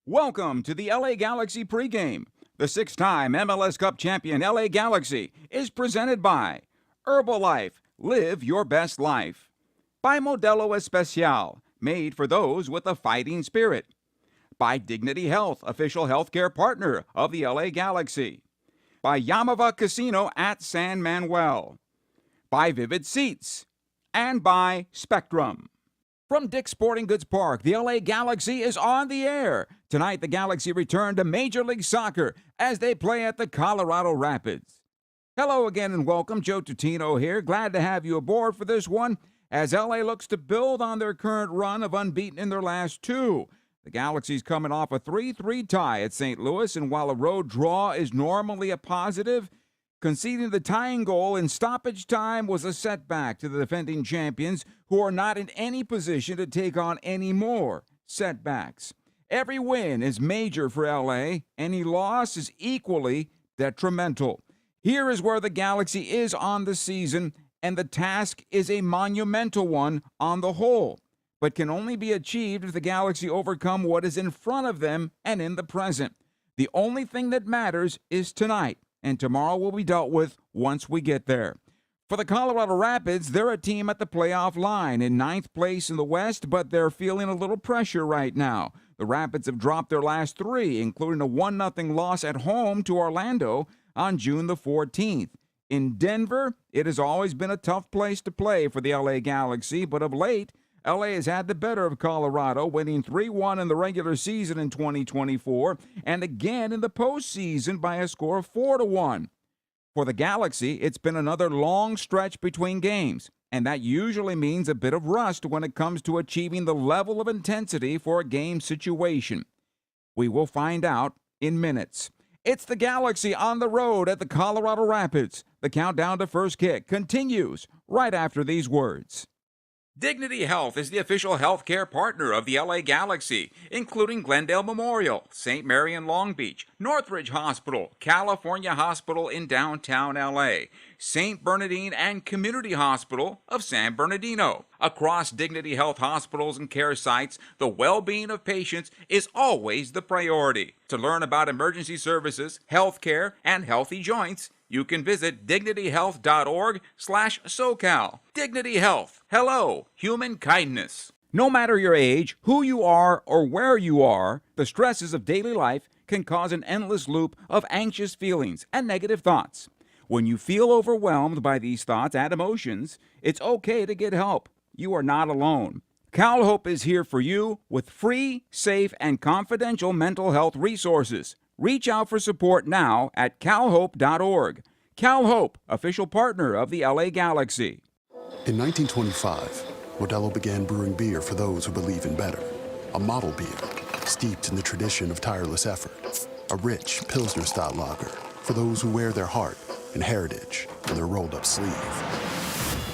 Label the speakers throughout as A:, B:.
A: Welcome to the LA Galaxy pregame. The six-time MLS Cup champion LA Galaxy is presented by Herbalife, live your best life. By Modelo Especial, made for those with a fighting spirit. By Dignity Health, official healthcare partner of the LA Galaxy. By Yamava Casino at San Manuel. By Vivid Seats. And by Spectrum. From Dick's Sporting Goods Park, the LA Galaxy is on the air. Tonight, the Galaxy return to Major League Soccer as they play at the Colorado Rapids. Hello again and welcome. Joe Tutino here. Glad to have you aboard for this one as LA looks to build on their current run of unbeaten in their last two. The Galaxy's coming off a 3-3 tie at St. Louis, and while a road draw is normally a positive, conceding the tying goal in stoppage time was a setback to the defending champions, who are not in any position to take on any more setbacks. Every win is major for LA. Any loss is equally detrimental. Here is where the Galaxy is on the season, and the task is a monumental one on the whole, but can only be achieved if the Galaxy overcome what is in front of them and in the present. The only thing that matters is tonight, and tomorrow will be dealt with once we get there. For the Colorado Rapids, they're a team at the playoff line in ninth place in the West, but they're feeling a little pressure right now. The Rapids have dropped their last three, including a 1-0 loss at home to Orlando on June the 14th. In Denver, it has always been a tough place to play for the LA Galaxy, but of late, LA has had the better of Colorado, winning 3-1 in the regular season in 2024, and again in the postseason by a score of 4-1. For the Galaxy, it's been another long stretch between games, and that usually means a bit of rust when it comes to achieving the level of intensity for a game situation. We will find out in minutes. It's the Galaxy on the road at the Colorado Rapids. The countdown to first kick continues right after these words. Dignity Health is the official healthcare partner of the LA Galaxy, including Glendale Memorial, St. Mary in Long Beach, Northridge Hospital, California Hospital in downtown LA, St. Bernardine and Community Hospital of San Bernardino. Across Dignity Health hospitals and care sites, the well-being of patients is always the priority. To learn about emergency services, healthcare, and healthy joints, you can visit dignityhealth.org/SoCal. Dignity Health. Hello, human kindness. No matter your age, who you are, or where you are, the stresses of daily life can cause an endless loop of anxious feelings and negative thoughts. When you feel overwhelmed by these thoughts and emotions, it's okay to get help. You are not alone. CalHope is here for you with free, safe, and confidential mental health resources. Reach out for support now at calhope.org. CalHope, official partner of the LA Galaxy.
B: In 1925, Modelo began brewing beer for those who believe in better. A model beer, steeped in the tradition of tireless effort. A rich, Pilsner-style lager for those who wear their heart and heritage in their rolled-up sleeve.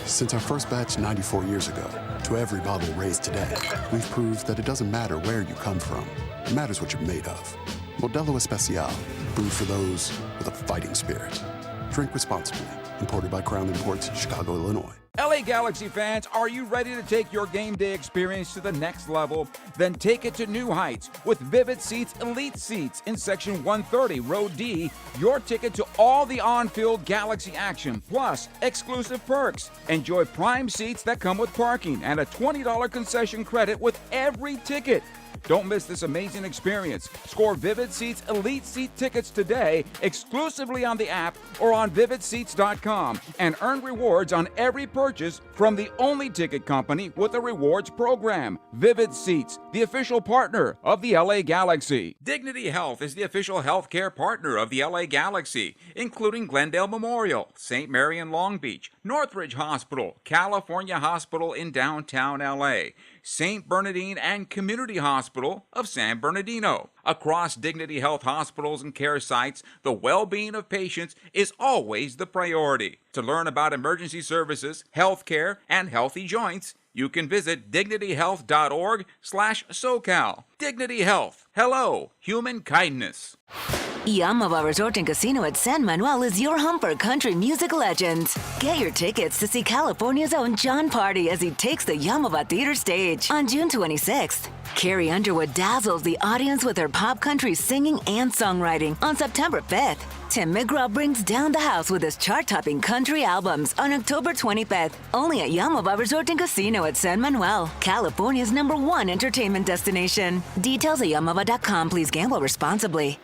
B: Since our first batch 94 years ago, to every bottle raised today, we've proved that it doesn't matter where you come from. It matters what you're made of. Modelo Especial, brewed for those with a fighting spirit. Drink responsibly. Imported by Crown Imports, Chicago, Illinois.
A: LA Galaxy fans, are you ready to take your game day experience to the next level? Then take it to new heights with Vivid Seats Elite Seats in Section 130, Row D. Your ticket to all the on-field Galaxy action, plus exclusive perks. Enjoy prime seats that come with parking and a $20 concession credit with every ticket. Don't miss this amazing experience. Score Vivid Seats Elite Seat tickets today exclusively on the app or on vividseats.com and earn rewards on every purchase from the only ticket company with a rewards program. Vivid Seats, the official partner of the LA Galaxy. Dignity Health is the official healthcare partner of the LA Galaxy, including Glendale Memorial, St. Mary in Long Beach, Northridge Hospital, California Hospital in downtown LA, St. Bernardine and Community Hospital of San Bernardino. Across Dignity Health hospitals and care sites, the well-being of patients is always the priority. To learn about emergency services, healthcare, and healthy joints, you can visit dignityhealth.org/SoCal. Dignity Health. Hello, human kindness.
C: Yamava Resort and Casino at San Manuel is your home for country music legends. Get your tickets to see California's own John Party as he takes the Yamava Theater stage on June 26th. Carrie Underwood dazzles the audience with her pop country singing and songwriting on September 5th. Tim McGraw brings down the house with his chart-topping country albums on October 25th, only at Yamava Resort and Casino at San Manuel, California's #1 entertainment destination. Details at yamava.com. Please gamble responsibly.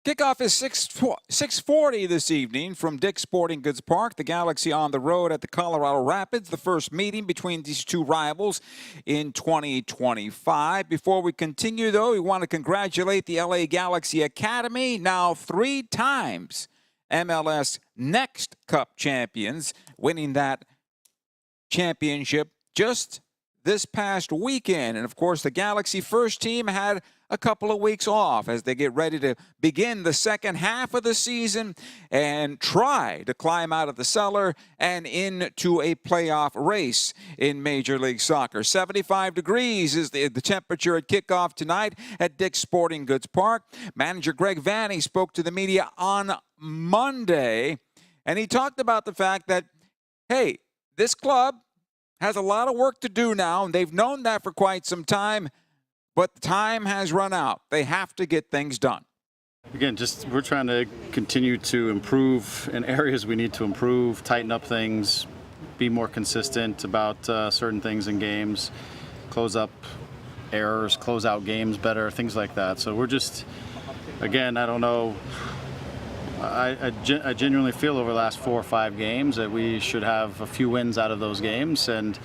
A: Kickoff is 6:40 this evening from Dick's Sporting Goods Park. The Galaxy on the road at the Colorado Rapids, the first meeting between these two rivals in 2025. Before we continue, though, we want to congratulate the LA Galaxy Academy, now 3 times MLS Next Cup champions, winning that championship just this past weekend. And, of course, the Galaxy first team had a couple of weeks off as they get ready to begin the second half of the season and try to climb out of the cellar and into a playoff race in Major League Soccer. 75 degrees is the temperature at kickoff tonight at Dick's Sporting Goods Park. Manager Greg Vanny spoke to the media on Monday, and he talked about the fact that, hey, this club has a lot of work to do now, and they've known that for quite some time. But the time has run out. They have to get things done.
D: Again, we're trying to continue to improve in areas we need to improve, tighten up things, be more consistent about certain things in games, close up errors, close out games better, things like that. So we're just, again, I don't know. I genuinely feel over the last 4 or 5 games that we should have a few wins out of those games, and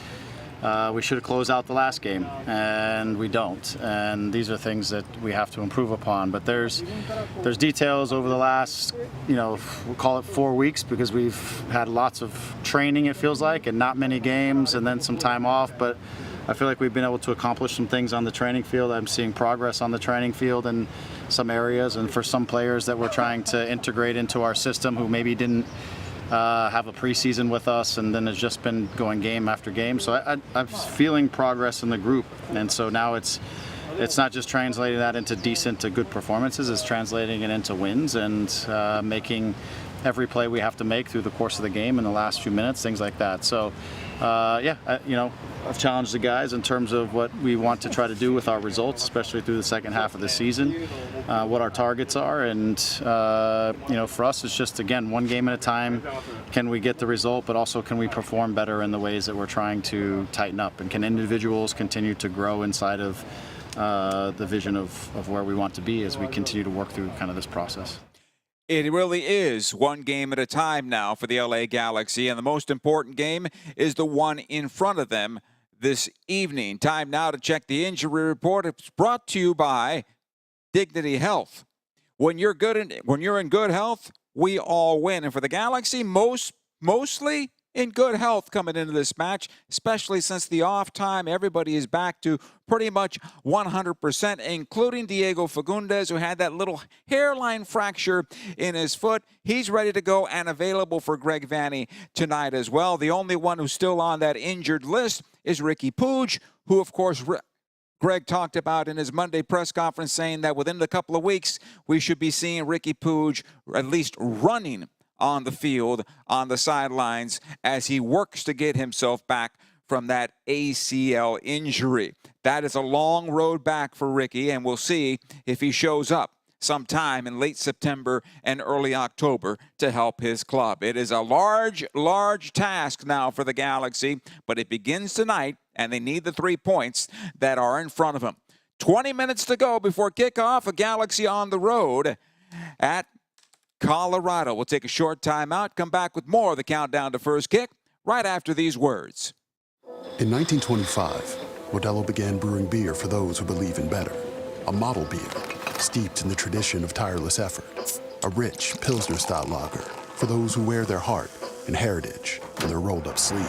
D: we should have closed out the last game, and we don't. And these are things that we have to improve upon. But there's details over the last, we'll call it 4 weeks, because we've had lots of training, it feels like, and not many games, and then some time off. But I feel like we've been able to accomplish some things on the training field. I'm seeing progress on the training field in some areas, and for some players that we're trying to integrate into our system who maybe didn't have a preseason with us, and then it's just been going game after game. So I'm feeling progress in the group, and so now it's not just translating that into decent to good performances, it's translating it into wins and making every play we have to make through the course of the game in the last few minutes, things like that. So I've challenged the guys in terms of what we want to try to do with our results, especially through the second half of the season, what our targets are. And, for us, it's just, again, one game at a time. Can we get the result, but also can we perform better in the ways that we're trying to tighten up? And can individuals continue to grow inside of the vision of where we want to be as we continue to work through kind of this process?
A: It really is one game at a time now for the LA Galaxy, and the most important game is the one in front of them this evening. Time now to check the injury report. It's brought to you by Dignity Health. When you're in good health, we all win. And for the Galaxy, mostly in good health coming into this match, especially since the off time, everybody is back to pretty much 100%, including Diego Fagundes, who had that little hairline fracture in his foot. He's ready to go and available for Greg Vanny tonight as well. The only one who's still on that injured list is Ricky Puig, who, of course, Greg talked about in his Monday press conference, saying that within a couple of weeks, we should be seeing Ricky Puig at least running on the field, on the sidelines, as he works to get himself back from that ACL injury. That is a long road back for Ricky, and we'll see if he shows up sometime in late September and early October to help his club. It is a large, large task now for the Galaxy, but it begins tonight, and they need the 3 points that are in front of them. 20 minutes to go before kickoff, a Galaxy on the road at Colorado. We'll take a short time out, come back with more of the countdown to first kick right after these words.
B: In 1925, Modelo began brewing beer for those who believe in better. A model beer, steeped in the tradition of tireless effort. A rich Pilsner-style lager for those who wear their heart and heritage on their rolled-up sleeve.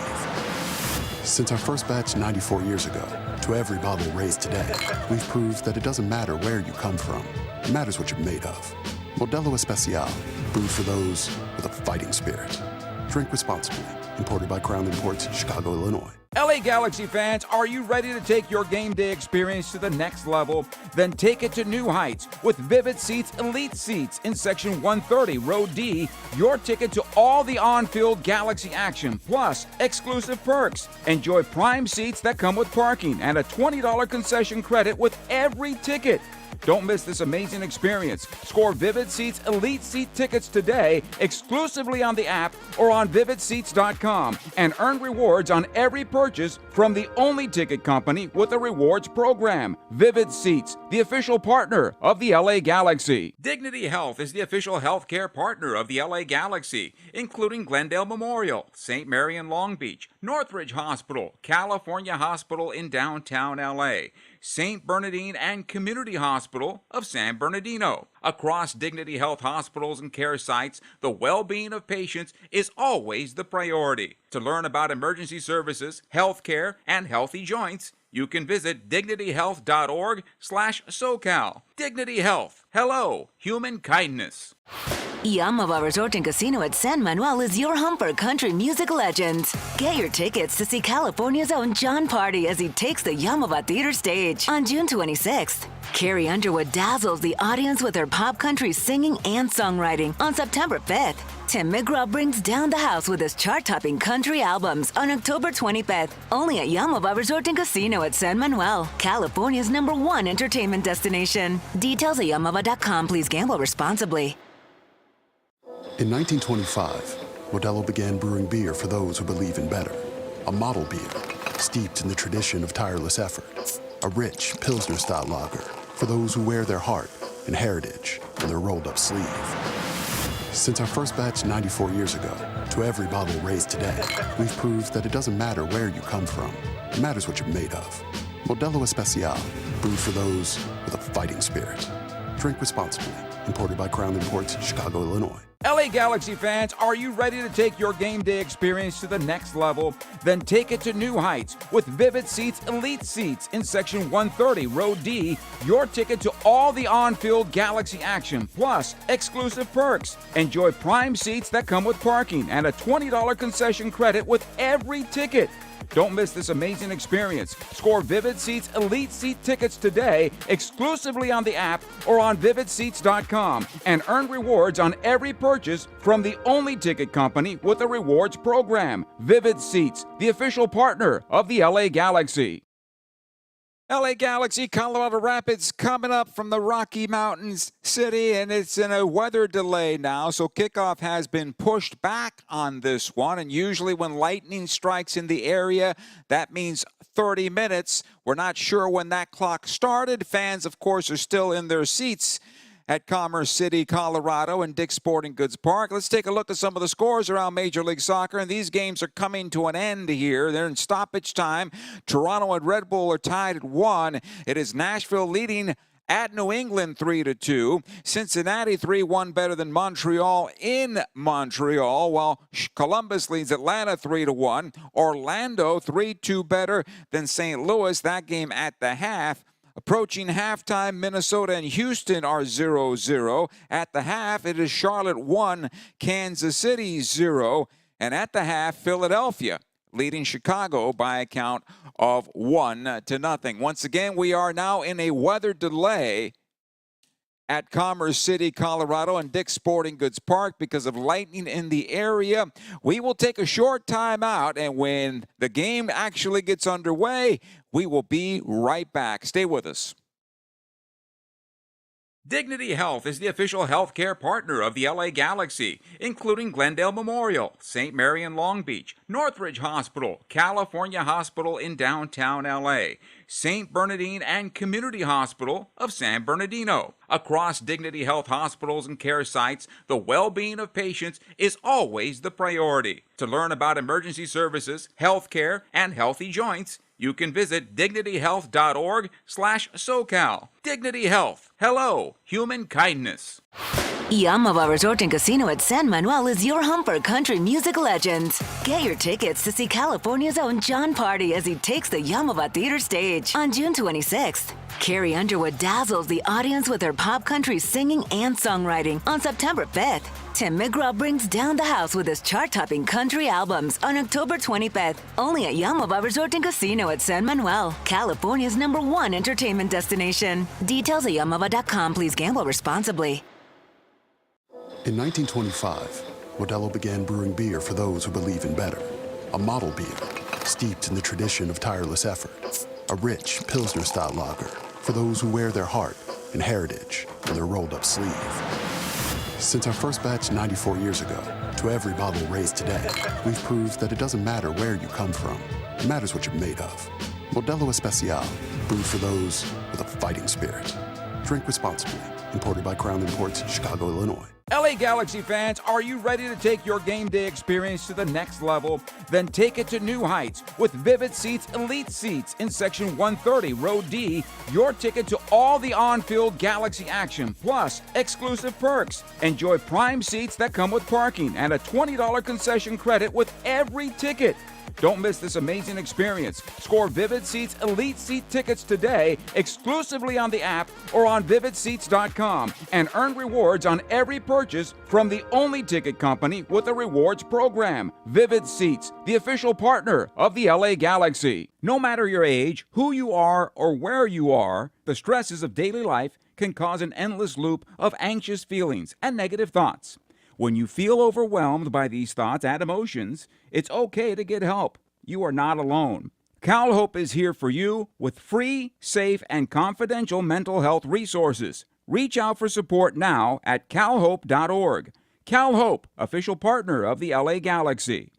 B: Since our first batch 94 years ago, to every bottle raised today, we've proved that it doesn't matter where you come from. It matters what you're made of. Modelo Especial, brewed for those with a fighting spirit. Drink responsibly. Imported by Crown Imports, Chicago, Illinois.
A: LA Galaxy fans, are you ready to take your game day experience to the next level? Then take it to new heights with Vivid Seats Elite Seats in Section 130, Row D. Your ticket to all the on-field Galaxy action, plus exclusive perks. Enjoy prime seats that come with parking and a $20 concession credit with every ticket. Don't miss this amazing experience. Score Vivid Seats Elite Seat tickets today exclusively on the app or on vividseats.com and earn rewards on every purchase from the only ticket company with a rewards program. Vivid Seats, the official partner of the LA Galaxy. Dignity Health is the official healthcare partner of the LA Galaxy, including Glendale Memorial, St. Mary in Long Beach, Northridge Hospital, California Hospital in downtown LA, St. Bernardine and Community Hospital of San Bernardino. Across Dignity Health hospitals and care sites, the well-being of patients is always the priority. To learn about emergency services, health care, and healthy joints, you can visit dignityhealth.org/SoCal. Dignity Health. Hello, human kindness.
C: Yamava Resort and Casino at San Manuel is your home for country music legends. Get your tickets to see California's own John Party as he takes the Yamava Theater stage on June 26th. Carrie Underwood dazzles the audience with her pop country singing and songwriting on September 5th. Tim McGraw brings down the house with his chart-topping country albums on October 25th, only at Yamava Resort and Casino at San Manuel, California's #1 entertainment destination. Details at yamava.com. Please gamble responsibly.
B: In 1925, Modelo began brewing beer for those who believe in better. A model beer, steeped in the tradition of tireless effort. A rich Pilsner-style lager for those who wear their heart and heritage on their rolled-up sleeve. Since our first batch 94 years ago, to every bottle raised today, we've proved that it doesn't matter where you come from. It matters what you're made of. Modelo Especial, brewed for those with a fighting spirit. Drink responsibly. Imported by Crown Imports, Chicago, Illinois.
A: LA Galaxy fans, are you ready to take your game day experience to the next level? Then take it to new heights with Vivid Seats Elite Seats in Section 130, Row D. Your ticket to all the on-field Galaxy action, plus exclusive perks. Enjoy prime seats that come with parking and a $20 concession credit with every ticket. Don't miss this amazing experience. Score Vivid Seats Elite Seat tickets today exclusively on the app or on vividseats.com and earn rewards on every purchase from the only ticket company with a rewards program. Vivid Seats, the official partner of the LA Galaxy. LA Galaxy, Colorado Rapids coming up from the Rocky Mountains city, and it's in a weather delay now, so kickoff has been pushed back on this one, and usually when lightning strikes in the area, that means 30 minutes. We're not sure when that clock started. Fans, of course, are still in their seats at Commerce City, Colorado, and Dick's Sporting Goods Park. Let's take a look at some of the scores around Major League Soccer, and these games are coming to an end here. They're in stoppage time. Toronto and Red Bull are tied at 1. It is Nashville leading at New England 3-2. Cincinnati 3-1 better than Montreal in Montreal, while Columbus leads Atlanta 3-1. Orlando 3-2 better than St. Louis. That game at the half. Approaching halftime, Minnesota and Houston are 0-0. At the half, it is Charlotte 1, Kansas City 0. And at the half, Philadelphia leading Chicago by a count of 1-0. Once again, we are now in a weather delay at Commerce City, Colorado, and Dick's Sporting Goods Park because of lightning in the area. We will take a short time out, and when the game actually gets underway, we will be right back. Stay with us. Dignity Health is the official healthcare partner of the LA Galaxy, including Glendale Memorial, St. Mary in Long Beach, Northridge Hospital, California Hospital in downtown LA, St. Bernardine and Community Hospital of San Bernardino. Across Dignity Health hospitals and care sites, the well-being of patients is always the priority. To learn about emergency services, health care, and healthy joints, you can visit dignityhealth.org/SoCal. Dignity Health. Hello, human kindness.
C: Yamava Resort and Casino at San Manuel is your home for country music legends. Get your tickets to see California's own John Party as he takes the Yamava Theater stage on June 26th. Carrie Underwood dazzles the audience with her pop country singing and songwriting on September 5th. Tim McGraw brings down the house with his chart-topping country albums on October 25th, only at Yamava Resort and Casino at San Manuel, California's #1 entertainment destination. Details at yamava.com. Please gamble responsibly.
B: In 1925, Modelo began brewing beer for those who believe in better. A model beer, steeped in the tradition of tireless effort. A rich Pilsner-style lager for those who wear their heart and heritage in their rolled-up sleeve. Since our first batch 94 years ago, to every bottle raised today, we've proved that it doesn't matter where you come from. It matters what you're made of. Modelo Especial, brewed for those with a fighting spirit. Drink responsibly. Imported by Crown Imports, Chicago, Illinois.
A: LA Galaxy fans, are you ready to take your game day experience to the next level? Then take it to new heights with Vivid Seats Elite Seats in Section 130, Row D. Your ticket to all the on-field Galaxy action, plus exclusive perks. Enjoy prime seats that come with parking and a $20 concession credit with every ticket. Don't miss this amazing experience. Score Vivid Seats Elite Seat tickets today exclusively on the app or on vividseats.com and earn rewards on every purchase from the only ticket company with a rewards program. Vivid Seats, the official partner of the LA Galaxy. No matter your age, who you are, or where you are, the stresses of daily life can cause an endless loop of anxious feelings and negative thoughts. When you feel overwhelmed by these thoughts and emotions, it's okay to get help. You are not alone. CalHope is here for you with free, safe, and confidential mental health resources. Reach out for support now at calhope.org. CalHope, official partner of the LA Galaxy.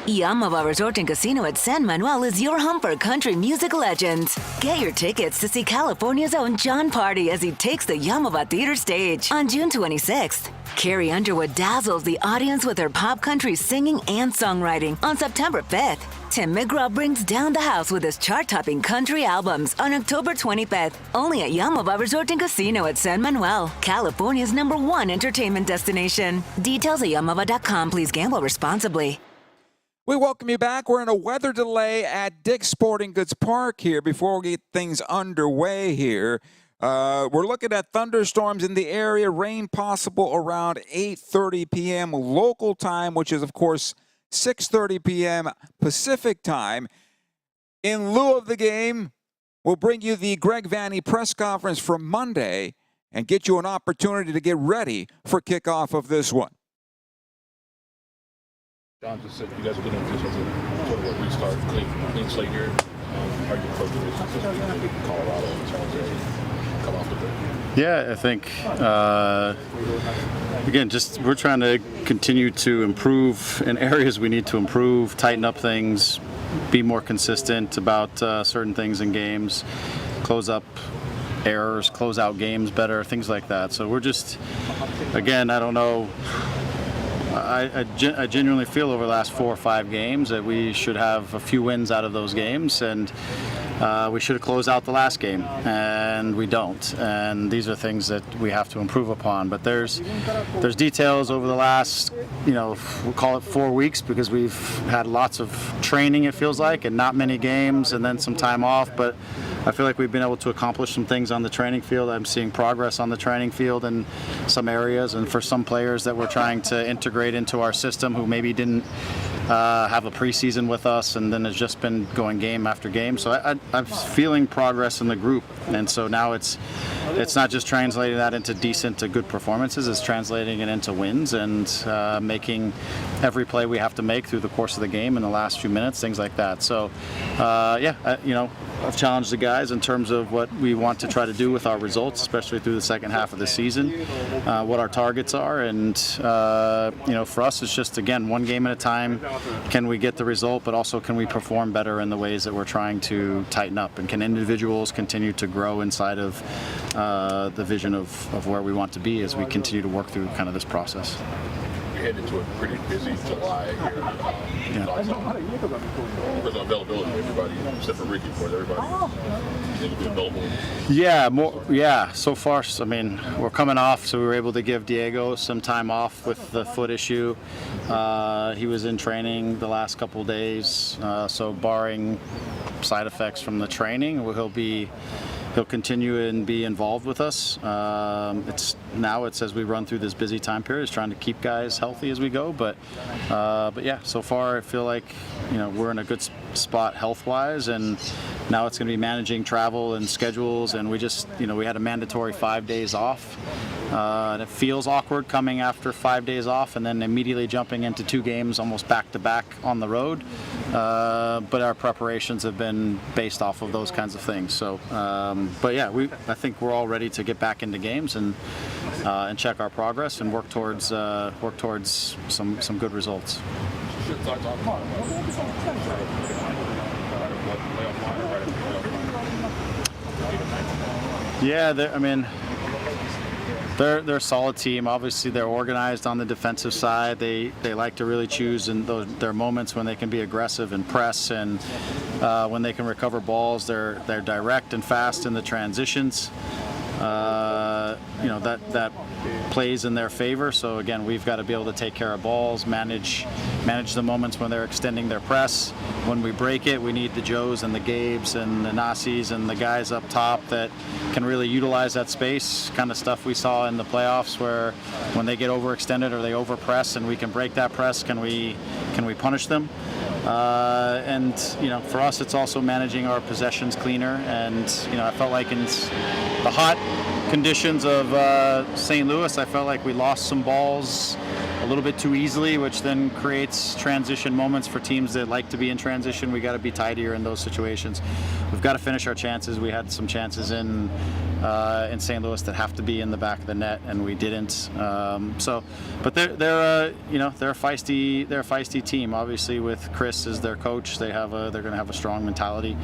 C: Yamava Resort and Casino at San Manuel is your home for country music legends. Get your tickets to see California's own John Party as he takes the Yamava Theater stage on June 26th. Carrie Underwood dazzles the audience with her pop country singing and songwriting on September 5th. Tim McGraw brings down the house with his chart-topping country albums on October 25th, only at Yamava Resort and Casino at San Manuel, California's #1 entertainment destination. Details at yamava.com. Please gamble responsibly.
A: We welcome you back. We're in a weather delay at Dick's Sporting Goods Park here before we get things underway here. We're looking at thunderstorms in the area, rain possible around 8:30 p.m. local time, which is, of course, 6:30 p.m. Pacific time. In lieu of the game, we'll bring you the Greg Vanney press conference from Monday and get you an opportunity to get ready for kickoff of this one.
E: John just said you guys are going to do sort of a restart, clean slate here. How are you approaching this in Colorado in terms of come off the break?
D: Yeah, I think, again, we're trying to continue to improve in areas we need to improve, tighten up things, be more consistent about certain things in games, close up errors, close out games better, things like that. So we're just, again, I don't know. I genuinely feel over the last 4 or 5 games that we should have a few wins out of those games, and we should have closed out the last game, and we don't. And these are things that we have to improve upon. But there's details over the last, we'll call it 4 weeks, because we've had lots of training, it feels like, and not many games, and then some time off. But I feel like we've been able to accomplish some things on the training field. I'm seeing progress on the training field in some areas, and for some players that we're trying to integrate into our system who maybe didn't have a preseason with us, and then it's just been going game after game. So I'm feeling progress in the group, and so now it's not just translating that into decent to good performances, it's translating it into wins and making every play we have to make through the course of the game in the last few minutes, things like that. So I've challenged the guys in terms of what we want to try to do with our results, especially through the second half of the season, what our targets are, and for us it's just, again, one game at a time. Can we get the result, but also can we perform better in the ways that we're trying to tighten up, and can individuals continue to grow inside of the vision of where we want to be as we continue to work through kind of this process.
E: head into a pretty busy July here. Thoughts on availability of everybody, except for Ricky, for everybody available?
D: Yeah. So far, I mean, we're coming off, so we were able to give Diego some time off with the foot issue. He was in training the last couple of days, so barring side effects from the training, he'll continue and be involved with us. It's as we run through this busy time period, it's trying to keep guys healthy as we go. But yeah, so far I feel like we're in a good spot health-wise, and now it's going to be managing travel and schedules. And we just we had a mandatory 5 days off, and it feels awkward coming after 5 days off and then immediately jumping into 2 games almost back-to-back on the road. But our preparations have been based off of those kinds of things. So, but yeah, I think we're all ready to get back into games and check our progress and work towards some good results. Yeah, they're a solid team. Obviously, they're organized on the defensive side. They like to really choose in their moments when they can be aggressive and press, and when they can recover balls. They're direct and fast in the transitions. That plays in their favor. So again, we've got to be able to take care of balls, manage the moments when they're extending their press. When we break it, we need the Joes and the Gabes and the Nasis and the guys up top that can really utilize that space. Kind of stuff we saw in the playoffs, where when they get overextended or they overpress and we can break that press, can we punish them? And for us, it's also managing our possessions cleaner. And I felt like in the hot conditions of St. Louis, I felt like we lost some balls a little bit too easily, which then creates transition moments for teams that like to be in transition. We got to be tidier in those situations. We've got to finish our chances. We had some chances in St. Louis that have to be in the back of the net, and we didn't. But they're a feisty team. Obviously, with Chris as their coach, they're going to have a strong mentality.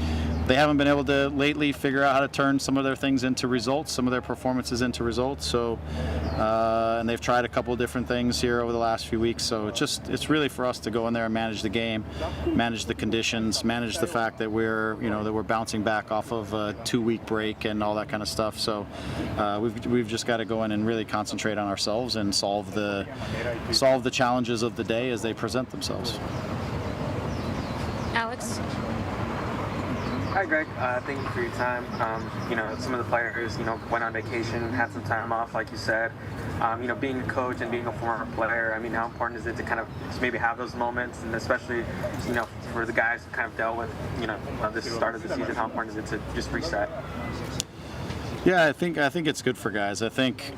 D: They haven't been able to lately figure out how to turn some of their things into results, some of their performances into results. So, and they've tried a couple of different things here over the last few weeks. So it's really for us to go in there and manage the game, manage the conditions, manage the fact that we're bouncing back off of a 2-week break and all that kind of stuff. So we've just got to go in and really concentrate on ourselves and solve the challenges of the day as they present themselves.
F: Alex?
G: Hi, Greg. Thank you for your time. Some of the players, went on vacation, had some time off, like you said. Being a coach and being a former player, how important is it to kind of just maybe have those moments, and especially, for the guys who kind of dealt with, this start of the season, how important is it to just reset?
D: Yeah, I think it's good for guys. I think,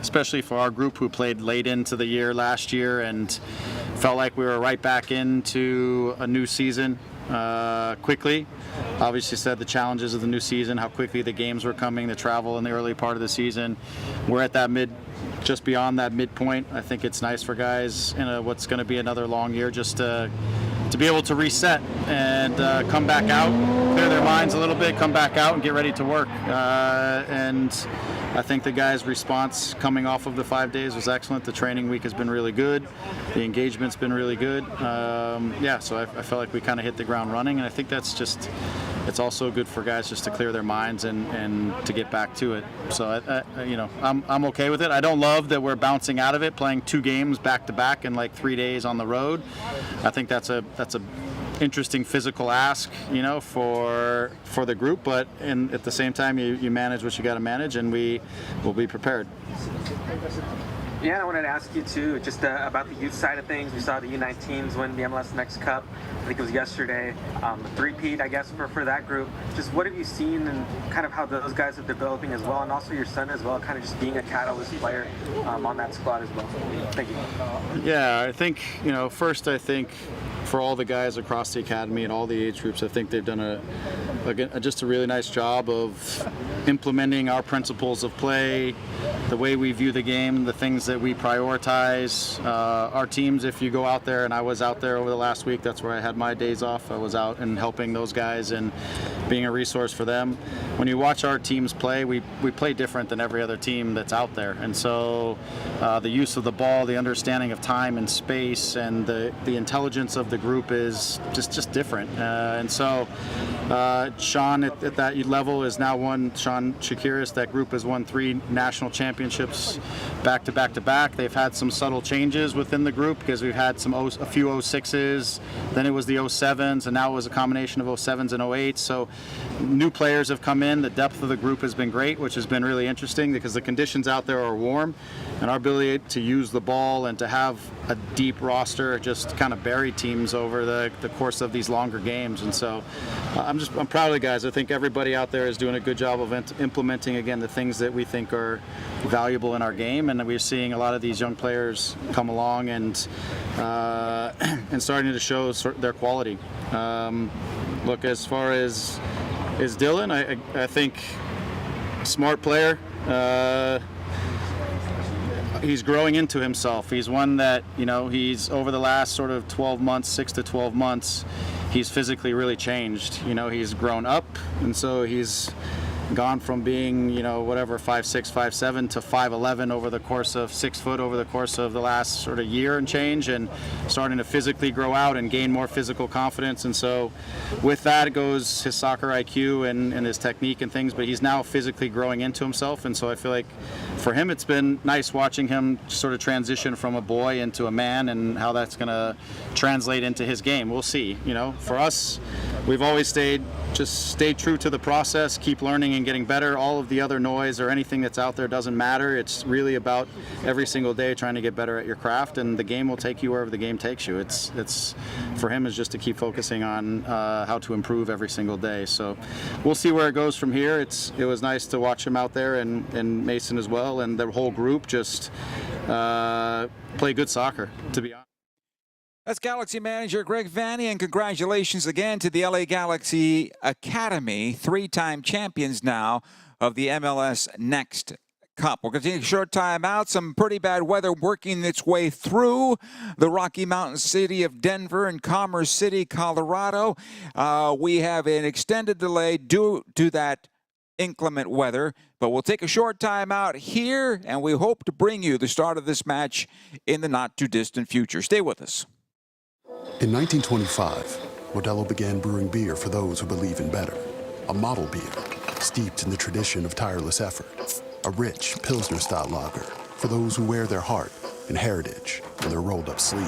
D: especially for our group who played late into the year last year and felt like we were right back into a new season quickly. Obviously said the challenges of the new season, how quickly the games were coming, the travel in the early part of the season. We're at that just beyond that midpoint. I think it's nice for guys in what's going to be another long year just to be able to reset and come back out, clear their minds a little bit, come back out and get ready to work. And I think the guys' response coming off of the 5 days was excellent. The training week has been really good. The engagement's been really good. So I felt like we kind of hit the ground running, and I think it's also good for guys just to clear their minds and to get back to it. So I'm okay with it. I don't love that we're bouncing out of it, playing 2 games back to back in like 3 days on the road. I think that's a interesting physical ask, for the group, but at the same time you manage what you got to manage, and we will be prepared.
G: Yeah, I wanted to ask you too, just about the youth side of things. We saw the U19s win the MLS Next Cup. I think it was yesterday. A three-peat, I guess, for that group. Just what have you seen, and kind of how those guys are developing as well, and also your son as well, kind of just being a catalyst player on that squad as well. Thank you.
D: Yeah, I think, first I think for all the guys across the academy and all the age groups, I think they've done just a really nice job of implementing our principles of play, the way we view the game, the things that we prioritize. Our teams, if you go out there, and I was out there over the last week, that's where I had my days off. I was out and helping those guys and being a resource for them. When you watch our teams play, we play different than every other team that's out there. And so the use of the ball, the understanding of time and space, and the intelligence of the group is just different. And so Sean at that level is now won, Sean Shakiris, that group has won 3 national championships back to back to back. They've had some subtle changes within the group because we've had a few 06s, then it was the 07s, and now it was a combination of 07s and 08s. So new players have come in. The depth of the group has been great, which has been really interesting because the conditions out there are warm, and our ability to use the ball and to have a deep roster just kind of buried teams over the course of these longer games. And so I'm proud of the guys. I think everybody out there is doing a good job of implementing, again, the things that we think are valuable in our game, and we're seeing a lot of these young players come along and starting to show their quality. Look, as far as Dylan, I think smart player. He's growing into himself. He's one that, he's over the last sort of 12 months, 6 to 12 months, he's physically really changed. He's grown up, and so he's gone from being, 5'6", 5'7" to 5'11" over the course of 6 foot over the course of the last sort of year and change, and starting to physically grow out and gain more physical confidence. And so with that goes his soccer IQ and his technique and things, but he's now physically growing into himself. And so I feel like for him, it's been nice watching him sort of transition from a boy into a man, and how that's going to translate into his game. We'll see. For us, we've always stay true to the process, keep learning and getting better. All of the other noise or anything that's out there doesn't matter. It's really about every single day trying to get better at your craft, and the game will take you wherever the game takes you. It's for him is just to keep focusing on how to improve every single day. So we'll see where it goes from here. It was nice to watch him out there, and Mason as well, and the whole group just play good soccer, to be honest.
A: That's Galaxy manager Greg Vanney, and congratulations again to the LA Galaxy Academy, 3-time champions now of the MLS Next Cup. We're going to take a short time out. Some pretty bad weather working its way through the Rocky Mountain city of Denver and Commerce City, Colorado. We have an extended delay due to that inclement weather, but we'll take a short time out here, and we hope to bring you the start of this match in the not-too-distant future. Stay with us.
B: In 1925, Modelo began brewing beer for those who believe in better. A model beer, steeped in the tradition of tireless effort. A rich Pilsner-style lager for those who wear their heart and heritage in their rolled-up sleeve.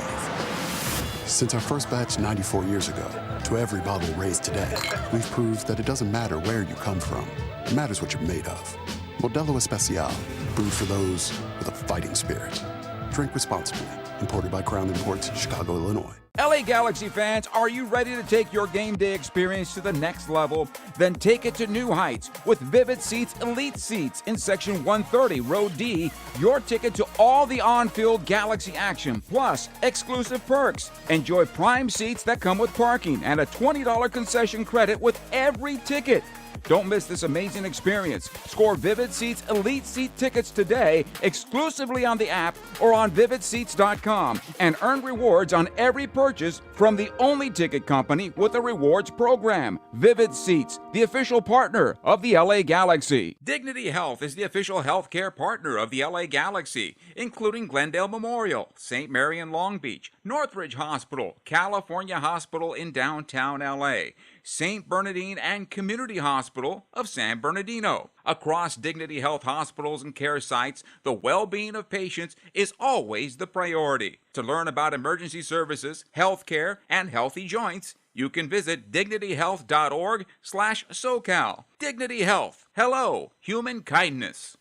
B: Since our first batch 94 years ago, to every bottle raised today, we've proved that it doesn't matter where you come from. It matters what you're made of. Modelo Especial, brewed for those with a fighting spirit. Drink responsibly. Imported by Crown Imports, Chicago, Illinois.
A: LA Galaxy fans, are you ready to take your game day experience to the next level? Then take it to new heights with Vivid Seats Elite Seats in Section 130, Row D. Your ticket to all the on-field Galaxy action, plus exclusive perks. Enjoy prime seats that come with parking and a $20 concession credit with every ticket. Don't miss this amazing experience. Score Vivid Seats Elite Seat tickets today exclusively on the app or on vividseats.com and earn rewards on every purchase from the only ticket company with a rewards program. Vivid Seats, the official partner of the LA Galaxy. Dignity Health is the official healthcare partner of the LA Galaxy, including Glendale Memorial, St. Mary in Long Beach, Northridge Hospital, California Hospital in downtown LA, St. Bernardine and Community Hospital of San Bernardino. Across Dignity Health hospitals and care sites, the well-being of patients is always the priority. To learn about emergency services, health care, and healthy joints, you can visit dignityhealth.org/SoCal. Dignity Health. Hello, human kindness.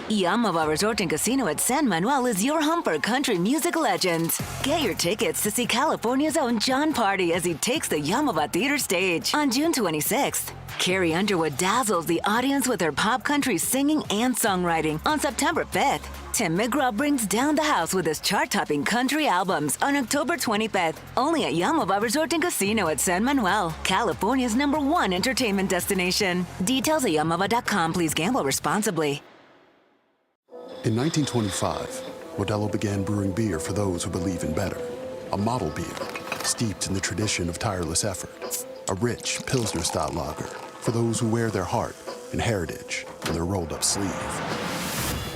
C: Yamava Resort and Casino at San Manuel is your home for country music legends. Get your tickets to see California's own John Party as he takes the Yamava Theater stage on June 26th. Carrie Underwood dazzles the audience with her pop country singing and songwriting on September 5th. Tim McGraw brings down the house with his chart-topping country albums on October 25th. Only at Yamava Resort and Casino at San Manuel, California's #1 entertainment destination. Details at yamava.com. Please gamble responsibly.
B: In 1925, Modelo began brewing beer for those who believe in better. A model beer, steeped in the tradition of tireless effort. A rich Pilsner-style lager for those who wear their heart and heritage in their rolled-up sleeve.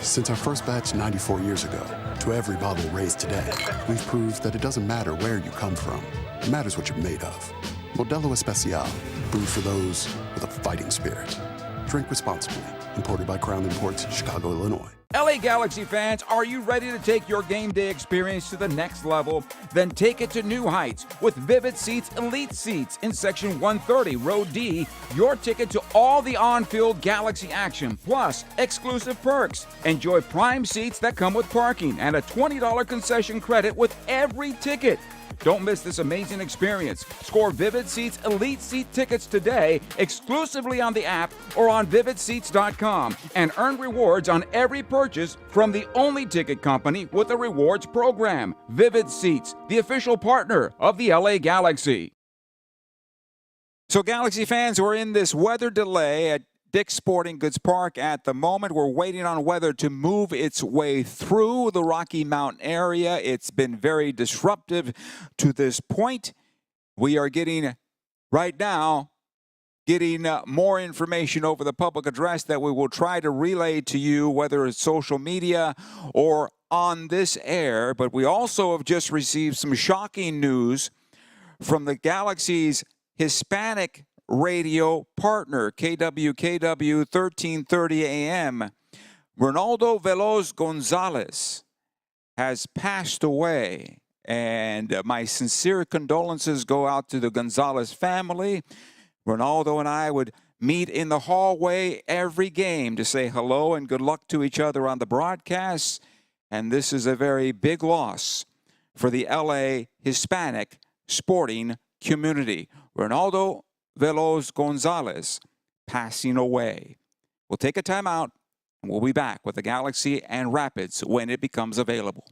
B: Since our first batch 94 years ago, to every bottle raised today, we've proved that it doesn't matter where you come from. It matters what you're made of. Modelo Especial, brewed for those with a fighting spirit. Drink responsibly. Imported by Crown Imports, Chicago, Illinois.
A: LA Galaxy fans, are you ready to take your game day experience to the next level? Then take it to new heights with Vivid Seats Elite Seats in Section 130, Row D. Your ticket to all the on-field Galaxy action, plus exclusive perks. Enjoy prime seats that come with parking and a $20 concession credit with every ticket. Don't miss this amazing experience. Score Vivid Seats Elite Seat tickets today exclusively on the app or on vividseats.com and earn rewards on every purchase from the only ticket company with a rewards program. Vivid Seats, the official partner of the LA Galaxy. So Galaxy fans, we're in this weather delay at Dick's Sporting Goods Park at the moment. We're waiting on weather to move its way through the Rocky Mountain area. It's been very disruptive to this point. We are getting more information over the public address that we will try to relay to you, whether it's social media or on this air. But we also have just received some shocking news from the Galaxy's Hispanic radio partner, KWKW 1330 AM. Ronaldo Veloz Gonzalez has passed away, and my sincere condolences go out to the Gonzalez family. Ronaldo and I would meet in the hallway every game to say hello and good luck to each other on the broadcasts, and this is a very big loss for the LA Hispanic sporting community. Ronaldo Veloz Gonzalez passing away. We'll take a timeout, and we'll be back with the Galaxy and Rapids when it becomes available.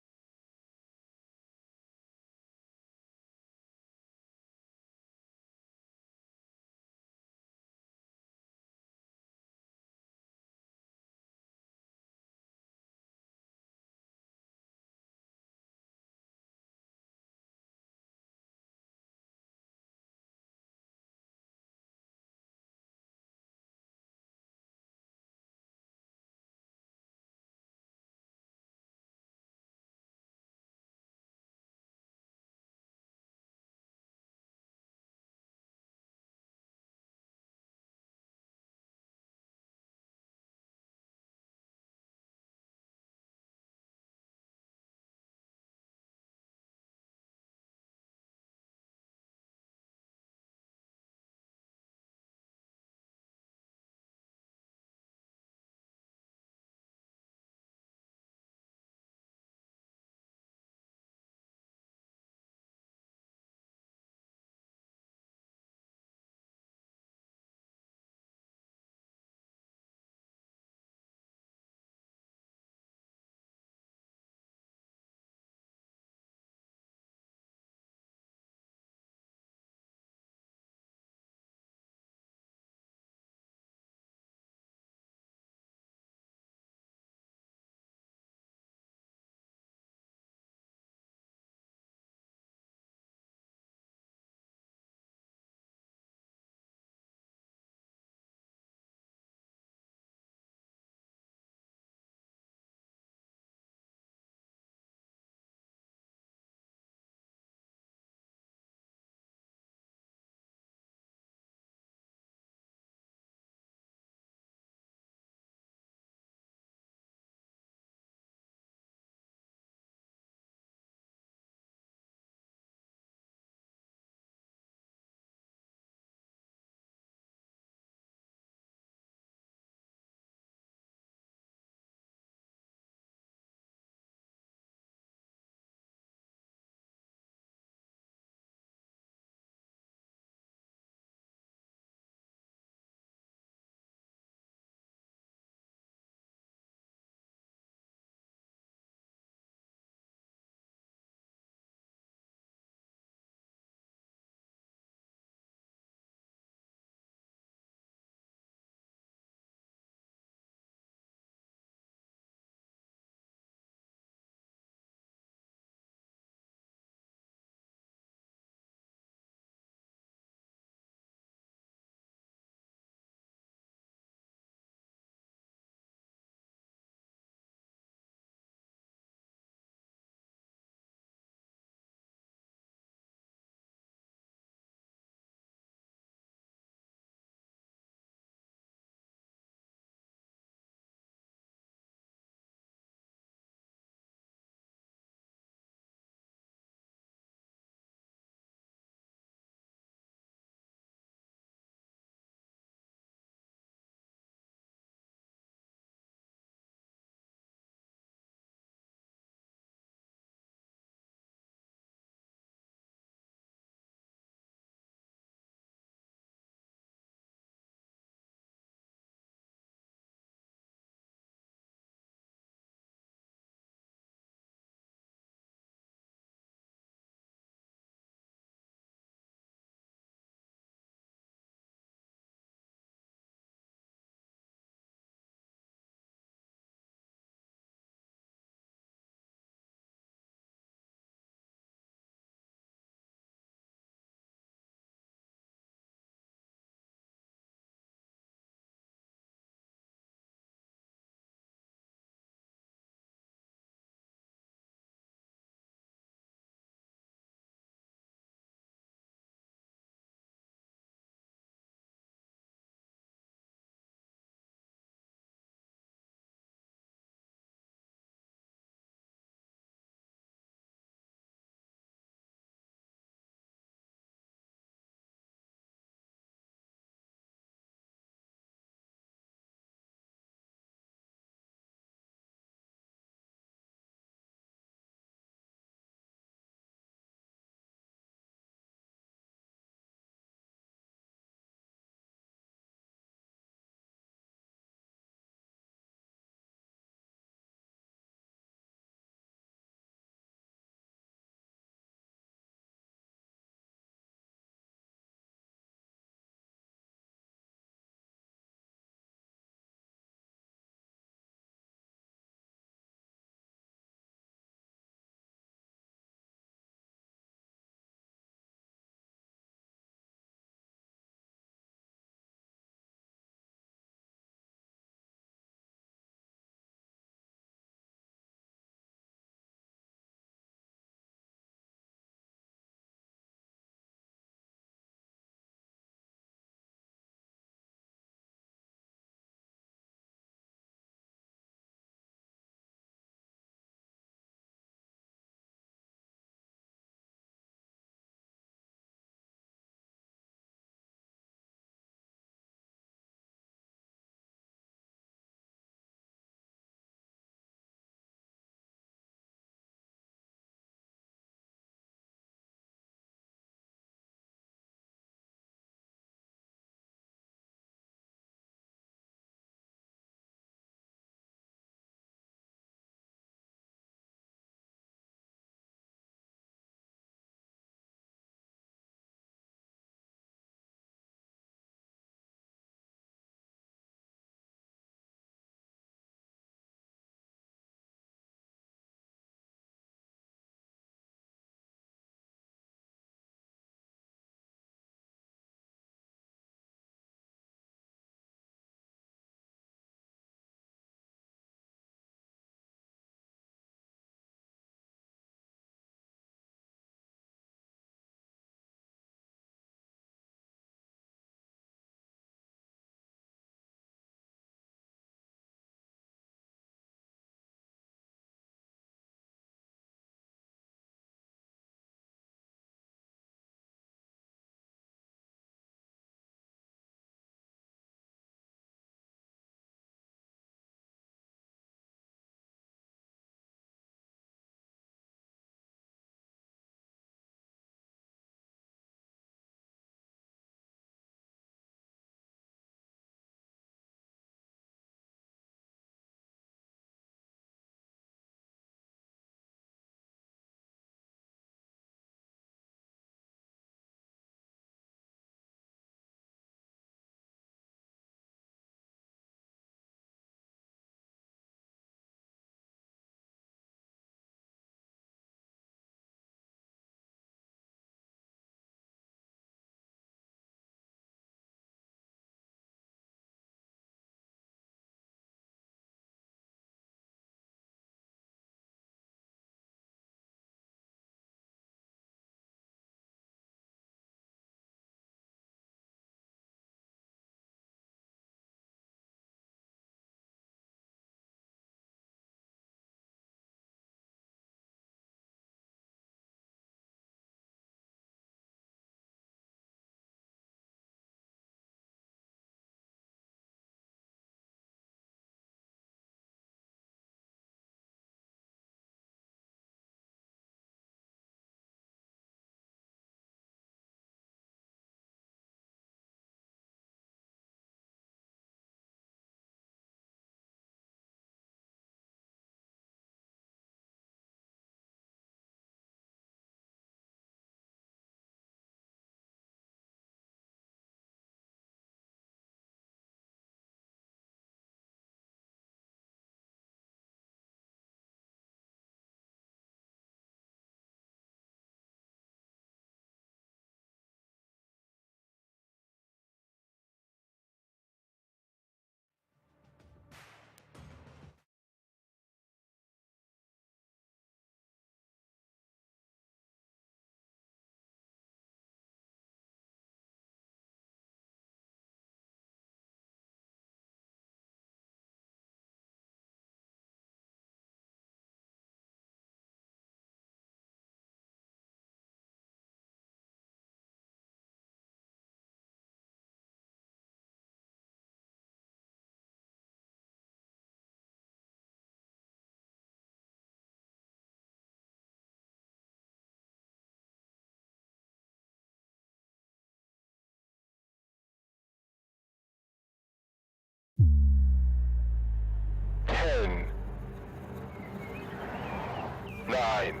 F: 9,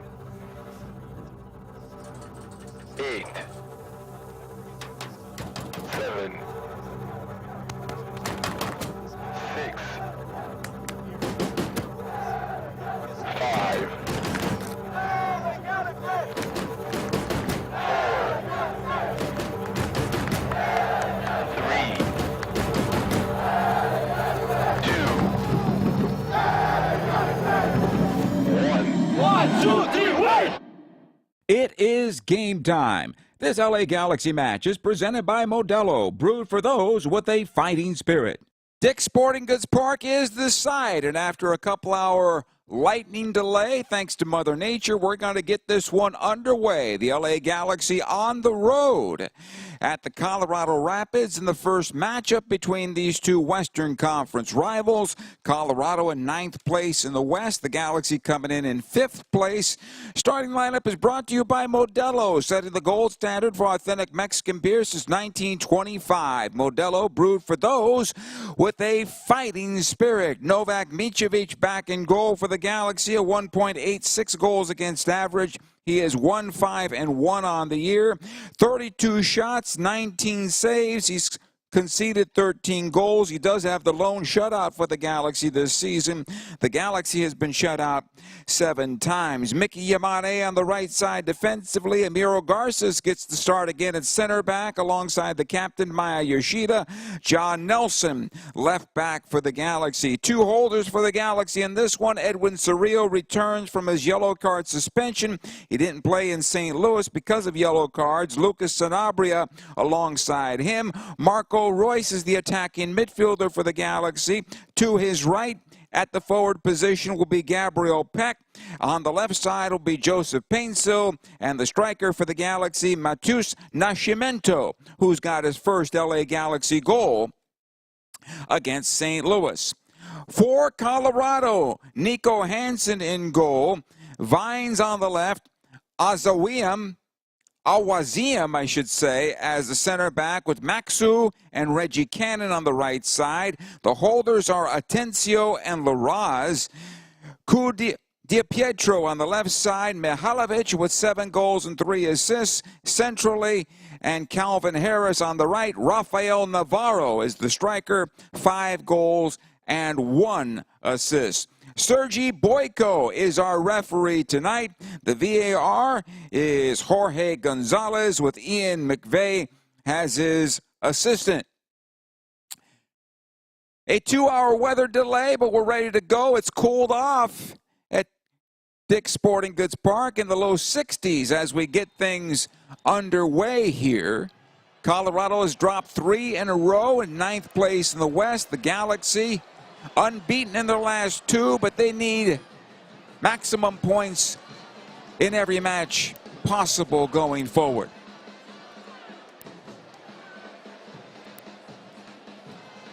F: 8, 7, 6, 5, 3, 2, 1.
A: It is game time. This LA Galaxy match is presented by Modelo, brewed for those with a fighting spirit. Dick's Sporting Goods Park is the site, and after a couple-hour lightning delay, thanks to Mother Nature, we're going to get this one underway. The LA Galaxy on the road at the Colorado Rapids in the first matchup between these two Western Conference rivals. Colorado in 9th place in the West, the Galaxy coming in 5th place. Starting lineup is brought to you by Modelo, setting the gold standard for authentic Mexican beer since 1925. Modelo, brewed for those with a fighting spirit. Novak Mitrovic back in goal for the Galaxy, a 1.86 goals against average. He is 1-5-1 on the year. 32 shots, 19 saves. He's conceded 13 goals. He does have the lone shutout for the Galaxy this season. The Galaxy has been shut out 7 times. Mickey Yamane on the right side defensively. Emiro Garces gets the start again at center back alongside the captain Maya Yoshida. John Nelson left back for the Galaxy. 2 holders for the Galaxy in this one. Edwin Cerrillo returns from his yellow card suspension. He didn't play in St. Louis because of yellow cards. Lucas Sanabria alongside him. Marco Royce is the attacking midfielder for the Galaxy. To his right at the forward position will be Gabriel Peck. On the left side will be Joseph Painsil. And the striker for the Galaxy, Matheus Nascimento, who's got his first LA Galaxy goal against St. Louis. For Colorado, Nico Hansen in goal. Vines on the left. Awaziem, I should say, as the center back with Maxu and Reggie Cannon on the right side. The holders are Atencio and Larraz. Di Pietro on the left side. Mihalovic with 7 goals and 3 assists centrally. And Calvin Harris on the right. Rafael Navarro is the striker. 5 goals and 1 assist. Sergi Boyko is our referee tonight. The VAR is Jorge Gonzalez with Ian McVeigh as his assistant. A 2-hour weather delay, but we're ready to go. It's cooled off at Dick's Sporting Goods Park in the low 60s as we get things underway here. Colorado has dropped 3 in a row in 9th place in the West. The Galaxy unbeaten in their last 2, but they need maximum points in every match possible going forward.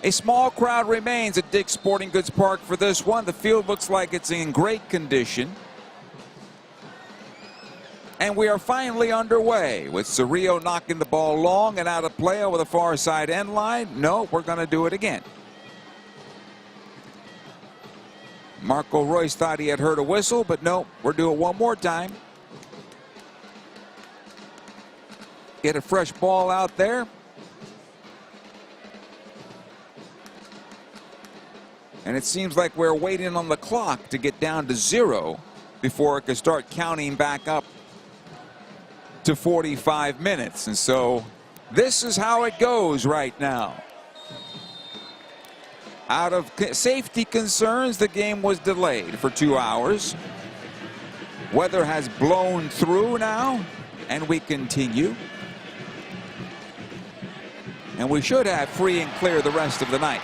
A: A small crowd remains at Dick's Sporting Goods Park for this one. The field looks like it's in great condition. And we are finally underway with Cerrillo knocking the ball long and out of play over the far side end line. No, we're going to do it again. Marco Royce thought he had heard a whistle, but no, we're doing it one more time. Get a fresh ball out there. And it seems like we're waiting on the clock to get down to 0 before it can start counting back up to 45 minutes. And so this is how it goes right now. Out of safety concerns, the game was delayed for 2 hours. Weather has blown through now, and we continue. And we should have free and clear the rest of the night.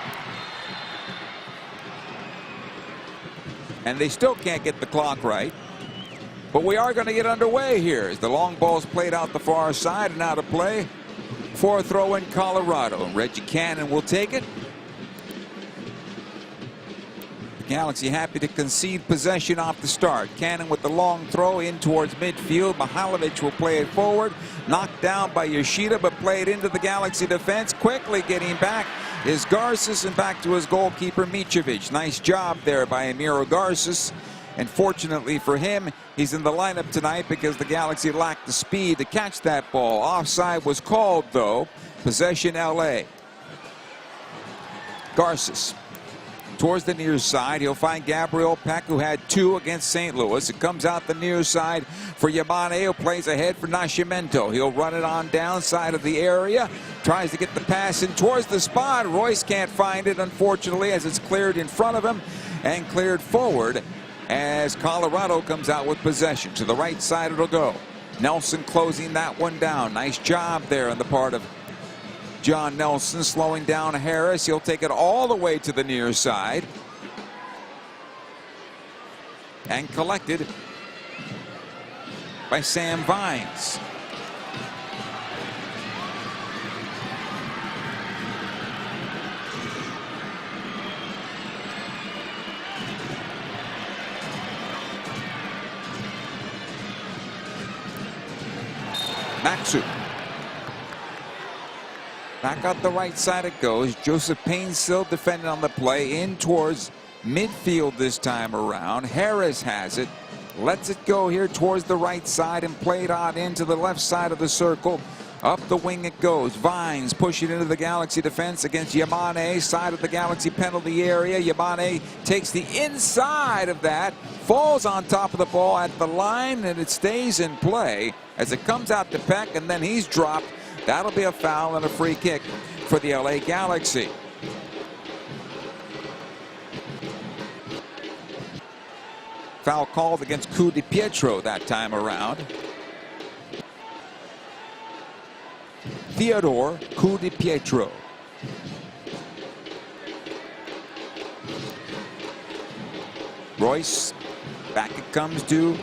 A: And they still can't get the clock right. But we are going to get underway here as the long ball's played out the far side and out of play for a throw in Colorado. Reggie Cannon will take it. Galaxy happy to concede possession off the start. Cannon with the long throw in towards midfield. Mihalovic will play it forward. Knocked down by Yoshida, but played into the Galaxy defense. Quickly getting back is Garces, and back to his goalkeeper Mitrovic. Nice job there by Emiro Garces And fortunately for him, he's in the lineup tonight because the Galaxy lacked the speed to catch that ball. Offside was called, though. Possession LA. Garces towards the near side. He'll find Gabriel Peck, who had 2 against St. Louis. It comes out the near side for Yamane, who plays ahead for Nascimento. He'll run it on downside of the area. Tries to get the pass in towards the spot. Royce can't find it, unfortunately, as it's cleared in front of him and cleared forward as Colorado comes out with possession. To the right side it'll go. Nelson closing that one down. Nice job there on the part of John Nelson, slowing down Harris. He'll take it all the way to the near side. And collected by Sam Vines. Maxu. Back out the right side it goes. Joseph Payne still defending on the play. In towards midfield this time around. Harris has it. Lets it go here towards the right side and played on into the left side of the circle. Up the wing it goes. Vines pushing into the Galaxy defense against Yamane. Side of the Galaxy penalty area. Yamane takes the inside of that. Falls on top of the ball at the line, and it stays in play as it comes out to Peck, and then he's dropped. That'll be a foul and a free kick for the LA Galaxy. Foul called against Cu Di Pietro that time around. Theodore Cu Di Pietro. Royce, back it comes to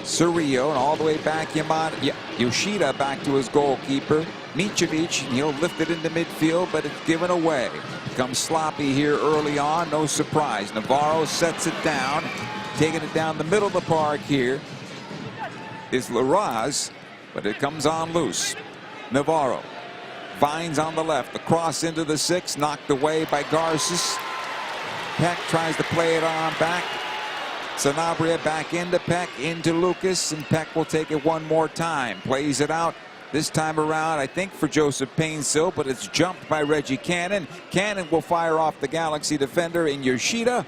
A: Cerrillo, and all the way back Yoshida back to his goalkeeper. Micevic, and he'll lift it into midfield, but it's given away. Becomes sloppy here early on, no surprise. Navarro sets it down, taking it down the middle of the park here is Larraz, but it comes on loose. Navarro. Vines on the left, the cross into the 6, knocked away by Garces. Peck tries to play it on back. Sanabria back into Peck, into Lucas, and Peck will take it one more time. Plays it out this time around, I think, for Joseph Painsil, but it's jumped by Reggie Cannon. Cannon will fire off the Galaxy defender in Yoshida,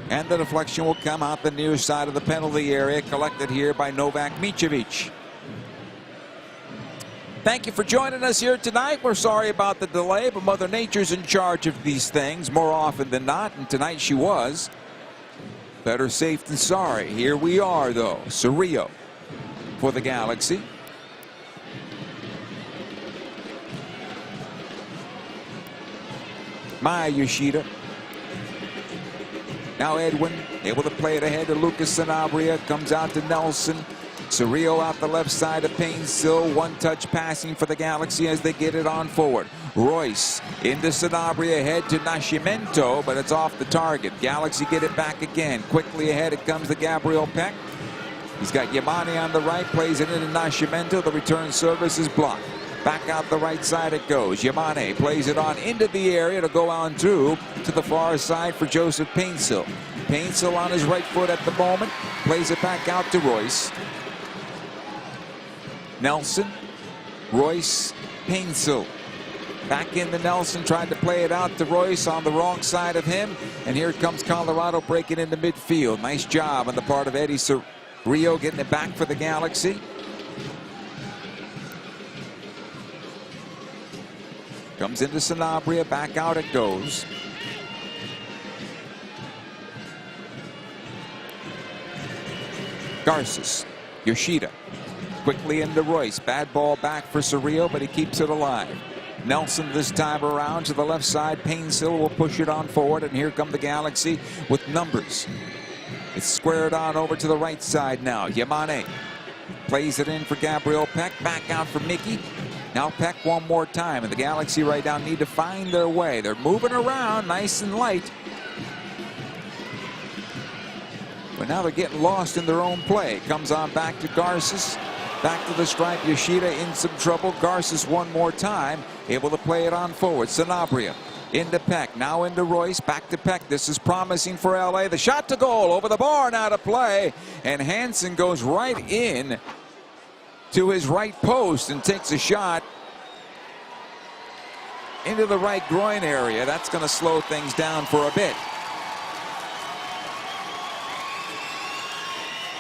A: and the deflection will come out the near side of the penalty area, collected here by Novak Micevic. Thank you for joining us here tonight. We're sorry about the delay, but Mother Nature's in charge of these things more often than not, and tonight she was. Better safe than sorry. Here we are, though. Cerrillo for the Galaxy. Maya Yoshida. Now Edwin able to play it ahead to Lucas Sanabria. Comes out to Nelson. Cerrillo out the left side of Painsil. One-touch passing for the Galaxy as they get it on forward. Royce into Sanabria, ahead to Nascimento, but it's off the target. Galaxy get it back again. Quickly ahead it comes to Gabriel Peck. He's got Yamane on the right, plays it into Nascimento. The return service is blocked. Back out the right side it goes. Yamane plays it on into the area to go on through to the far side for Joseph Painsil. Painsil on his right foot at the moment. Plays it back out to Royce. Nelson, Royce, Painsil. Back into Nelson, tried to play it out to Royce on the wrong side of him. And here comes Colorado breaking into midfield. Nice job on the part of Eddie Cerrillo getting it back for the Galaxy. Comes into Sanabria, back out it goes. Garces, Yoshida. Quickly into Royce. Bad ball back for Cerrillo, but he keeps it alive. Nelson this time around to the left side. Painsil will push it on forward, and here come the Galaxy with numbers. It's squared on over to the right side now. Yamane plays it in for Gabriel Peck. Back out for Mickey. Now Peck one more time, and the Galaxy right now need to find their way. They're moving around nice and light, but now they're getting lost in their own play. Comes on back to Garces. Back to the stripe. Yoshida in some trouble. Garces one more time, able to play it on forward. Sanabria Into Peck, now into Royce, back to Peck. This is promising for LA. The shot to goal over the bar, now to play. And Hansen goes right in to his right post and takes a shot into the right groin area. That's going to slow things down for a bit.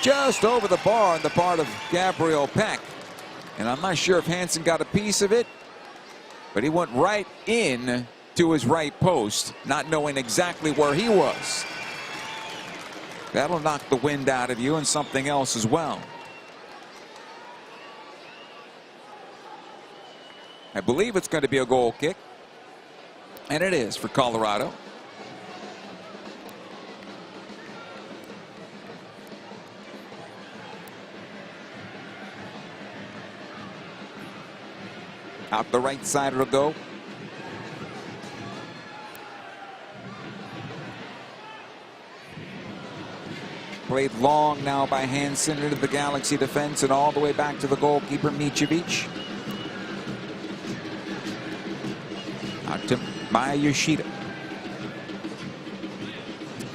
A: Just over the bar on the part of Gabriel Peck. And I'm not sure if Hansen got a piece of it, but he went right in to his right post, not knowing exactly where he was. That'll knock the wind out of you and something else as well. I believe it's going to be a goal kick, and it is for Colorado. Out the right side it'll go. Played long now by Hansen into the Galaxy defense and all the way back to the goalkeeper, Micevic. Out to Maya Yoshida.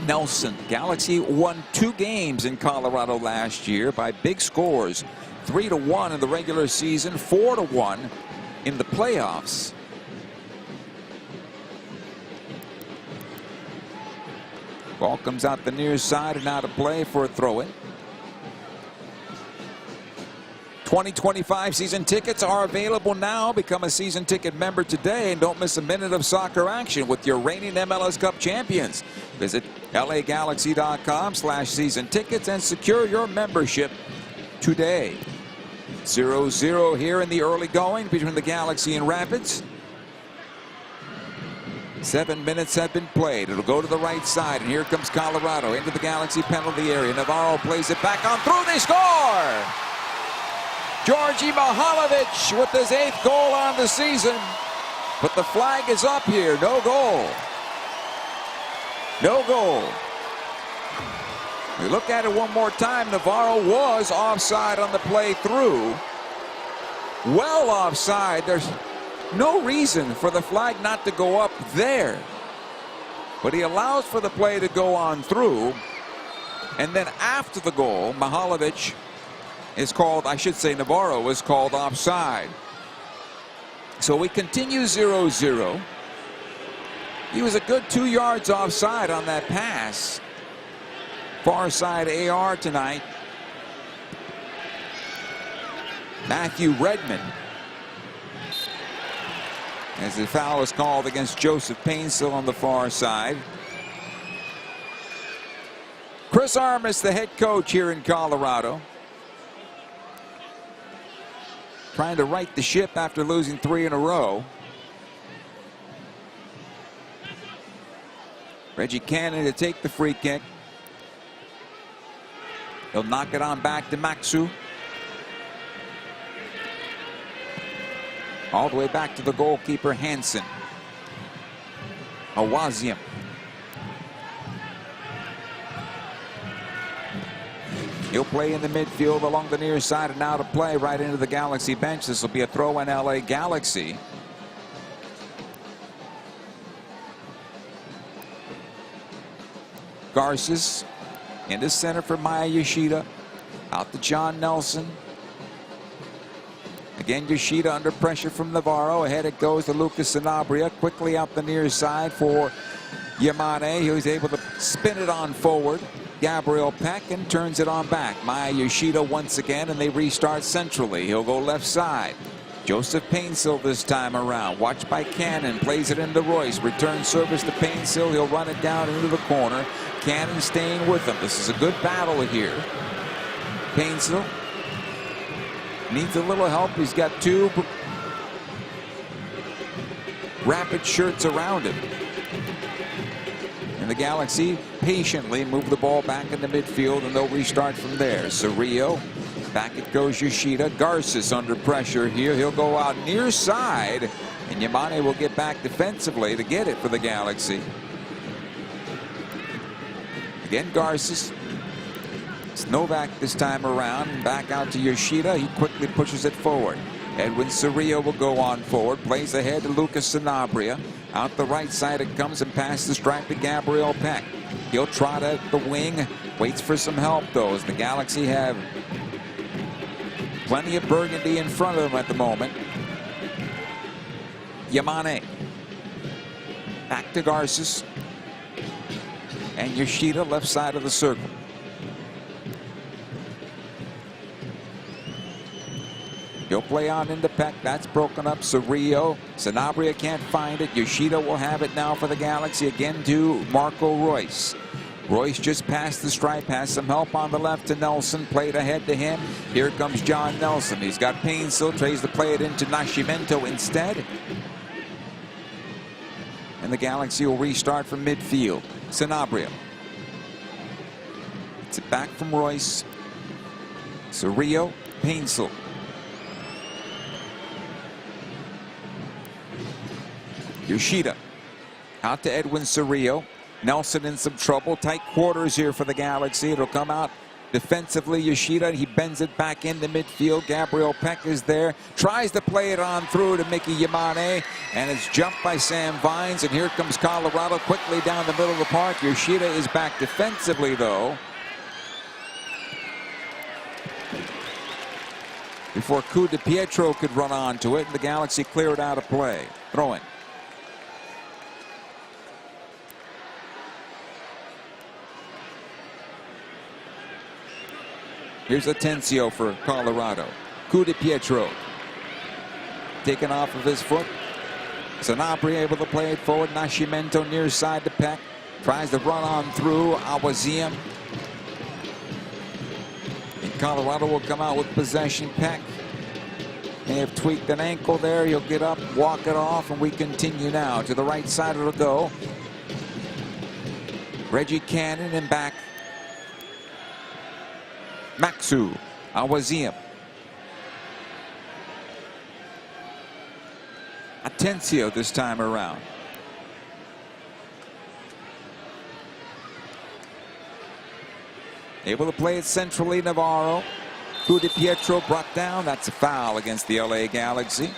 A: Nelson. Galaxy won 2 games in Colorado last year by big scores. 3-1 in the regular season, 4-1 in the playoffs. Ball comes out the near side and out of play for a throw-in. 2025 season tickets are available now. Become a season ticket member today and don't miss a minute of soccer action with your reigning MLS Cup champions. Visit lagalaxy.com/season tickets and secure your membership today. 0-0 here in the early going between the Galaxy and Rapids. 7 minutes have been played. It'll go to the right side, and here comes Colorado into the Galaxy penalty area. Navarro plays it back on through. They score! Georgi Mihailovic with his 8th goal on the season. But the flag is up here. No goal. No goal. We look at it one more time. Navarro was offside on the play through. Well offside. There's no reason for the flag not to go up there. But he allows for the play to go on through. And then after the goal, Mihailovic is called, I should say Navarro is called offside. So we continue 0-0. He was a good 2 yards offside on that pass. Far side AR tonight. Matthew Redmond. As the foul is called against Joseph Painsil on the far side. Chris Armas, the head coach here in Colorado. Trying to right the ship after losing 3 in a row. Reggie Cannon to take the free kick. He'll knock it on back to Maxu. All the way back to the goalkeeper, Hansen. Awaziam. He'll play in the midfield along the near side and now to play right into the Galaxy bench. This will be a throw in LA Galaxy. Garces into center for Maya Yoshida. Out to John Nelson. Again, Yoshida under pressure from Navarro. Ahead it goes to Lucas Sanabria. Quickly out the near side for Yamane. He was able to spin it on forward. Gabriel Peck and turns it on back. Maya Yoshida once again, and they restart centrally. He'll go left side. Joseph Painsil this time around. Watched by Cannon. Plays it into Royce. Return service to Painsil. He'll run it down into the corner. Cannon staying with him. This is a good battle here. Painsil needs a little help. He's got 2 Rapid shirts around him. And the Galaxy patiently move the ball back into midfield, and they'll restart from there. Cerrillo. Back it goes Yoshida. Garces under pressure here. He'll go out near side, and Yamane will get back defensively to get it for the Galaxy. Again, Garces. It's Novak this time around. Back out to Yoshida. He quickly pushes it forward. Edwin Cerrillo will go on forward. Plays ahead to Lucas Sanabria. Out the right side it comes and past the stripe to Gabriel Peck. He'll trot at the wing. Waits for some help, though, as the Galaxy have plenty of burgundy in front of them at the moment. Yamane. Back to Garces. And Yoshida left side of the circle. He'll play on into Peck. That's broken up. Cerrillo. Sanabria can't find it. Yoshida will have it now for the Galaxy. Again to Marco Royce. Royce just past the stripe. Has some help on the left to Nelson. Played ahead to him. Here comes John Nelson. He's got Painsil. Tries to play it into Nascimento instead. And the Galaxy will restart from midfield. Sanabria. It's it back from Royce. Cerrillo. Painsil. Yoshida out to Edwin Cerrillo. Nelson in some trouble. Tight quarters here for the Galaxy. It'll come out defensively. Yoshida, he bends it back into midfield. Gabriel Peck is there. Tries to play it on through to Mickey Yamane. And it's jumped by Sam Vines. And here comes Colorado quickly down the middle of the park. Yoshida is back defensively, though, before Coup de Pietro could run onto it. And the Galaxy clear it out of play. Throw in. Here's Atencio for Colorado. Coup de Pietro. Taken off of his foot. Sanabria able to play it forward. Nascimento near side to Peck. Tries to run on through. Awaziem. And Colorado will come out with possession. Peck may have tweaked an ankle there. He'll get up, walk it off, and we continue now. To the right side it'll go. Reggie Cannon and back. Maxu. Awaziem. Atencio this time around. Able to play it centrally, Navarro. Coup de Pietro brought down. That's a foul against the LA Galaxy.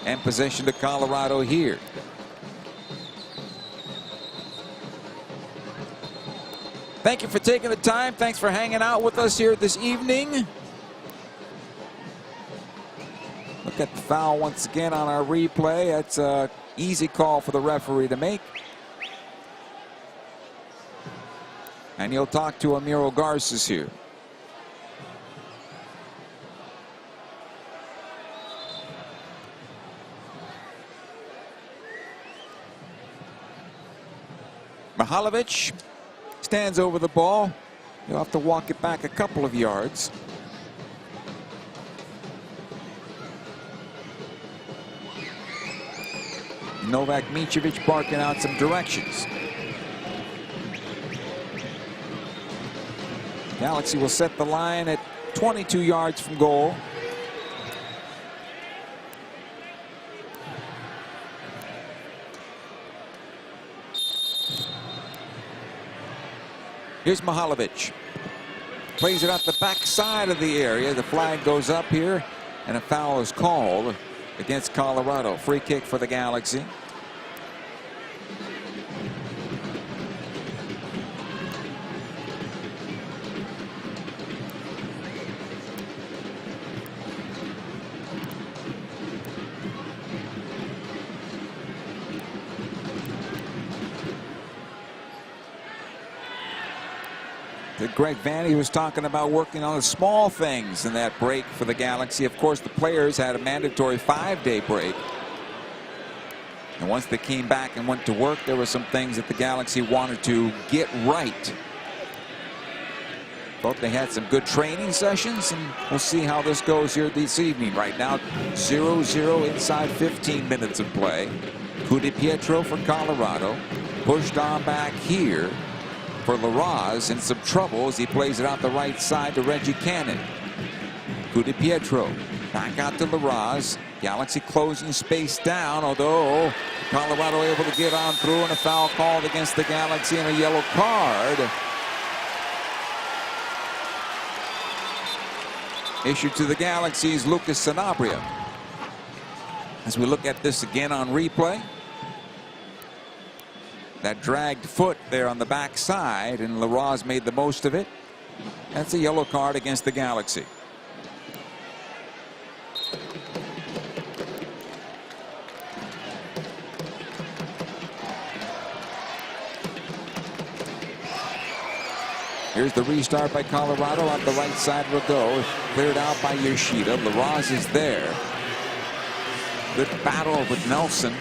A: And possession to Colorado here. Thank you for taking the time. Thanks for hanging out with us here this evening. Look at the foul once again on our replay. That's an easy call for the referee to make. And he'll talk to Amiro Garces here. Mihalovic stands over the ball. He'll have to walk it back a couple of yards. Novak Micevic barking out some directions. Galaxy will set the line at 22 yards from goal. Here's Mihalovic. Plays it out the backside of the area. The flag goes up here, and a foul is called against Colorado. Free kick for the Galaxy. Greg Vanny was talking about working on the small things in that break for the Galaxy. Of course, the players had a mandatory 5-day break. And once they came back and went to work, there were some things that the Galaxy wanted to get right. Both they had some good training sessions, and we'll see how this goes here this evening. Right now, 0-0 inside 15 minutes of play. Coup de Pietro for Colorado. Pushed on back here for Larraz in some trouble as he plays it out the right side to Reggie Cannon. Coup de Pietro back out to Larraz. Galaxy closing space down, although Colorado able to get on through, and a foul called against the Galaxy and a yellow card issued to the Galaxy's Lucas Sanabria. As we look at this again on replay, that dragged foot there on the backside, and LaRosse made the most of it. That's a yellow card against the Galaxy. Here's the restart by Colorado. On the right side will go. Cleared out by Yoshida. LaRosse is there. Good battle with Nelson.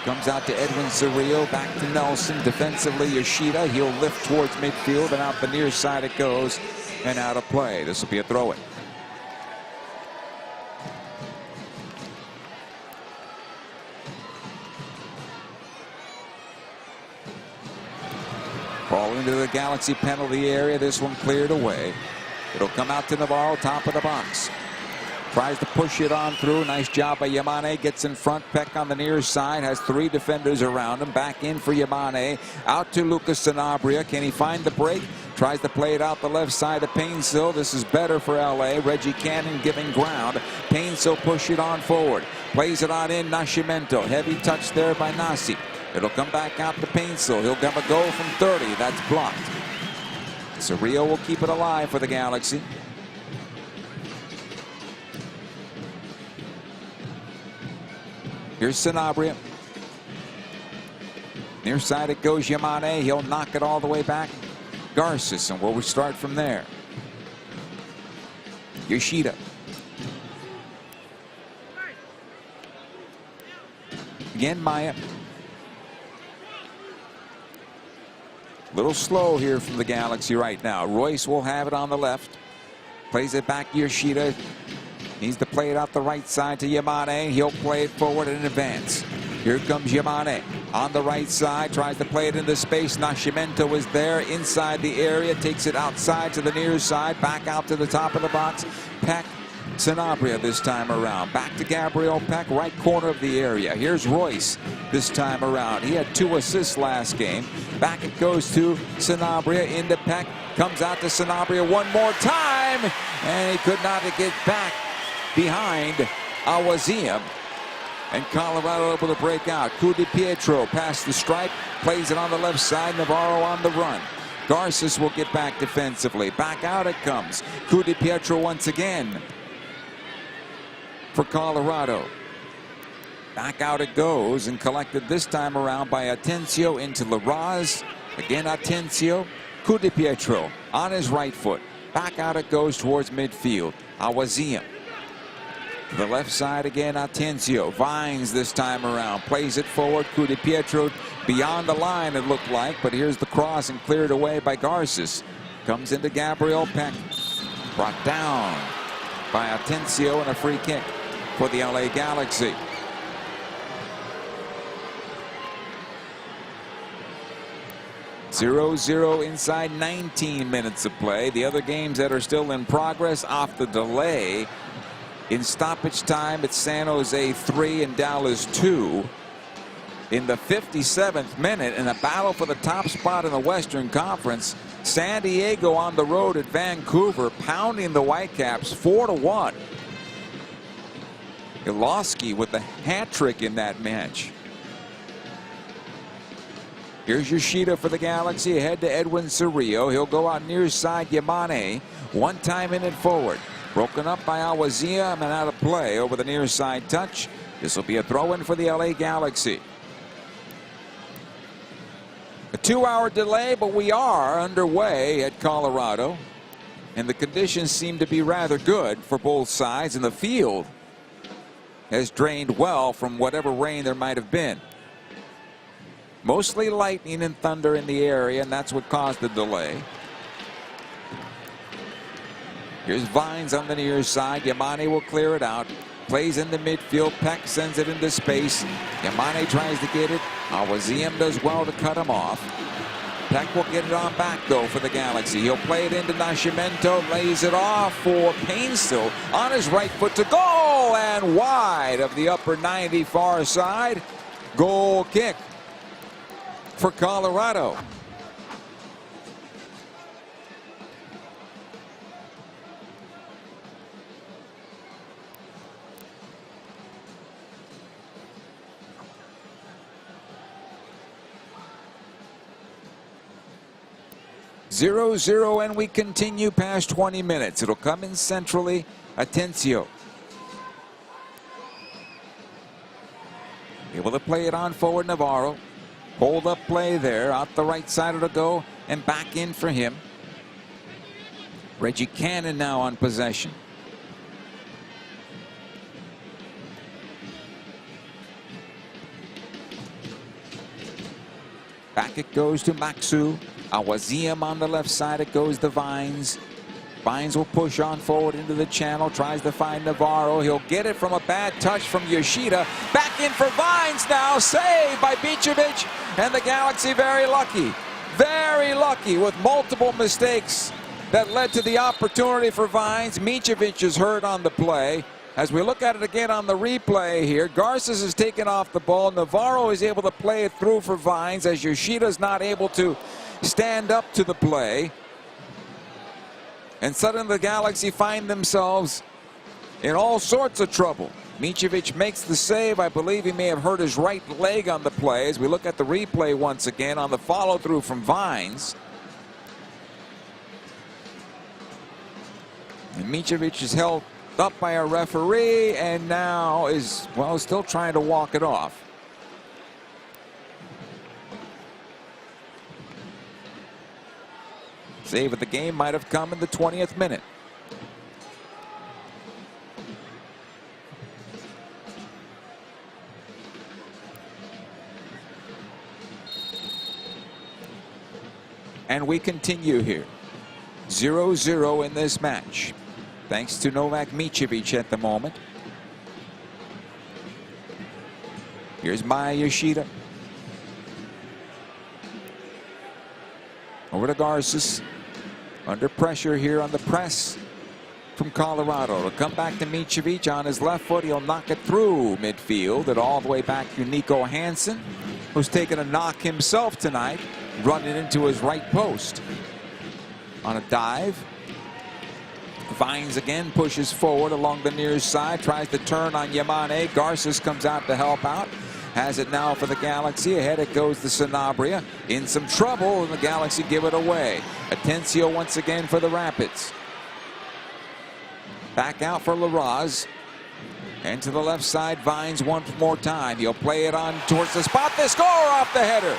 A: Comes out to Edwin Cerrillo. Back to Nelson. Defensively, Yoshida. He'll lift towards midfield, and out the near side it goes. And out of play. This will be a throw-in. Ball into the Galaxy penalty area. This one cleared away. It'll come out to Navarro, top of the box. Tries to push it on through. Nice job by Yamane. Gets in front. Peck on the near side. Has 3 defenders around him. Back in for Yamane. Out to Lucas Sanabria. Can he find the break? Tries to play it out the left side of Painsil. This is better for LA. Reggie Cannon giving ground. Painsil push it on forward. Plays it on in Nascimento. Heavy touch there by Nasi. It'll come back out to Painsil. He'll have a goal from 30. That's blocked. Cerrillo will keep it alive for the Galaxy. Here's Sanabria. Near side it goes Yamane. He'll knock it all the way back. Garces, and we'll start from there. Yoshida. Again, Maya. Little slow here from the Galaxy right now. Royce will have it on the left. Plays it back to Yoshida. Needs to play it out the right side to Yamane. He'll play it forward and advance. Here comes Yamane on the right side. Tries to play it into space. Nascimento is there inside the area. Takes it outside to the near side. Back out to the top of the box. Peck. Sanabria this time around. Back to Gabriel Peck, right corner of the area. Here's Royce this time around. He had 2 assists last game. Back it goes to Sanabria into Peck. Comes out to Sanabria one more time. And he could not get back behind Awaziem. And Colorado able to break out. Coup de Pietro past the stripe. Plays it on the left side. Navarro on the run. Garces will get back defensively. Back out it comes. Coup de Pietro once again for Colorado. Back out it goes, and collected this time around by Atencio into LaRosse. Again Atencio. Coup de Pietro on his right foot. Back out it goes towards midfield. Awaziem. To the left side again, Atencio. Vines this time around. Plays it forward. Coup de Pietro beyond the line it looked like, but here's the cross and cleared away by Garces. Comes into Gabriel Peck. Brought down by Atencio, and a free kick for the LA Galaxy. (0-0) inside 19 minutes of play. The other games that are still in progress off the delay. In stoppage time, it's San Jose 3 and Dallas 2. In the 57th minute, in a battle for the top spot in the Western Conference, San Diego on the road at Vancouver, pounding the Whitecaps 4-1. Ilowski with the hat trick in that match. Here's Yoshida for the Galaxy, ahead to Edwin Cerrillo. He'll go out near side Yamane. One time in it forward. Broken up by Awaziem and out of play over the near side touch. This will be a throw-in for the LA Galaxy. A 2-hour delay, but we are underway at Colorado. And the conditions seem to be rather good for both sides, and the field has drained well from whatever rain there might have been. Mostly lightning and thunder in the area, and that's what caused the delay. Here's Vines on the near side. Yamane will clear it out. Plays into midfield. Peck sends it into space. Yamane tries to get it. Awaziem does well to cut him off. Peck will get it on back, though, for the Galaxy. He'll play it into Nascimento. Lays it off for Painsil on his right foot to goal. And wide of the upper 90 far side. Goal kick for Colorado. 0-0, and we continue past 20 minutes. It'll come in centrally. Atencio. Able to play it on forward. Navarro. Hold up play there. Out the right side it'll go. And back in for him. Reggie Cannon now on possession. Back it goes to Maxu. Awaziem on the left side. It goes to Vines. Vines will push on forward into the channel. Tries to find Navarro. He'll get it from a bad touch from Yoshida. Back in for Vines now. Saved by Micevic. And the Galaxy very lucky. Very lucky with multiple mistakes that led to the opportunity for Vines. Micevic is hurt on the play. As we look at it again on the replay here, Garces is taken off the ball. Navarro is able to play it through for Vines as Yoshida's not able to stand up to the play. And suddenly the Galaxy find themselves in all sorts of trouble. Micevic makes the save. I believe he may have hurt his right leg on the play. As we look at the replay once again on the follow through from Vines. And Micevic is held up by a referee and now is, well, still trying to walk it off. Save of the game might have come in the 20th minute. And we continue here. 0-0 in this match. Thanks to Novak Micevic at the moment. Here's Maya Yoshida. Over to Garces. Under pressure here on the press from Colorado. It'll come back to Micevic on his left foot. He'll knock it through midfield and all the way back to Nico Hansen, who's taken a knock himself tonight, running into his right post. On a dive. Vines again pushes forward along the near side, tries to turn on Yamane. Garces comes out to help out. Has it now for the Galaxy. Ahead it goes to Sanabria. In some trouble, and the Galaxy give it away. Atencio once again for the Rapids. Back out for Larraz. And to the left side, Vines one more time. He'll play it on towards the spot. They score off the header.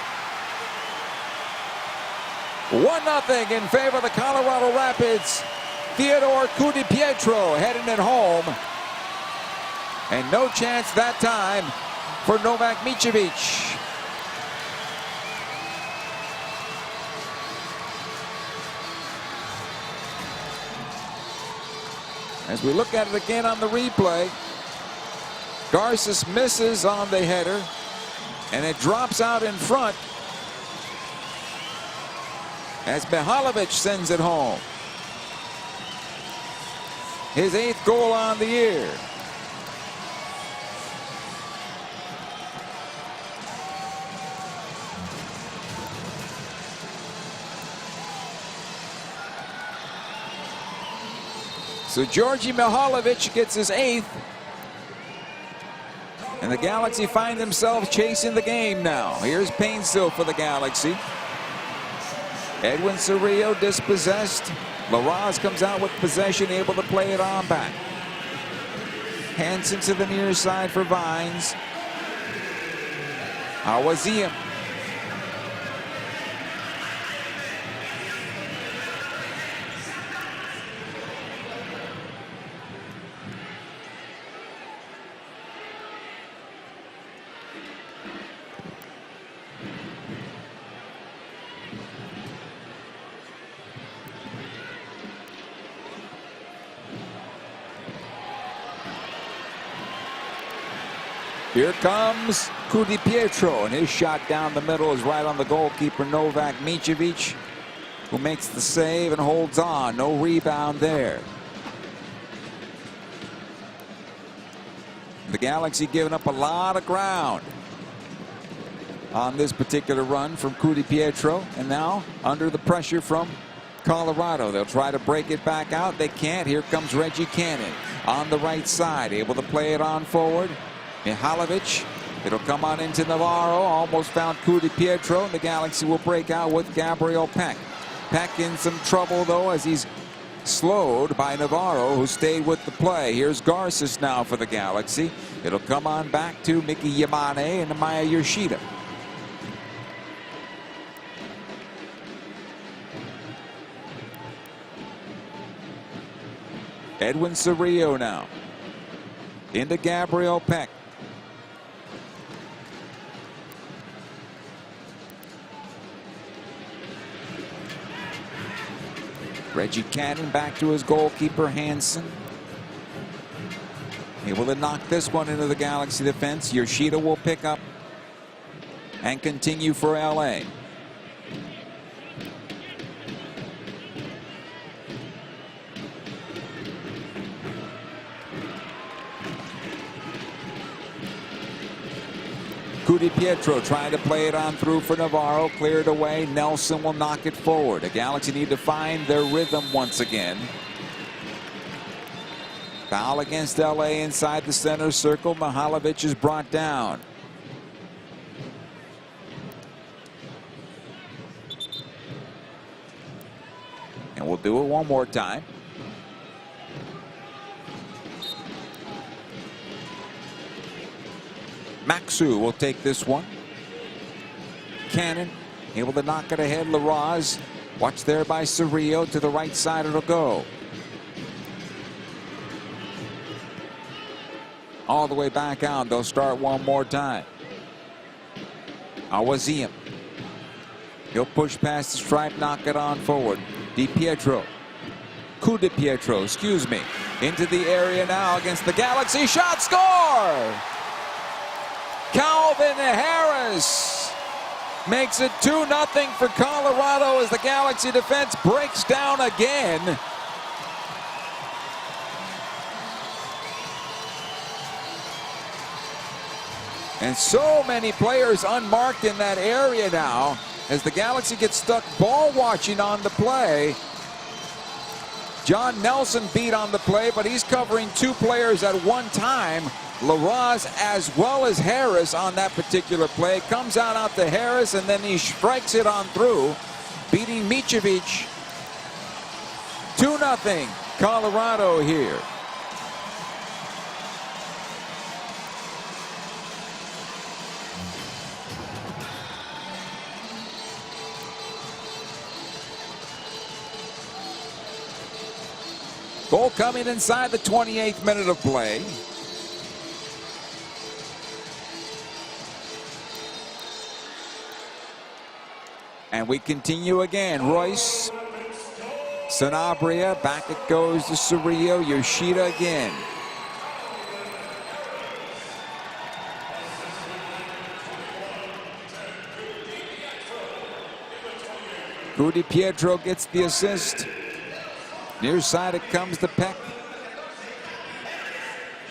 A: 1-0 in favor of the Colorado Rapids. Theodore Cudipietro heading it home. And no chance that time for Novak Micevic. As we look at it again on the replay, Garces misses on the header, and it drops out in front as Mihalovic sends it home. His 8th goal on the year. So Georgi Mihalovic gets his 8th. And the Galaxy find themselves chasing the game now. Here's Painstill for the Galaxy. Edwin Cerrillo dispossessed. Larraz comes out with possession, able to play it on back. Hansen to the near side for Vines. Awaziem. Here comes Cudipietro, and his shot down the middle is right on the goalkeeper, Novak Micevic, who makes the save and holds on. No rebound there. The Galaxy giving up a lot of ground on this particular run from Cudipietro, and now under the pressure from Colorado. They'll try to break it back out. They can't. Here comes Reggie Cannon on the right side, able to play it on forward. Mihalovic. It'll come on into Navarro. Almost found Cudipietro. And the Galaxy will break out with Gabriel Peck. Peck in some trouble, though, as he's slowed by Navarro, who stayed with the play. Here's Garces now for the Galaxy. It'll come on back to Miki Yamane and Maya Yoshida. Edwin Cerrillo now. Into Gabriel Peck. Reggie Cannon back to his goalkeeper, Hansen. Able to knock this one into the Galaxy defense. Yoshida will pick up and continue for LA. Di Pietro trying to play it on through for Navarro. Cleared away. Nelson will knock it forward. The Galaxy need to find their rhythm once again. Foul against LA inside the center circle. Mihalovic is brought down. And we'll do it one more time. Maxu will take this one. Cannon able to knock it ahead. Larraz watched there by Cerrillo. To the right side it'll go. All the way back out. They'll start one more time. Awaziem. He'll push past the stripe, knock it on forward. Di Pietro. Di Pietro, excuse me. Into the area now against the Galaxy. Shot, score! Calvin Harris makes it 2-0 for Colorado as the Galaxy defense breaks down again. And so many players unmarked in that area now as the Galaxy gets stuck ball watching on the play. John Nelson beat on the play, but he's covering two players at one time. Larraz as well as Harris on that particular play. Comes out to Harris and then he strikes it on through, beating Micevic. 2-0 Colorado here. Goal coming inside the 28th minute of play. And we continue again. Royce, Sanabria, back it goes to Cerrillo, Yoshida again. Di Pietro gets the assist. Near side it comes to Peck.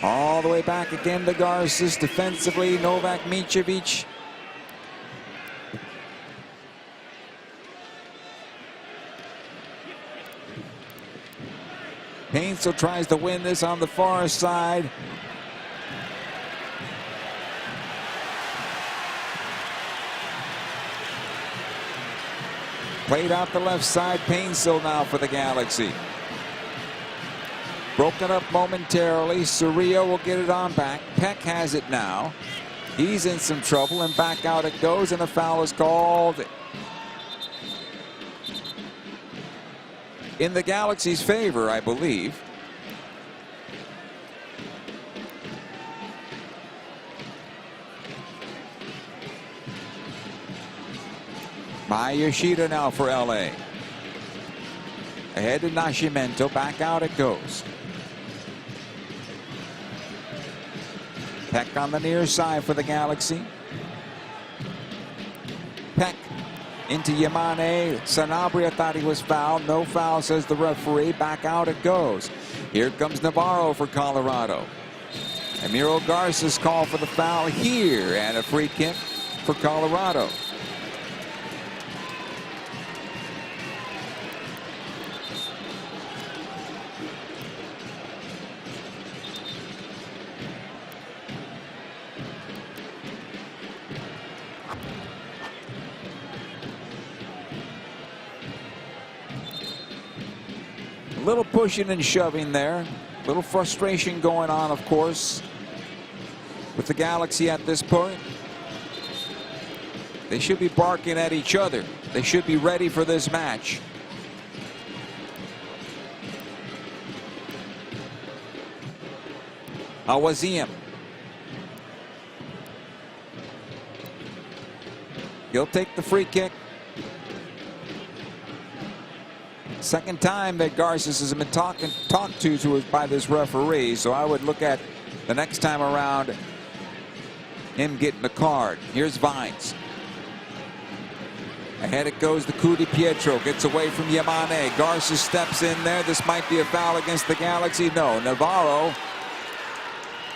A: All the way back again to Garces. Defensively, Novak Micevic. Paintsel tries to win this on the far side. Played out the left side. Paintsel now for the Galaxy. Broken up momentarily. Cerrillo will get it on back. Peck has it now. He's in some trouble and back out it goes and a foul is called in the Galaxy's favor, I believe. Maya Yoshida now for LA. Ahead to Nascimento. Back out it goes. Peck on the near side for the Galaxy. Peck into Yamane. Sanabria thought he was fouled. No foul, says the referee. Back out it goes. Here comes Navarro for Colorado. Emiro Garces call for the foul here and a free kick for Colorado. little pushing and shoving there. A little frustration going on, of course, with the Galaxy at this point. They should be barking at each other. They should be ready for this match. Awaziem. He'll take the free kick. Second time that Garces has been talked to by this referee, so I would look at the next time around him getting a card. Here's Vines. Ahead it goes to Cudi Pietro. Gets away from Yamane. Garces steps in there. This might be a foul against the Galaxy. No, Navarro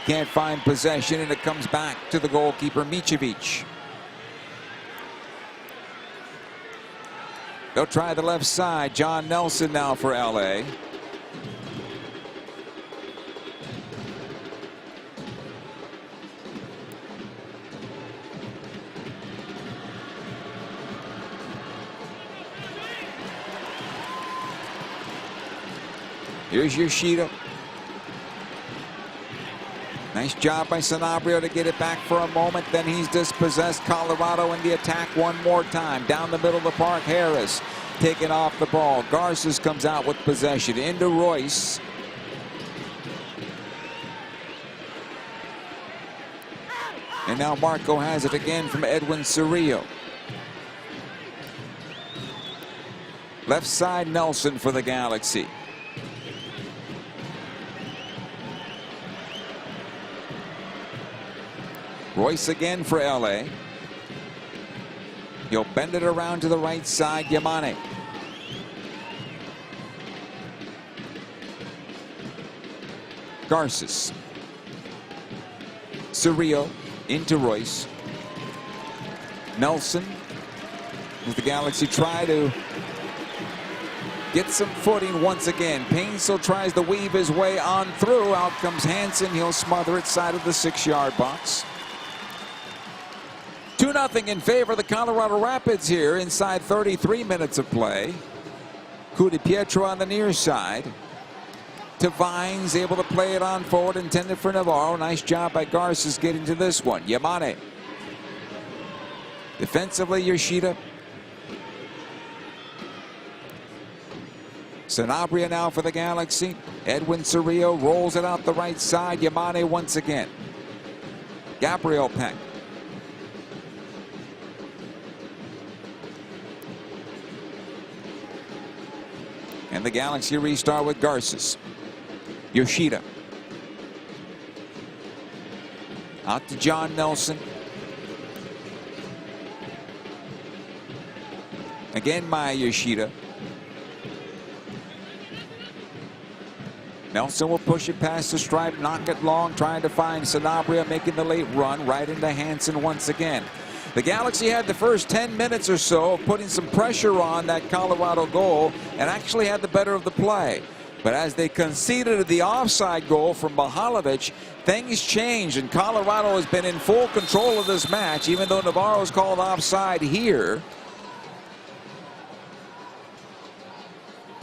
A: can't find possession, and it comes back to the goalkeeper, Micevic. They'll try the left side. John Nelson now for LA. Here's Yoshida. Nice job by Sanabria to get it back for a moment. Then he's dispossessed. Colorado in the attack one more time. Down the middle of the park, Harris taking off the ball. Garces comes out with possession. Into Royce. And now Marco has it again from Edwin Cerrillo. Left side, Nelson for the Galaxy. Royce again for LA. He'll bend it around to the right side. Yamane. Garces. Cerrillo into Royce. Nelson. As the Galaxy try to get some footing once again. Payne still tries to weave his way on through. Out comes Hansen. He'll smother it side of the 6-yard box. 2-0 in favor of the Colorado Rapids here inside 33 minutes of play. Cudi Pietro on the near side. To Vines, able to play it on forward, intended for Navarro. Nice job by Garces getting to this one. Yamane. Defensively, Yoshida. Sanabria now for the Galaxy. Edwin Cerrillo rolls it out the right side. Yamane once again. Gabriel Peck. And the Galaxy restart with Garces. Yoshida. Out to John Nelson. Again, Maya Yoshida. Nelson will push it past the stripe, knock it long, trying to find Sanabria, making the late run right into Hansen once again. The Galaxy had the first 10 minutes or so of putting some pressure on that Colorado goal and actually had the better of the play. But as they conceded the offside goal from Mihalovic, things changed, and Colorado has been in full control of this match, even though Navarro's called offside here.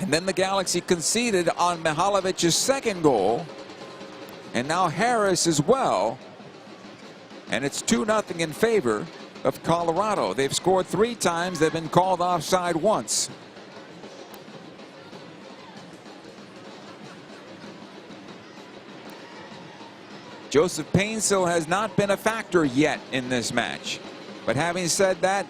A: And then the Galaxy conceded on Mihalovic's second goal, and now Harris as well. And it's 2-0 in favor of Colorado. They've scored 3 times. They've been called offside once. Joseph Painsil has not been a factor yet in this match. But having said that,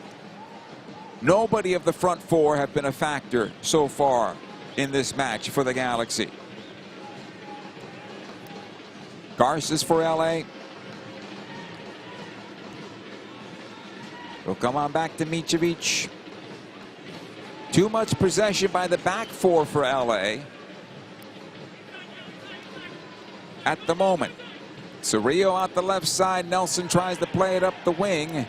A: nobody of the front 4 have been a factor so far in this match for the Galaxy. Garces for LA. Will come on back to Micevic. Too much possession by the back 4 for LA at the moment. Cerrillo out the left side. Nelson tries to play it up the wing.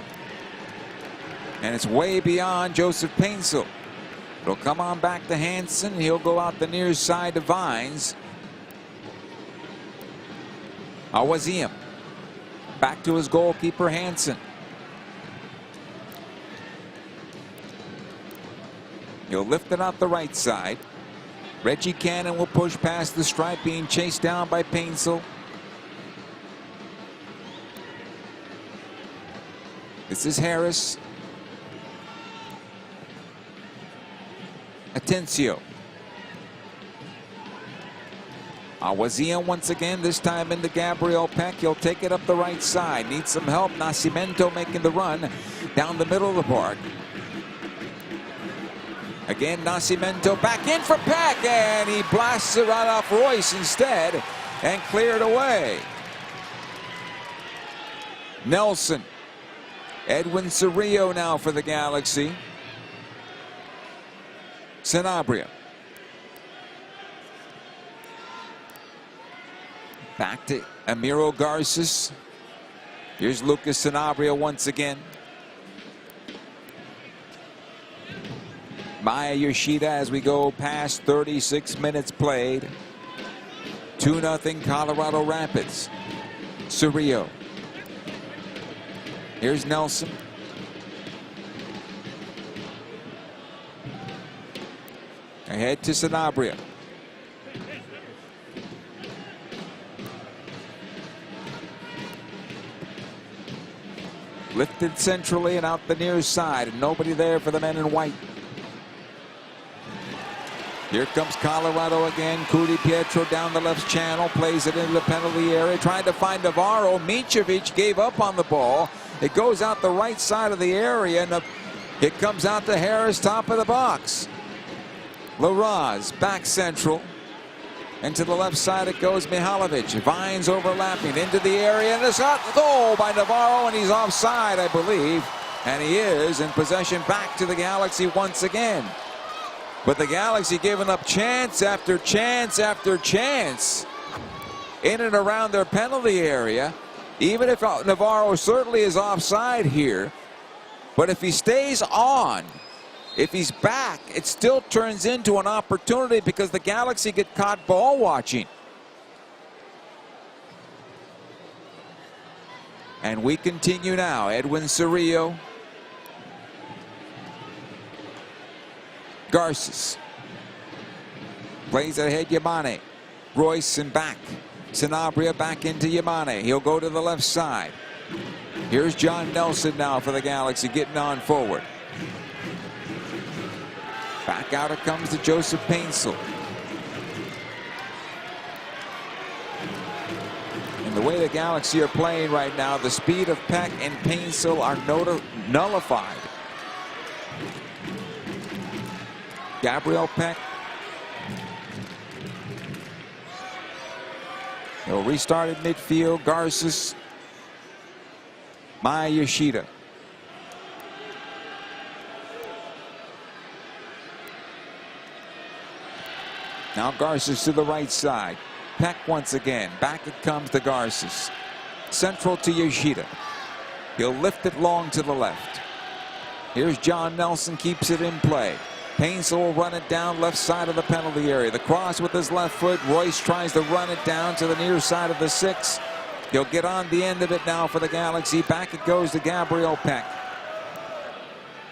A: And it's way beyond Joseph Painsil. It'll come on back to Hansen. He'll go out the near side to Vines. Awaziem. Back to his goalkeeper, Hansen. He'll lift it out the right side. Reggie Cannon will push past the stripe, being chased down by Painsel. This is Harris. Atencio. Awazia once again, this time into Gabriel Peck. He'll take it up the right side. Needs some help. Nascimento making the run down the middle of the park. Again, Nascimento back in for Peck, and he blasts it right off Royce instead and cleared away. Nelson. Edwin Cerrillo now for the Galaxy. Sanabria. Back to Amiro Garces. Here's Lucas Sanabria once again. Maya Yoshida as we go past 36 minutes played. 2-0 Colorado Rapids. Cerrillo. Here's Nelson. Ahead to Sanabria. Lifted centrally and out the near side, and nobody there for the men in white. Here comes Colorado again. Cudi Pietro down the left channel, plays it into the penalty area, trying to find Navarro. Mincevic gave up on the ball. It goes out the right side of the area, and it comes out to Harris, top of the box. Larraz back central. And to the left side it goes Mihalovic. Vines overlapping into the area, and it's out the goal by Navarro, and he's offside, I believe. And he is in possession back to the Galaxy once again. But the Galaxy giving up chance after chance after chance in and around their penalty area. Even if Navarro certainly is offside here, but if he stays on, if he's back, it still turns into an opportunity because the Galaxy get caught ball watching. And we continue now. Edwin Cerrillo. Garces. Plays ahead Yamane. Royce and back. Sanabria back into Yamane. He'll go to the left side. Here's John Nelson now for the Galaxy getting on forward. Back out it comes to Joseph Painsel. And the way the Galaxy are playing right now, the speed of Peck and Painsel are nullified. Gabriel Peck. He'll restart at midfield. Garces. Maya Yoshida. Now Garces to the right side. Peck once again. Back it comes to Garces. Central to Yoshida. He'll lift it long to the left. Here's John Nelson, keeps it in play. Painsel will run it down left side of the penalty area. The cross with his left foot. Royce tries to run it down to the near side of the 6. He'll get on the end of it now for the Galaxy. Back it goes to Gabriel Peck.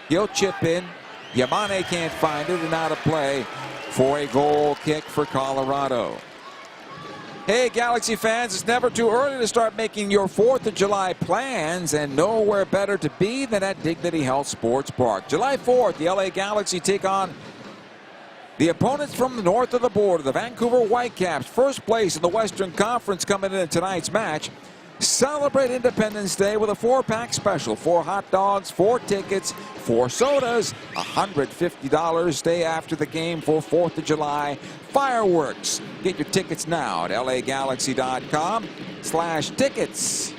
A: He'll chip in. Yamane can't find it and out of play for a goal kick for Colorado. Hey, Galaxy fans, it's never too early to start making your 4th of July plans, and nowhere better to be than at Dignity Health Sports Park. July 4th, the LA Galaxy take on the opponents from the north of the border, the Vancouver Whitecaps, first place in the Western Conference coming into tonight's match. Celebrate Independence Day with a 4-pack special. 4 hot dogs, 4 tickets, 4 sodas, $150. Stay after the game for 4th of July fireworks. Get your tickets now at lagalaxy.com/tickets.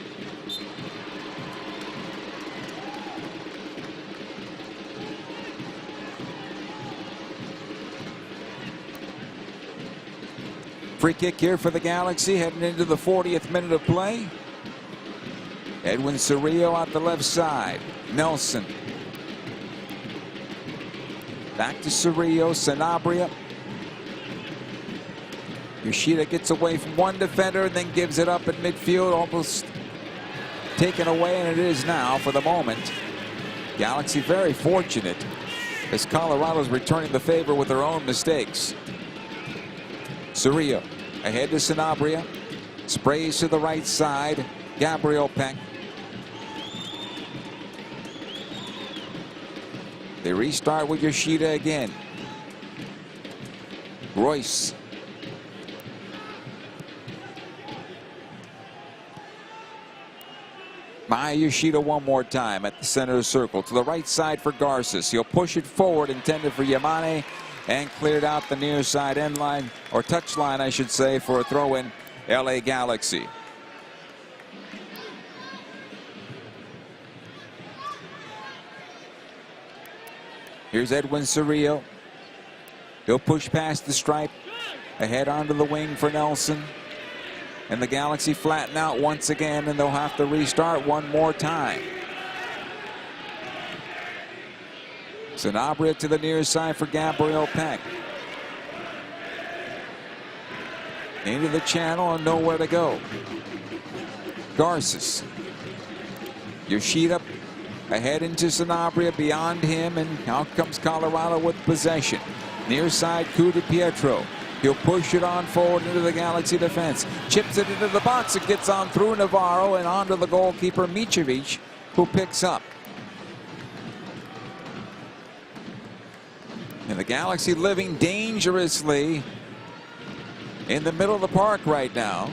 A: Free kick here for the Galaxy heading into the 40th minute of play. Edwin Cerrillo out the left side. Nelson. Back to Cerrillo. Sanabria. Yoshida gets away from one defender and then gives it up at midfield. Almost taken away, and it is now for the moment. Galaxy very fortunate as Colorado's returning the favor with their own mistakes. Cerrillo ahead to Sanabria. Sprays to the right side. Gabriel Peck. They restart with Yoshida again. Royce. Maya Yoshida one more time at the center of the circle. To the right side for Garces. He'll push it forward, intended for Yamane, and cleared out the near side end line, or touch line, I should say, for a throw in LA Galaxy. Here's Edwin Cerrillo. He'll push past the stripe. Ahead onto the wing for Nelson. And the Galaxy flatten out once again, and they'll have to restart one more time. Sanabria to the near side for Gabriel Peck. Into the channel and nowhere to go. Garces. Yoshida ahead into Sanabria, beyond him, and out comes Colorado with possession. Near side, Coup de Pietro. He'll push it on forward into the Galaxy defense. Chips it into the box. It gets on through Navarro and onto the goalkeeper, Micevic, who picks up. And the Galaxy living dangerously in the middle of the park right now.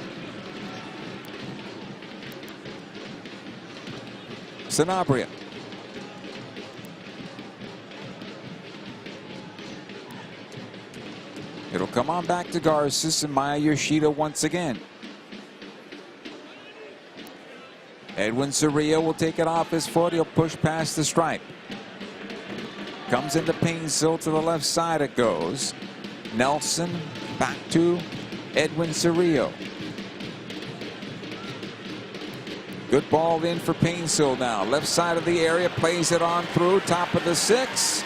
A: Sanabria. It'll come on back to Garces and Maya Yoshida once again. Edwin Cerrillo will take it off his foot. He'll push past the stripe. Comes into Painsill, to the left side it goes. Nelson back to Edwin Cerrillo. Good ball in for Painsill now. Left side of the area, plays it on through, top of the 6.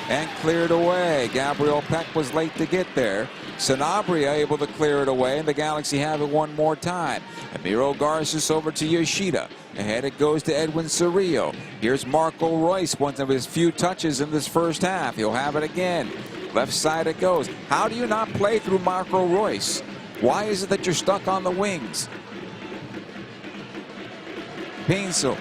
A: And cleared away. Gabriel Peck was late to get there. Sanabria able to clear it away, and the Galaxy have it one more time. Amiro Garces over to Yoshida. Ahead it goes to Edwin Cerrillo. Here's Marco Royce, one of his few touches in this first half. He'll have it again. Left side it goes. How do you not play through Marco Royce? Why is it that you're stuck on the wings? Painsill.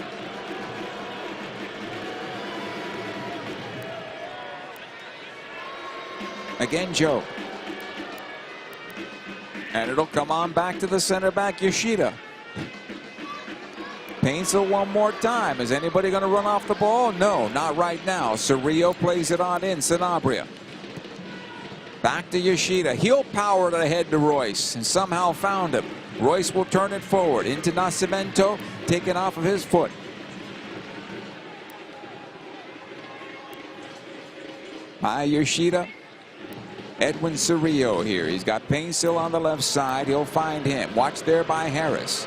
A: Again, Joe. And it'll come on back to the center back, Yoshida. Painsill one more time. Is anybody going to run off the ball? No, not right now. Cerrillo plays it on in. Sanabria. Back to Yoshida. He'll power it ahead to Royce and somehow found him. Royce will turn it forward into Nascimento, taken off of his foot. By Yoshida. Edwin Cerrillo here. He's got Painsill on the left side. He'll find him. Watch there by Harris.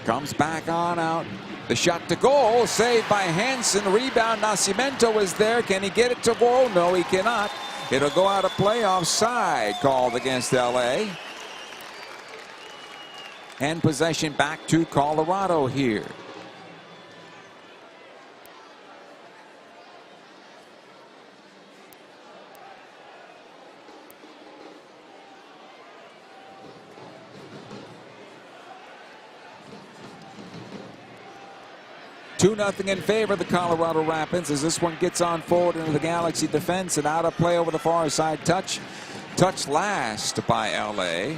A: Comes back on out. The shot to goal. Saved by Hansen. Rebound. Nascimento is there. Can he get it to goal? No, he cannot. It'll go out of play. Offside called against LA. And possession back to Colorado here. Two 2-0 in favor of the Colorado Rapids as this one gets on forward into the Galaxy defense and out of play over the far side. Touch last by LA.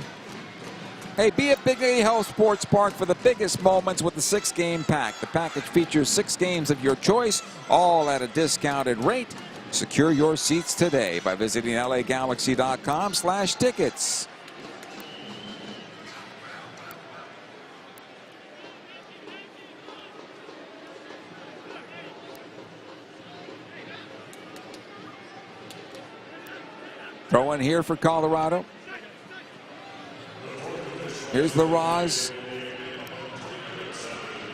A: Hey, be at Big A Health Sports Park for the biggest moments with the 6-game pack. The package features 6 games of your choice, all at a discounted rate. Secure your seats today by visiting lagalaxy.com/tickets. Throw in here for Colorado. Here's LaRaz.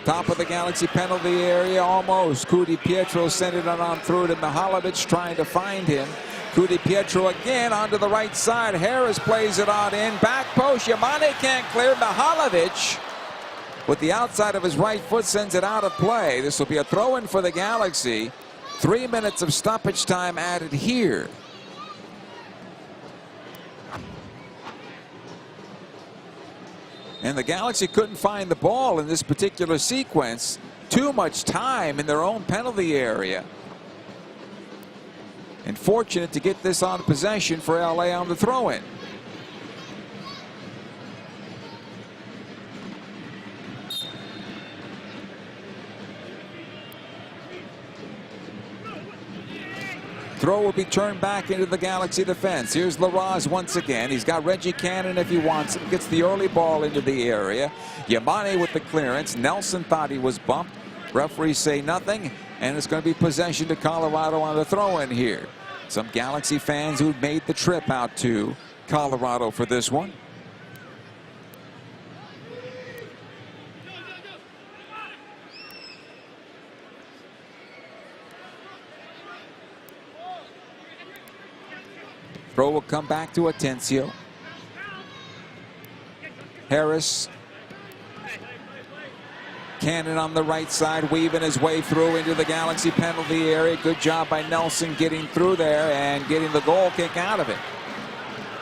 A: Top of the Galaxy penalty area, almost. Coup de Pietro sent it on through to Mihalovic, trying to find him. Coup de Pietro again onto the right side. Harris plays it on in. Back post. Yamane can't clear. Mihalovic, with the outside of his right foot, sends it out of play. This will be a throw-in for the Galaxy. 3 minutes of stoppage time added here. And the Galaxy couldn't find the ball in this particular sequence. Too much time in their own penalty area. And fortunate to get this on possession for LA on the throw-in. Throw will be turned back into the Galaxy defense. Here's Larraz once again. He's got Reggie Cannon if he wants him. Gets the early ball into the area. Yamane with the clearance. Nelson thought he was bumped. Referees say nothing. And it's going to be possession to Colorado on the throw-in here. Some Galaxy fans who made the trip out to Colorado for this one. Throw will come back to Atencio. Harris. Cannon on the right side, weaving his way through into the Galaxy penalty area. Good job by Nelson getting through there and getting the goal kick out of it.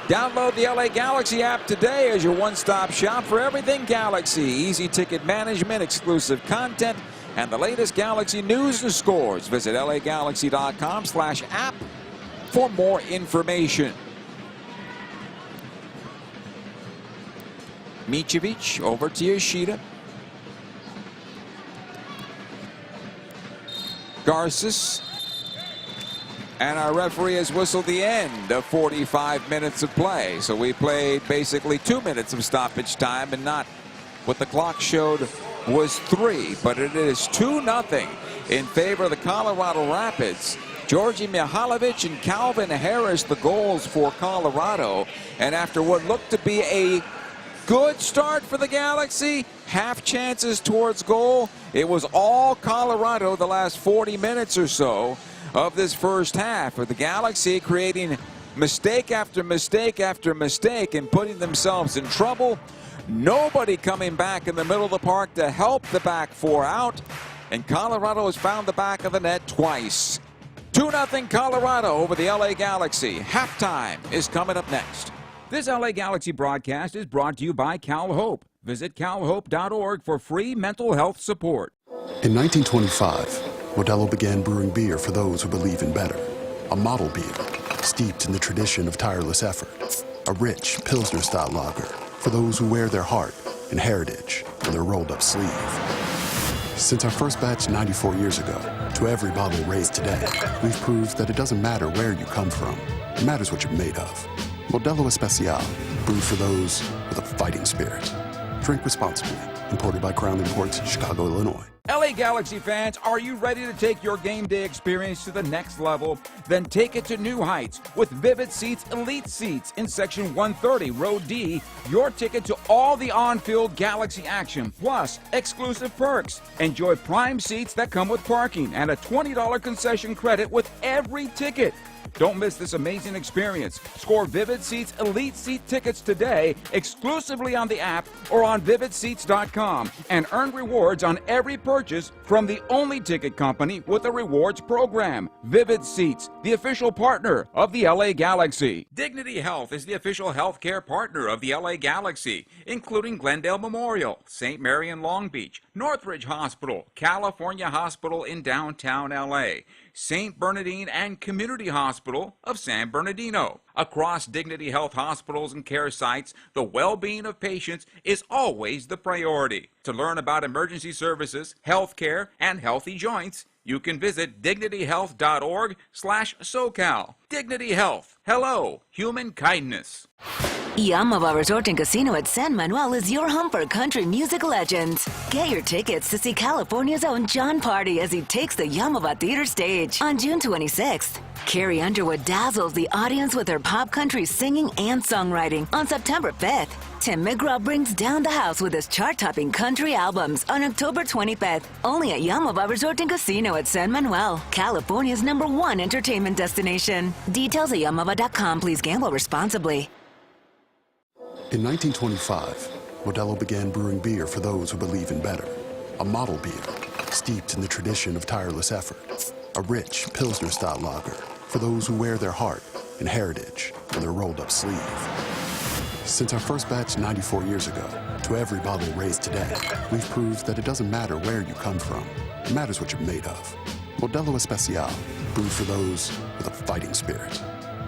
A: Download the LA Galaxy app today as your one-stop shop for everything Galaxy. Easy ticket management, exclusive content, and the latest Galaxy news and scores. Visit lagalaxy.com/app for more information. Micevic over to Yoshida. Garces. And our referee has whistled the end of 45 minutes of play. So we played basically 2 minutes of stoppage time and not what the clock showed was 3. But it is 2-0 in favor of the Colorado Rapids. Georgi Mihalovic and Calvin Harris the goals for Colorado. And after what looked to be a good start for the Galaxy, half chances towards goal, it was all Colorado the last 40 minutes or so of this first half, with the Galaxy creating mistake after mistake after mistake and putting themselves in trouble. Nobody coming back in the middle of the park to help the back four out, and Colorado has found the back of the net twice. 2-0 Colorado over the LA Galaxy. Halftime is coming up next.
H: This LA Galaxy broadcast is brought to you by CalHope. Visit calhope.org for free mental health support.
B: In 1925, Modelo began brewing beer for those who believe in better. A model beer, steeped in the tradition of tireless effort. A rich Pilsner-style lager for those who wear their heart and heritage on their rolled-up sleeve. Since our first batch 94 years ago, to every bottle raised today, we've proved that it doesn't matter where you come from. It matters what you're made of. Modelo Especial, brewed for those with a fighting spirit. Drink responsibly. Imported by Crown Imports, Chicago, Illinois.
H: LA Galaxy fans, are you ready to take your game day experience to the next level? Then take it to new heights with Vivid Seats Elite Seats in Section 130, Row D. Your ticket to all the on-field Galaxy action, plus exclusive perks. Enjoy prime seats that come with parking and a $20 concession credit with every ticket. Don't miss this amazing experience. Score Vivid Seats Elite Seat tickets today exclusively on the app or on vividseats.com and earn rewards on every purchase from the only ticket company with a rewards program. Vivid Seats, the official partner of the LA Galaxy. Dignity Health is the official healthcare partner of the LA Galaxy, including Glendale Memorial, St. Mary in Long Beach, Northridge Hospital, California Hospital in downtown LA, St. Bernardine and Community Hospital of San Bernardino. Across Dignity Health hospitals and care sites, the well-being of patients is always the priority. To learn about emergency services, health care, and healthy joints, you can visit dignityhealth.org/SoCal. Dignity Health. Hello, human kindness.
C: Yamava Resort and Casino at San Manuel is your home for country music legends. Get your tickets to see California's own John Party as he takes the Yamava Theater stage on June 26th. Carrie Underwood dazzles the audience with her pop country singing and songwriting on September 5th. Tim McGraw brings down the house with his chart-topping country albums on October 25th. Only at Yamava Resort and Casino at San Manuel, California's #1 entertainment destination. Details at yamava.com. Please gamble responsibly.
B: In 1925, Modelo began brewing beer for those who believe in better. A model beer, steeped in the tradition of tireless effort. a rich Pilsner-style lager for those who wear their heart and heritage in their rolled-up sleeve. Since our first batch 94 years ago, to every bottle raised today, we've proved that it doesn't matter where you come from. It matters what you're made of. Modelo Especial, brewed for those with a fighting spirit.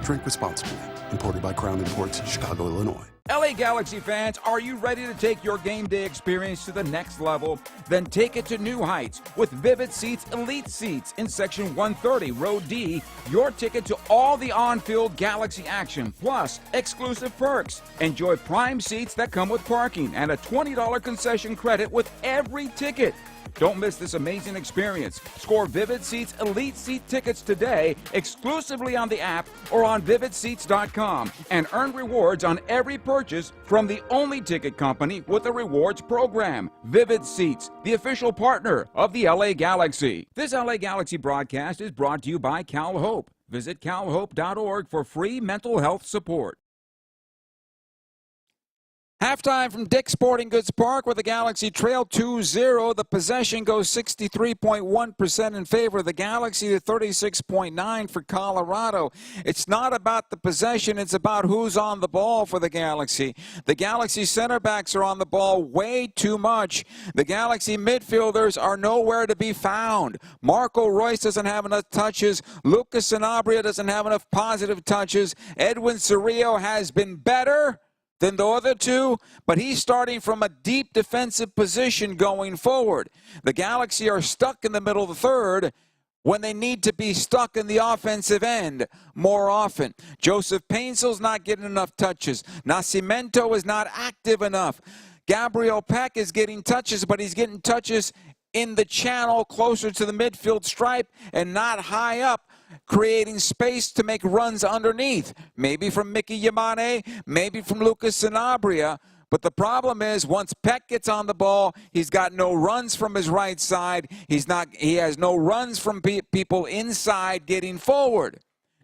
B: Drink responsibly. Imported by Crown Imports, Chicago, Illinois.
H: LA Galaxy fans, are you ready to take your game day experience to the next level? Then take it to new heights with Vivid Seats Elite Seats in Section 130, Row D. Your ticket to all the on-field Galaxy action, plus exclusive perks. Enjoy prime seats that come with parking and a $20 concession credit with every ticket. Don't miss this amazing experience. Score Vivid Seats Elite Seat tickets today exclusively on the app or on vividseats.com and earn rewards on every purchase from the only ticket company with a rewards program. Vivid Seats, the official partner of the LA Galaxy. This LA Galaxy broadcast is brought to you by Cal Hope. Visit calhope.org for free mental health support. Halftime from Dick's Sporting Goods Park where the Galaxy trail 2-0. The possession goes 63.1% in favor of the Galaxy to 36.9% for Colorado. It's not about the possession, it's about who's on the ball for the Galaxy. The Galaxy center backs are on the ball way too much. The Galaxy midfielders are nowhere to be found. Marco Royce doesn't have enough touches. Lucas Sanabria doesn't have enough positive touches. Edwin Cerrillo has been better than the other two, but he's starting from a deep defensive position going forward. The Galaxy are stuck in the middle of the third when they need to be stuck in the offensive end more often. Joseph Painsel's not getting enough touches. Nascimento is not active enough. Gabriel Peck is getting touches, but he's getting touches in the channel closer to the midfield stripe and not high up, creating space to make runs underneath. Maybe from Mickey Yamane, maybe from Lucas Sanabria. But the problem is once Peck gets on the ball, he's got no runs from his right side. He has no runs from people inside getting forward.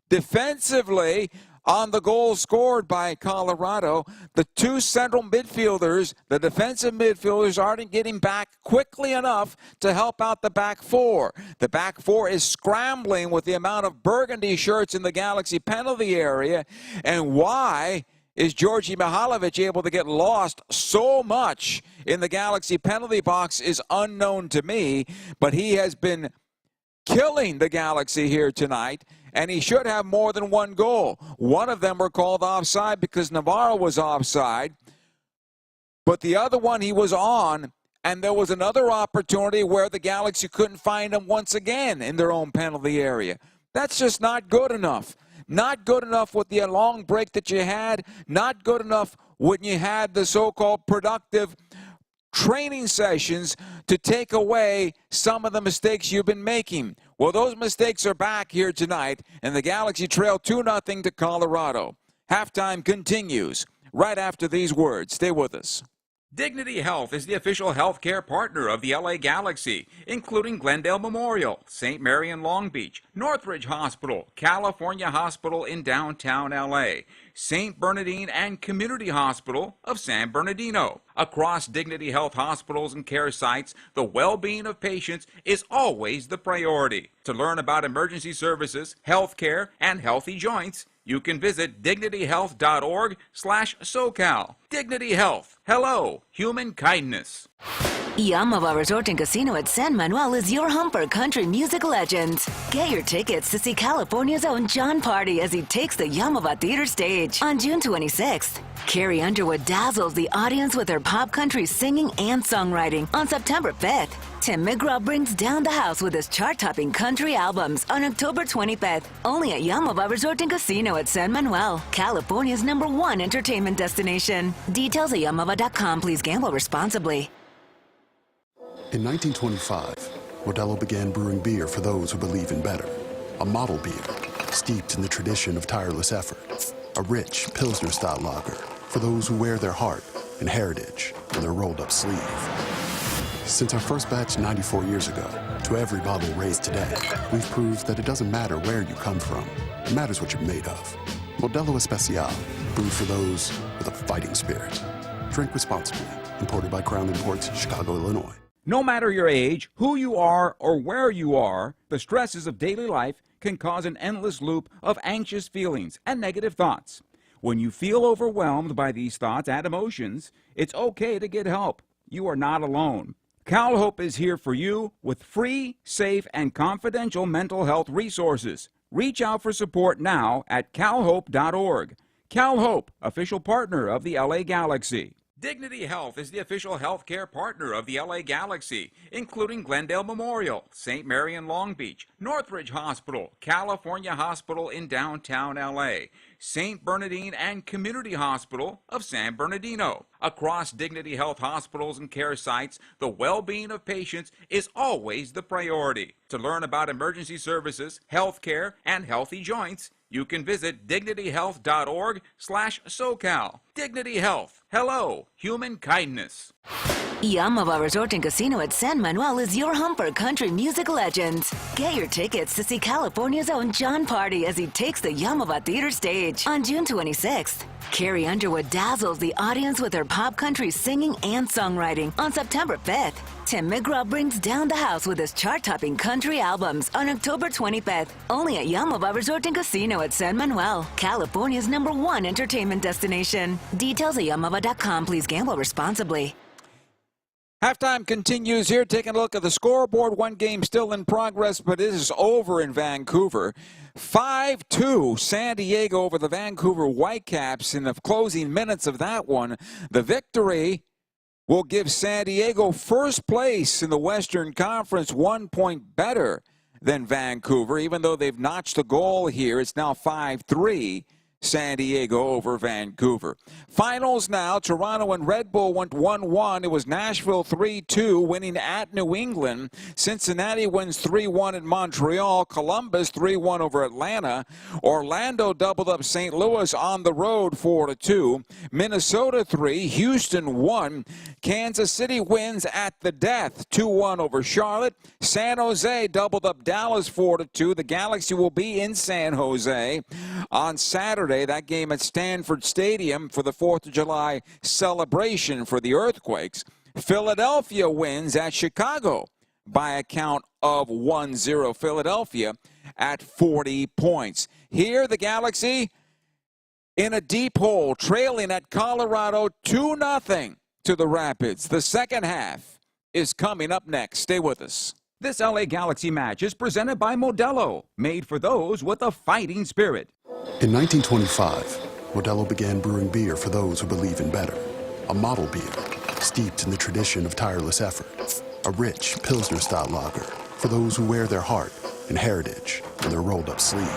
H: Defensively, on the goal scored by Colorado, the two central midfielders, the defensive midfielders, aren't getting back quickly enough to help out the back four. The back four is scrambling with the amount of burgundy shirts in the Galaxy penalty area. And why is Georgi Mihailovic able to get lost so much in the Galaxy penalty box is unknown to me, but he has been killing the Galaxy here tonight, and he should have more than one goal. One of them were called offside because Navarro was offside, but the other one he was on, and there was another opportunity where the Galaxy couldn't find him once again in their own penalty area. That's just not good enough. Not good enough with the long break that you had. Not good enough when you had the so-called productive training sessions to take away some of the mistakes you've been making. Well, those mistakes are back here tonight, and the Galaxy trail 2-0 to Colorado. Halftime continues right after these words. Stay with us. Dignity Health is the official healthcare partner of the LA Galaxy, including Glendale Memorial, St. Mary in Long Beach, Northridge Hospital, California Hospital in downtown LA, St. Bernardine and Community Hospital of San Bernardino. Across Dignity Health hospitals and care sites, the well-being of patients is always the priority. To learn about emergency services, healthcare, and healthy joints, you can visit dignityhealth.org/SoCal. Dignity Health. Hello, human kindness.
C: Yamava Resort and Casino at San Manuel is your home for country music legends. Get your tickets to see California's own John Party as he takes the Yamava Theater stage on June 26th. Carrie Underwood dazzles the audience with her pop country singing and songwriting on September 5th. Tim McGraw brings down the house with his chart-topping country albums on October 25th, only at Yamava Resort and Casino at San Manuel, California's #1 entertainment destination. Details at yamava.com. Please gamble responsibly.
B: In 1925, Modelo began brewing beer for those who believe in better. A model beer, steeped in the tradition of tireless effort. A rich Pilsner-style lager for those who wear their heart and heritage in their rolled-up sleeve. Since our first batch 94 years ago, to every bottle raised today, we've proved that it doesn't matter where you come from. It matters what you're made of. Modelo Especial, brewed for those with a fighting spirit. Drink responsibly. Imported by Crown Imports, Chicago, Illinois.
H: No matter your age, who you are, or where you are, the stresses of daily life can cause an endless loop of anxious feelings and negative thoughts. When you feel overwhelmed by these thoughts and emotions, it's okay to get help. You are not alone. CalHope is here for you with free, safe, and confidential mental health resources. Reach out for support now at calhope.org. CalHope, official partner of the LA Galaxy. Dignity Health is the official healthcare partner of the LA Galaxy, including Glendale Memorial, St. Mary in Long Beach, Northridge Hospital, California Hospital in downtown LA, St. Bernardine and Community Hospital of San Bernardino. Across Dignity Health hospitals and care sites, the well-being of patients is always the priority. To learn about emergency services, healthcare, and healthy joints, you can visit dignityhealth.org/SoCal. Dignity Health. Hello, human kindness.
C: Yamava Resort and Casino at San Manuel is your home for country music legends. Get your tickets to see California's own John Party as he takes the Yamava Theater stage on June 26th. Carrie Underwood dazzles the audience with her pop country singing and songwriting on September 5th. Tim McGraw brings down the house with his chart-topping country albums on October 25th, only at Yamava Resort and Casino at San Manuel, California's #1 entertainment destination. Details at yamava.com. Please gamble responsibly.
H: Halftime continues here. Taking a look at the scoreboard. One game still in progress, but it is over in Vancouver. 5-2 San Diego over the Vancouver Whitecaps in the closing minutes of that one. The victory will give San Diego first place in the Western Conference, 1 point better than Vancouver. Even though they've notched a goal here, it's now 5-3. San Diego over Vancouver. Finals now, Toronto and Red Bull went 1-1. It was Nashville 3-2, winning at New England. Cincinnati wins 3-1 at Montreal. Columbus 3-1 over Atlanta. Orlando doubled up St. Louis on the road 4-2. Minnesota 3, Houston 1. Kansas City wins at the death 2-1 over Charlotte. San Jose doubled up Dallas 4-2. The Galaxy will be in San Jose on Saturday. That game at Stanford Stadium for the 4th of July celebration for the Earthquakes. Philadelphia wins at Chicago by a count of 1-0. Philadelphia at 40 points. Here, the Galaxy in a deep hole, trailing at Colorado 2-0 to the Rapids. The second half is coming up next. Stay with us. This LA Galaxy match is presented by Modelo, made for those with a fighting spirit.
B: In 1925, Modelo began brewing beer for those who believe in better. A model beer, steeped in the tradition of tireless effort. A rich Pilsner-style lager for those who wear their heart and heritage in their rolled-up sleeve.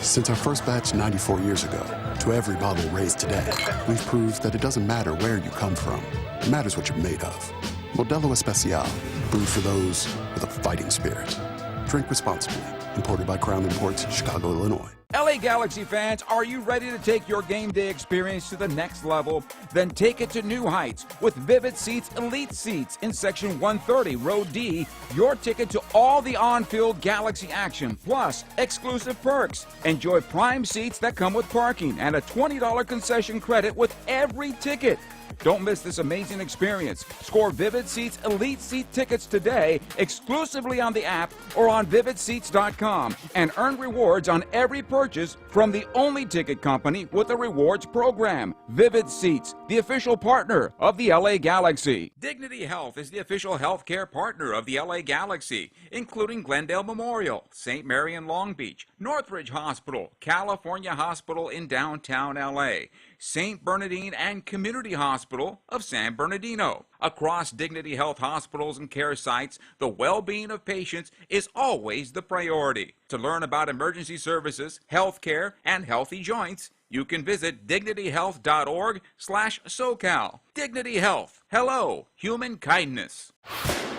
B: Since our first batch 94 years ago, to every bottle raised today, we've proved that it doesn't matter where you come from. It matters what you're made of. Modelo Especial, brewed for those with a fighting spirit. Drink responsibly. Imported by Crown Imports, Chicago, Illinois.
H: LA Galaxy fans, are you ready to take your game day experience to the next level? Then take it to new heights with Vivid Seats Elite Seats in Section 130, Row D. Your ticket to all the on-field Galaxy action, plus exclusive perks. Enjoy prime seats that come with parking and a $20 concession credit with every ticket. Don't miss this amazing experience. Score Vivid Seats Elite Seat tickets today exclusively on the app or on vividseats.com and earn rewards on every purchase from the only ticket company with a rewards program. Vivid Seats, the official partner of the LA Galaxy. Dignity Health is the official healthcare partner of the LA Galaxy, including Glendale Memorial, St. Mary in Long Beach, Northridge Hospital, California Hospital in downtown LA, St. Bernardine and Community Hospital of San Bernardino. Across Dignity Health hospitals and care sites, the well-being of patients is always the priority. To learn about emergency services, health care, and healthy joints, you can visit dignityhealth.org/SoCal. Dignity Health. Hello, human kindness.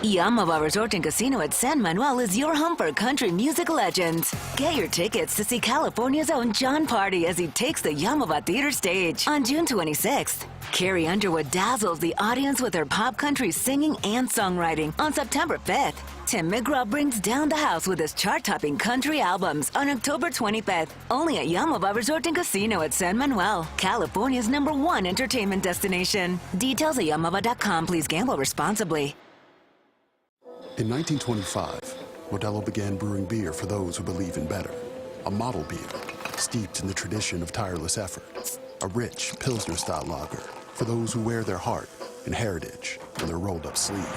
C: Yamava Resort and Casino at San Manuel is your home for country music legends. Get your tickets to see California's own John Party as he takes the Yamava Theater stage on June 26th. Carrie Underwood dazzles the audience with her pop country singing and songwriting on September 5th. Tim McGraw brings down the house with his chart-topping country albums on October 25th, only at Yamava Resort and Casino at San Manuel, California's #1 entertainment destination. Details at yamava.com. Please gamble responsibly.
B: In 1925, Modelo began brewing beer for those who believe in better. A model beer, steeped in the tradition of tireless effort. A rich Pilsner-style lager for those who wear their heart and heritage on their rolled-up sleeve.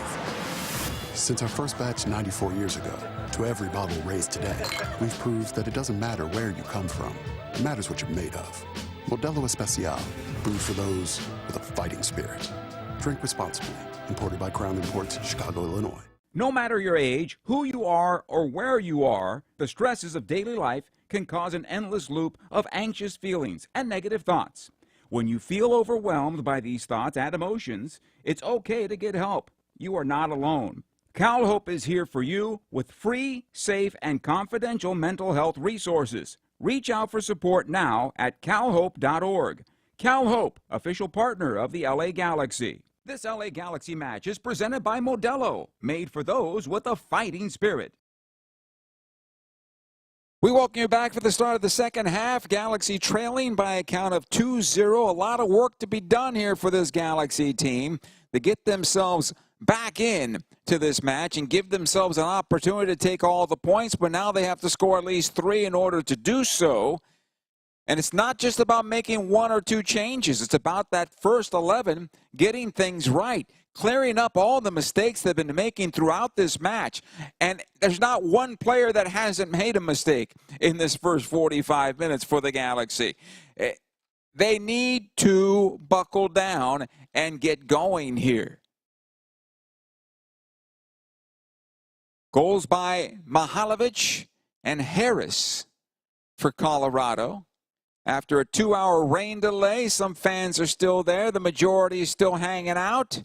B: Since our first batch 94 years ago, to every bottle raised today, we've proved that it doesn't matter where you come from. It matters what you're made of. Modelo Especial, brewed for those with a fighting spirit. Drink responsibly. Imported by Crown Imports, Chicago, Illinois.
A: No matter your age, who you are, or where you are, the stresses of daily life can cause an endless loop of anxious feelings and negative thoughts. When you feel overwhelmed by these thoughts and emotions, it's okay to get help. You are not alone. CalHope is here for you with free, safe, and confidential mental health resources. Reach out for support now at calhope.org. CalHope, official partner of the LA Galaxy. This LA Galaxy match is presented by Modelo, made for those with a fighting spirit.
H: We welcome you back for the start of the second half. Galaxy trailing by a count of 2-0. A lot of work to be done here for this Galaxy team to get themselves back in to this match and give themselves an opportunity to take all the points, but now they have to score at least 3 in order to do so. And it's not just about making 1 or 2 changes. It's about that first 11 getting things right, clearing up all the mistakes they've been making throughout this match. And there's not one player that hasn't made a mistake in this first 45 minutes for the Galaxy. They need to buckle down and get going here. Goals by Mihailovic and Harris for Colorado. After a 2-hour rain delay, some fans are still there. The majority is still hanging out.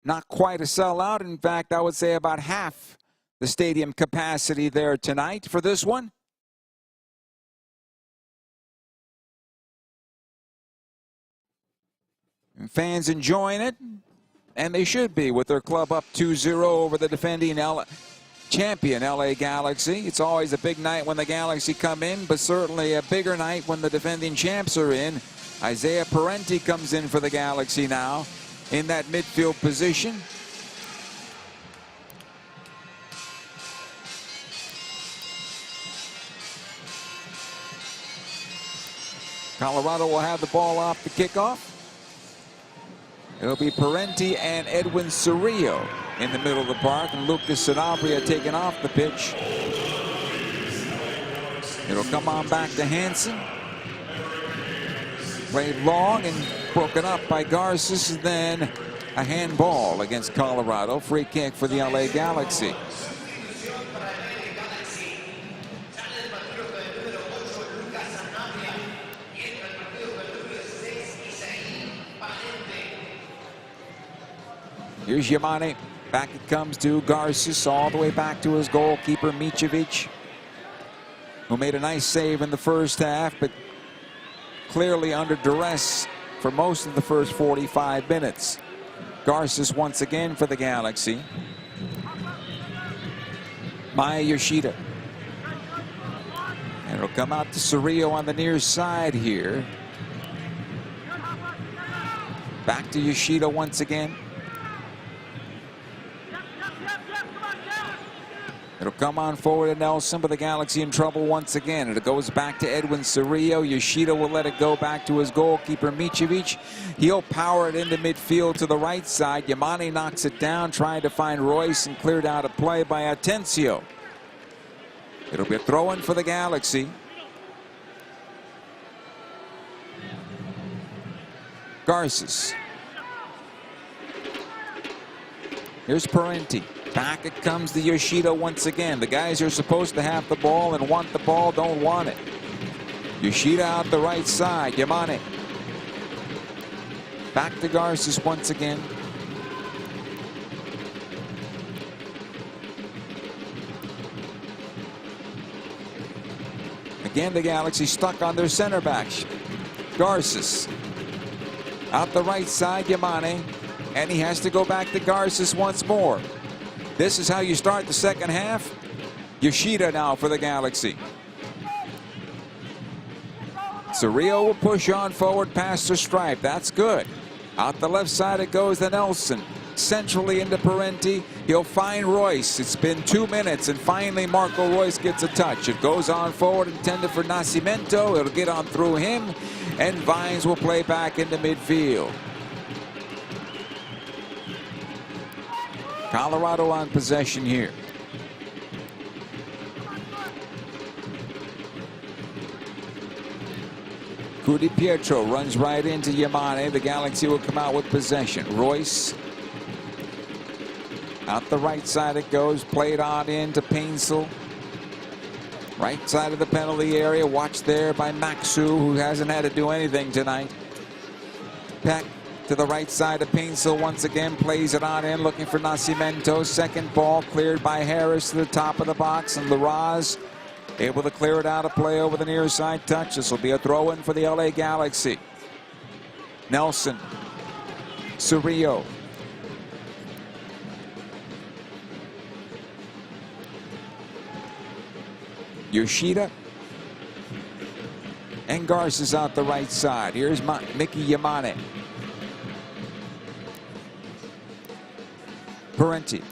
H: Not quite a sellout. In fact, I would say about half the stadium capacity there tonight for this one. And fans enjoying it, and they should be with their club up 2-0 over the defending champion LA Galaxy. It's always a big night when the Galaxy come in, but certainly a bigger night when the defending champs are in. Isaiah Parenti comes in for the Galaxy now in that midfield position. Colorado will have the ball off the kickoff. It'll be Parenti and Edwin Cerrillo in the middle of the park, and Lucas Sanabria taken off the pitch. It'll come on back to Hansen. Played long and broken up by Garces, and then a handball against Colorado. Free kick for the LA Galaxy. Here's Yamane. Back it comes to Garces, all the way back to his goalkeeper, Micevic, who made a nice save in the first half, but clearly under duress for most of the first 45 minutes. Garces once again for the Galaxy. Maya Yoshida. And it'll come out to Cerrillo on the near side here. Back to Yoshida once again. It'll come on forward to Nelson, but the Galaxy in trouble once again. It goes back to Edwin Cerrillo. Yoshida will let it go back to his goalkeeper, Micevic. He'll power it into midfield to the right side. Yamane knocks it down, trying to find Royce, and cleared out of play by Atencio. It'll be a throw-in for the Galaxy. Garces. Here's Parenti. Back it comes to Yoshida once again. The guys who are supposed to have the ball and want the ball don't want it. Yoshida out the right side. Yamane. Back to Garces once again. Again, the Galaxy stuck on their center backs. Garces. Out the right side, Yamane. And he has to go back to Garces once more. This is how you start the second half. Yoshida now for the Galaxy. Cerrillo will push on forward past the stripe. That's good. Out the left side it goes to Nelson. centrally into Parenti. He'll find Royce. It's been 2 minutes, and finally Marco Royce gets a touch. It goes on forward, intended for Nascimento. It'll get on through him, and Vines will play back into midfield. Colorado on possession here. Di Pietro runs right into Yamane. The Galaxy will come out with possession. Royce out the right side it goes. Played on into Painsel. Right side of the penalty area. Watched there by Maxu, who hasn't had to do anything tonight. Peck to the right side of Painsel once again. Plays it on in, looking for Nascimento. Second ball cleared by Harris to the top of the box. And Larraz able to clear it out of play over the near side touch. This will be a throw-in for the LA Galaxy. Nelson. Cerrillo. Yoshida. And Garces out the right side. Here's Mickey Yamane. Parenti.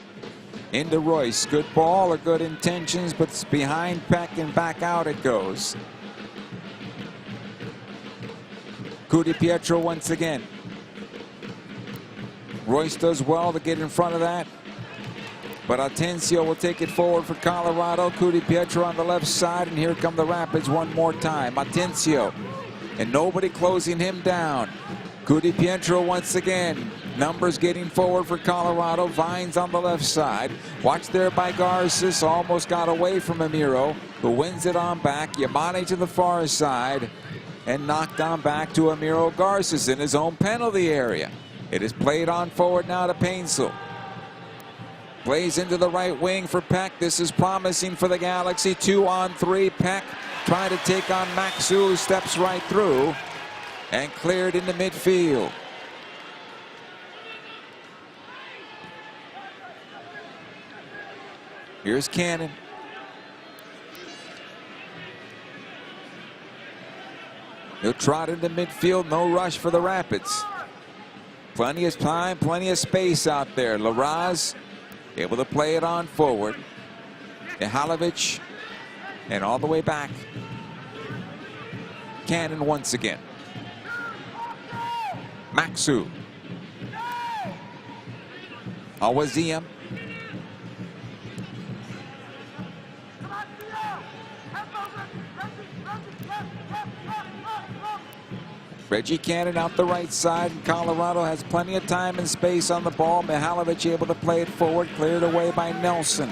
H: Into Royce. Good ball or good intentions, but it's behind Peck and back out it goes. Di Pietro once again. Royce does well to get in front of that. But Atencio will take it forward for Colorado. Di Pietro on the left side, and here come the Rapids one more time. Atencio. And nobody closing him down. Di Pietro once again. Numbers getting forward for Colorado. Vines on the left side. Watched there by Garces. Almost got away from Amiro, who wins it on back. Yamane to the far side. And knocked on back to Amiro Garces in his own penalty area. It is played on forward now to Painsel. Plays into the right wing for Peck. This is promising for the Galaxy. 2-on-3. Peck trying to take on Maxu, who steps right through. And cleared into midfield. Here's Cannon. He'll trot into midfield. No rush for the Rapids. Plenty of time, plenty of space out there. Larraz able to play it on forward. Mihalovic and all the way back. Cannon once again. Maxu. Awaziem. Reggie Cannon out the right side, and Colorado has plenty of time and space on the ball. Mihalovic able to play it forward, cleared away by Nelson.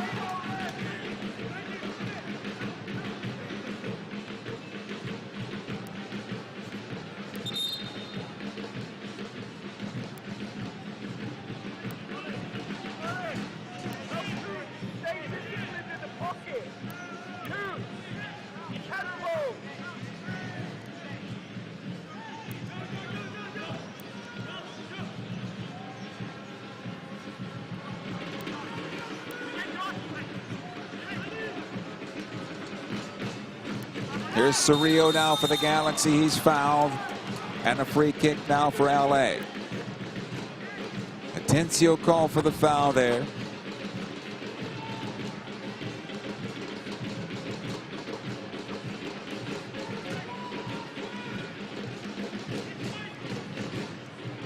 H: Here's Cerrillo now for the Galaxy. He's fouled. And a free kick now for LA. Atencio call for the foul there.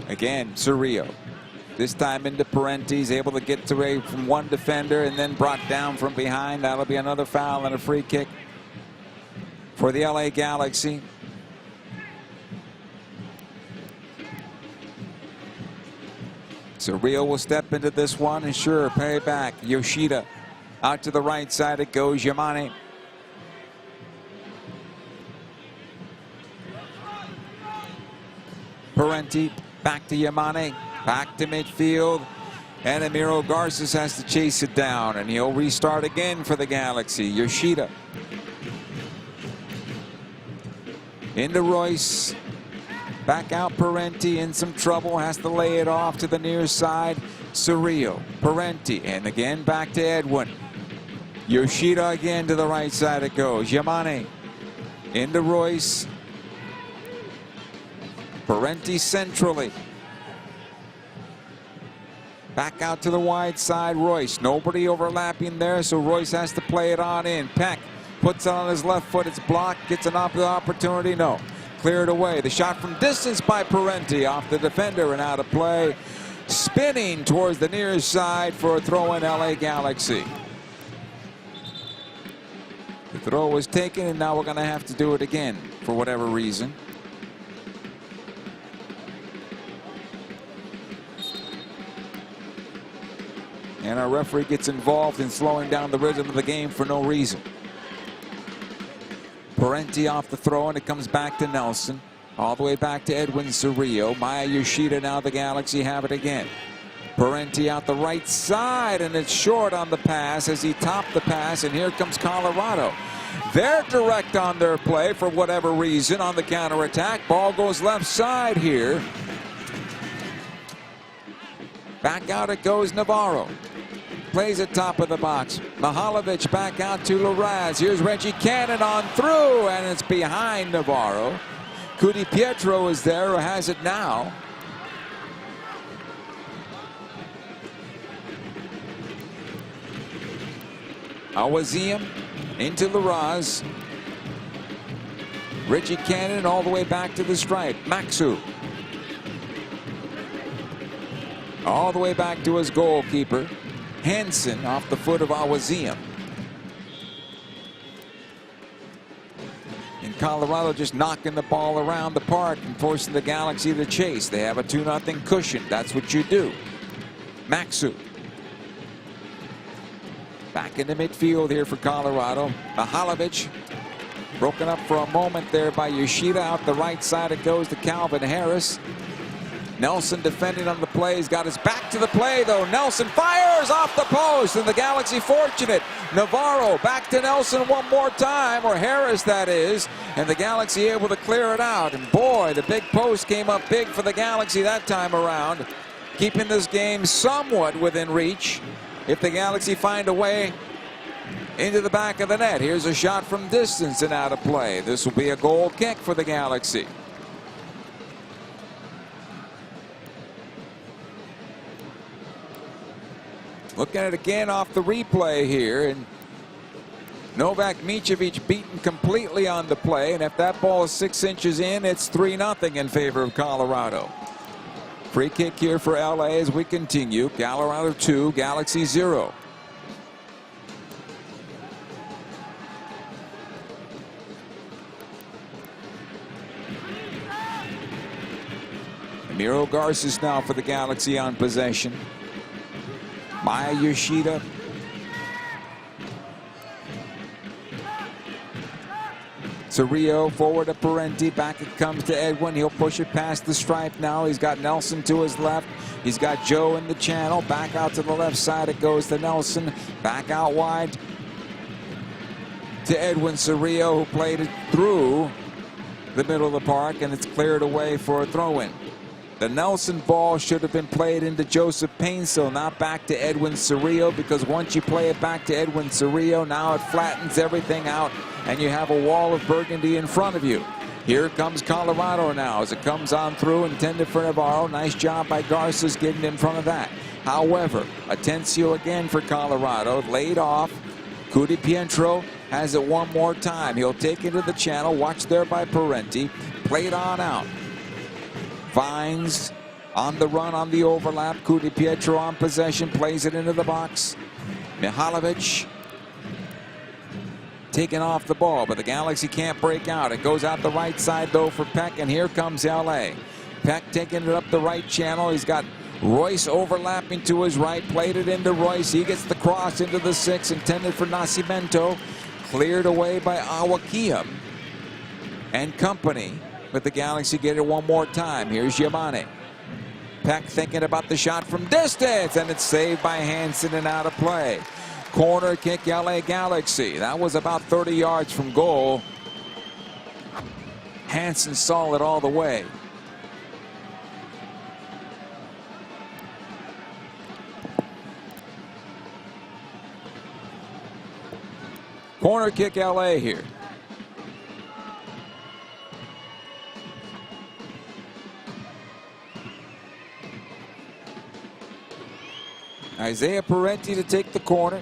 H: Again, Cerrillo. This time into Parenti. He's able to get away from one defender and then brought down from behind. That'll be another foul and a free kick for the LA Galaxy. Cerrillo will step into this one and sure, pay back. Yoshida out to the right side it goes. Yamane. Parenti back to Yamane. Back to midfield. And Amiro Garces has to chase it down, and he'll restart again for the Galaxy. Yoshida. Into Royce. Back out Parenti, in some trouble. Has to lay it off to the near side. Cerrillo. Parenti. And again back to Edwin. Yoshida again to the right side it goes. Yamane. Into Royce. Parenti centrally. Back out to the wide side, Royce. Nobody overlapping there, so Royce has to play it on in. Peck puts it on his left foot. It's blocked. Gets an opportunity. No. Cleared away. The shot from distance by Parenti off the defender and out of play. Spinning towards the near side for a throw in LA Galaxy. The throw was taken, and now we're going to have to do it again for whatever reason. And our referee gets involved in slowing down the rhythm of the game for no reason. Parenti off the throw, and it comes back to Nelson. All the way back to Edwin Cerrillo. Maya Yoshida, now the Galaxy have it again. Parenti out the right side, and it's short on the pass as he topped the pass, and here comes Colorado. They're direct on their play for whatever reason on the counterattack. Ball goes left side here. Back out it goes Navarro. Plays at top of the box. Mihalovic back out to Larraz. Here's Reggie Cannon on through, and it's behind Navarro. Cudi Pietro is there, who has it now. Awaziem into Larraz. Reggie Cannon all the way back to the stripe. Maxu. All the way back to his goalkeeper. Hansen off the foot of Awaziem. And Colorado just knocking the ball around the park and forcing the Galaxy to chase. They have a 2-0 cushion. That's what you do. Maxu. Back into midfield here for Colorado. Mihalovic broken up for a moment there by Yoshida. Out the right side it goes to Calvin Harris. Nelson defending on the play. He's got his back to the play, though. Nelson fires off the post, and the Galaxy fortunate. Navarro back to Nelson one more time, or Harris, that is, and the Galaxy able to clear it out. And boy, the big post came up big for the Galaxy that time around, keeping this game somewhat within reach if the Galaxy find a way into the back of the net. Here's a shot from distance and out of play. This will be a goal kick for the Galaxy. Look at it again off the replay here, and Novak Micevic beaten completely on the play, and if that ball is 6 inches in, it's 3-0 in favor of Colorado. Free kick here for LA as we continue. Colorado 2, Galaxy 0. Miro Garces now for the Galaxy on possession. Maya Yoshida. Cerrillo forward to Parenti. Back it comes to Edwin. He'll push it past the stripe now. He's got Nelson to his left. He's got Joe in the channel. Back out to the left side it goes to Nelson. Back out wide to Edwin Cerrillo, who played it through the middle of the park, and it's cleared away for a throw-in. The Nelson ball should have been played into Joseph Painsil, not back to Edwin Cerrillo, because once you play it back to Edwin Cerrillo, now it flattens everything out, and you have a wall of burgundy in front of you. Here comes Colorado now as it comes on through, intended for Navarro. Nice job by Garces getting in front of that. However, Atencio again for Colorado, laid off. Cudi Pietro has it one more time. He'll take it to the channel, watched there by Parenti, played on out. Vines on the run on the overlap. Cudi Pietro on possession, plays it into the box. Mihalovic taking off the ball, but the Galaxy can't break out. It goes out the right side though for Peck, and here comes LA. Peck taking it up the right channel. He's got Royce overlapping to his right, played it into Royce. He gets the cross into the 6, intended for Nascimento. Cleared away by Awakiem and company. But the Galaxy get it one more time. Here's Yamane. Peck thinking about the shot from distance, and it's saved by Hansen and out of play. Corner kick, LA Galaxy. That was about 30 yards from goal. Hansen saw it all the way. Corner kick, LA here. Isaiah Parenti to take the corner.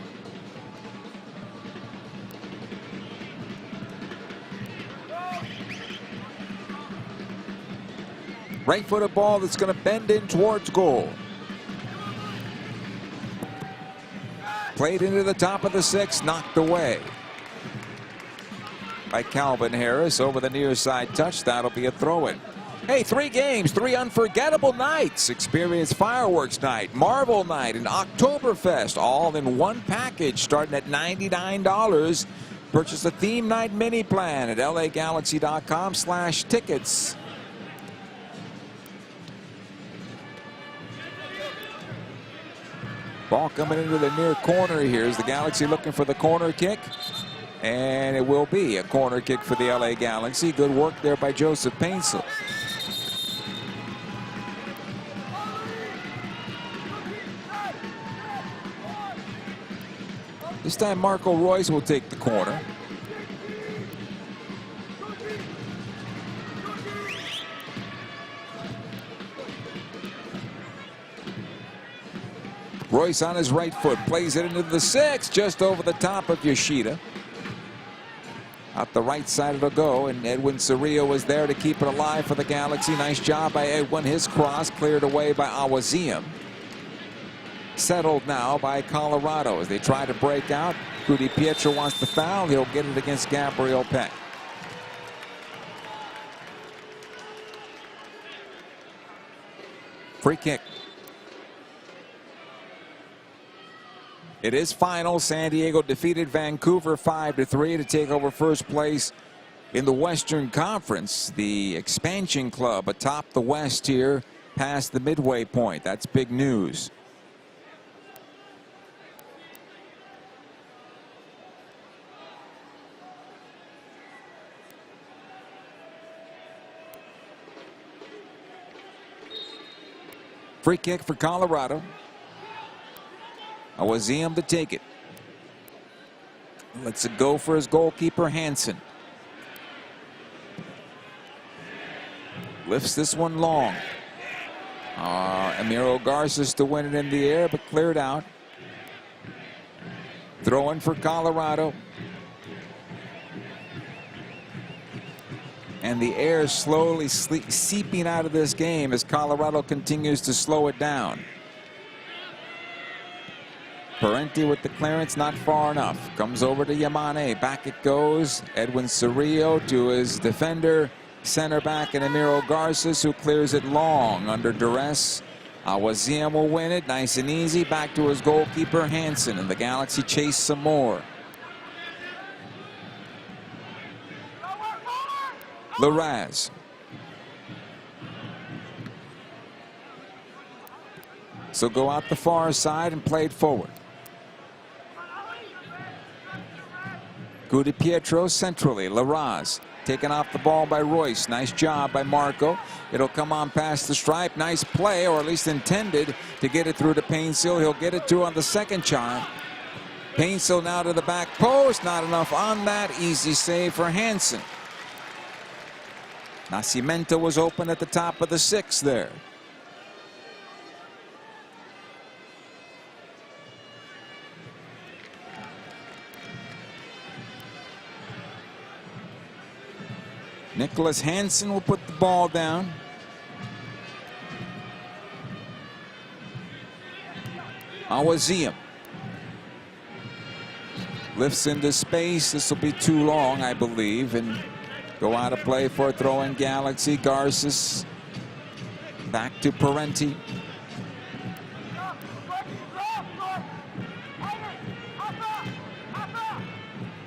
H: Right-footed ball that's going to bend in towards goal. Played into the top of the 6, knocked away by Calvin Harris over the near side touch. That'll be a throw-in. Hey, 3 games, 3 unforgettable nights. Experience Fireworks Night, Marvel Night, and Oktoberfest all in one package starting at $99. Purchase a theme night mini plan at lagalaxy.com/tickets. Ball coming into the near corner here. Is the Galaxy looking for the corner kick? And it will be a corner kick for the LA Galaxy. Good work there by Joseph Painsel. This time Marco Royce will take the corner. Royce on his right foot plays it into the 6, just over the top of Yoshida. Out the right side it'll go, and Edwin Cerrillo was there to keep it alive for the Galaxy. Nice job by Edwin. His cross cleared away by Awaziem. Settled now by Colorado as they try to break out. Rudy Pietro wants the foul. He'll get it against Gabriel Peck. Free kick. It is final. San Diego defeated Vancouver 5-3 to take over first place in the Western Conference. The expansion club atop the West here past the midway point. That's big news. Free kick for Colorado. Awaziem to take it. Lets it go for his goalkeeper, Hansen. Lifts this one long. Emiro Garces to win it in the air, but cleared out. Throw in for Colorado. And the air slowly seeping out of this game as Colorado continues to slow it down. Parenti with the clearance, not far enough. Comes over to Yamane. Back it goes. Edwin Cerrillo to his defender. Center back and Emiro Garces, who clears it long under duress. Awaziem will win it. Nice and easy. Back to his goalkeeper, Hansen. And the Galaxy chase some more. Larraz. So go out the far side and play it forward. Rudy Pietro centrally. Larraz taken off the ball by Royce. Nice job by Marco. It'll come on past the stripe. Nice play, or at least intended to get it through to Painsel. He'll get it to on the second time. Painsel now to the back post. Not enough on that. Easy save for Hansen. Nascimento was open at the top of the 6 there. Nicholas Hansen will put the ball down. Awaziem lifts into space. This will be too long, I believe, and go out of play for a throw-in Galaxy. Garces back to Parenti.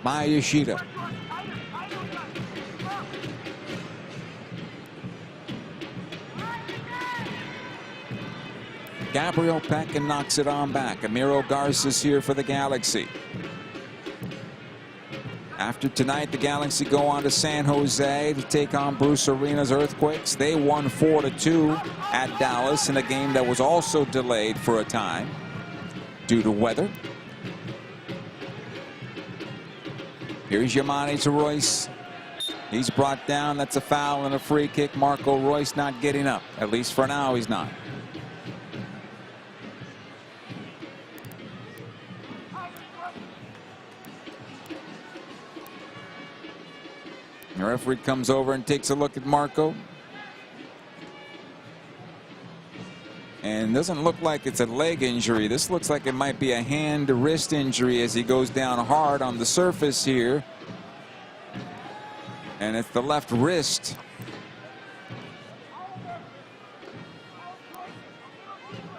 H: Maya Yoshida. Gabriel Peck and knocks it on back. Emiro Garces here for the Galaxy. After tonight, the Galaxy go on to San Jose to take on Bruce Arena's Earthquakes. They won 4-2 at Dallas in a game that was also delayed for a time due to weather. Here's Yamane to Royce. He's brought down. That's a foul and a free kick. Marco Royce not getting up. At least for now, he's not. The referee comes over and takes a look at Marco. And doesn't look like it's a leg injury. This looks like it might be a hand to wrist injury as he goes down hard on the surface here. And it's the left wrist.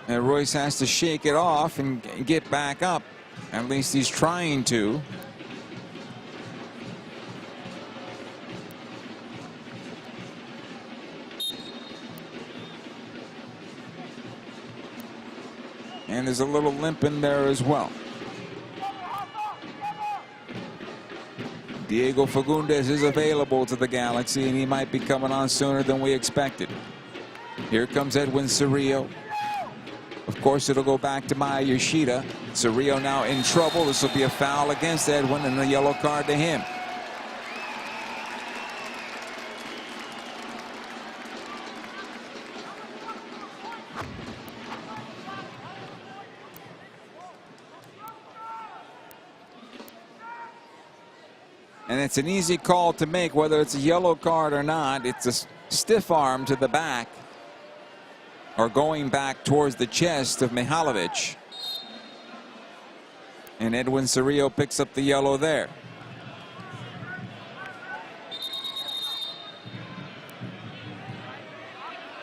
H: And Royce has to shake it off and get back up. At least he's trying to. And there's a little limp in there as well. Diego Fagundes is available to the Galaxy, and he might be coming on sooner than we expected. Here comes Edwin Cerrillo. Of course, it'll go back to Maya Yoshida. Cerrillo now in trouble. This will be a foul against Edwin and a yellow card to him. And it's an easy call to make, whether it's a yellow card or not. It's a stiff arm to the back, or going back towards the chest of Mihalovic. And Edwin Cerrillo picks up the yellow there.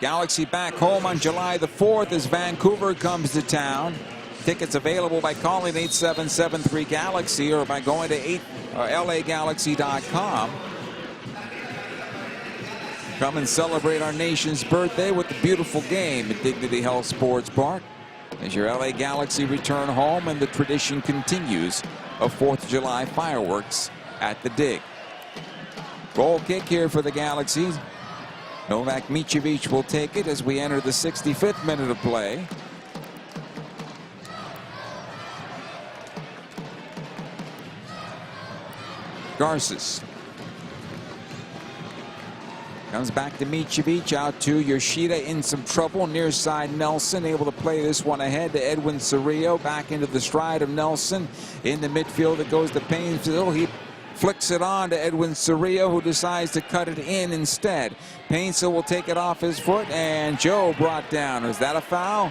H: Galaxy back home on July the 4th as Vancouver comes to town. Tickets available by calling 8773-GALAXY or by going to LAGalaxy.com. Come and celebrate our nation's birthday with the beautiful game at Dignity Health Sports Park as your LA Galaxy return home, and the tradition continues of 4th of July fireworks at the Dig. Goal kick here for the Galaxies. Novak Micevic will take it as we enter the 65th minute of play. Garces comes back to Micevic, out to Yoshida in some trouble. Near side Nelson able to play this one ahead to Edwin Cerrillo. Back into the stride of Nelson. In the midfield it goes to Painesville. He flicks it on to Edwin Cerrillo, who decides to cut it in instead. Painesville will take it off his foot, and Joe brought down. Is that a foul?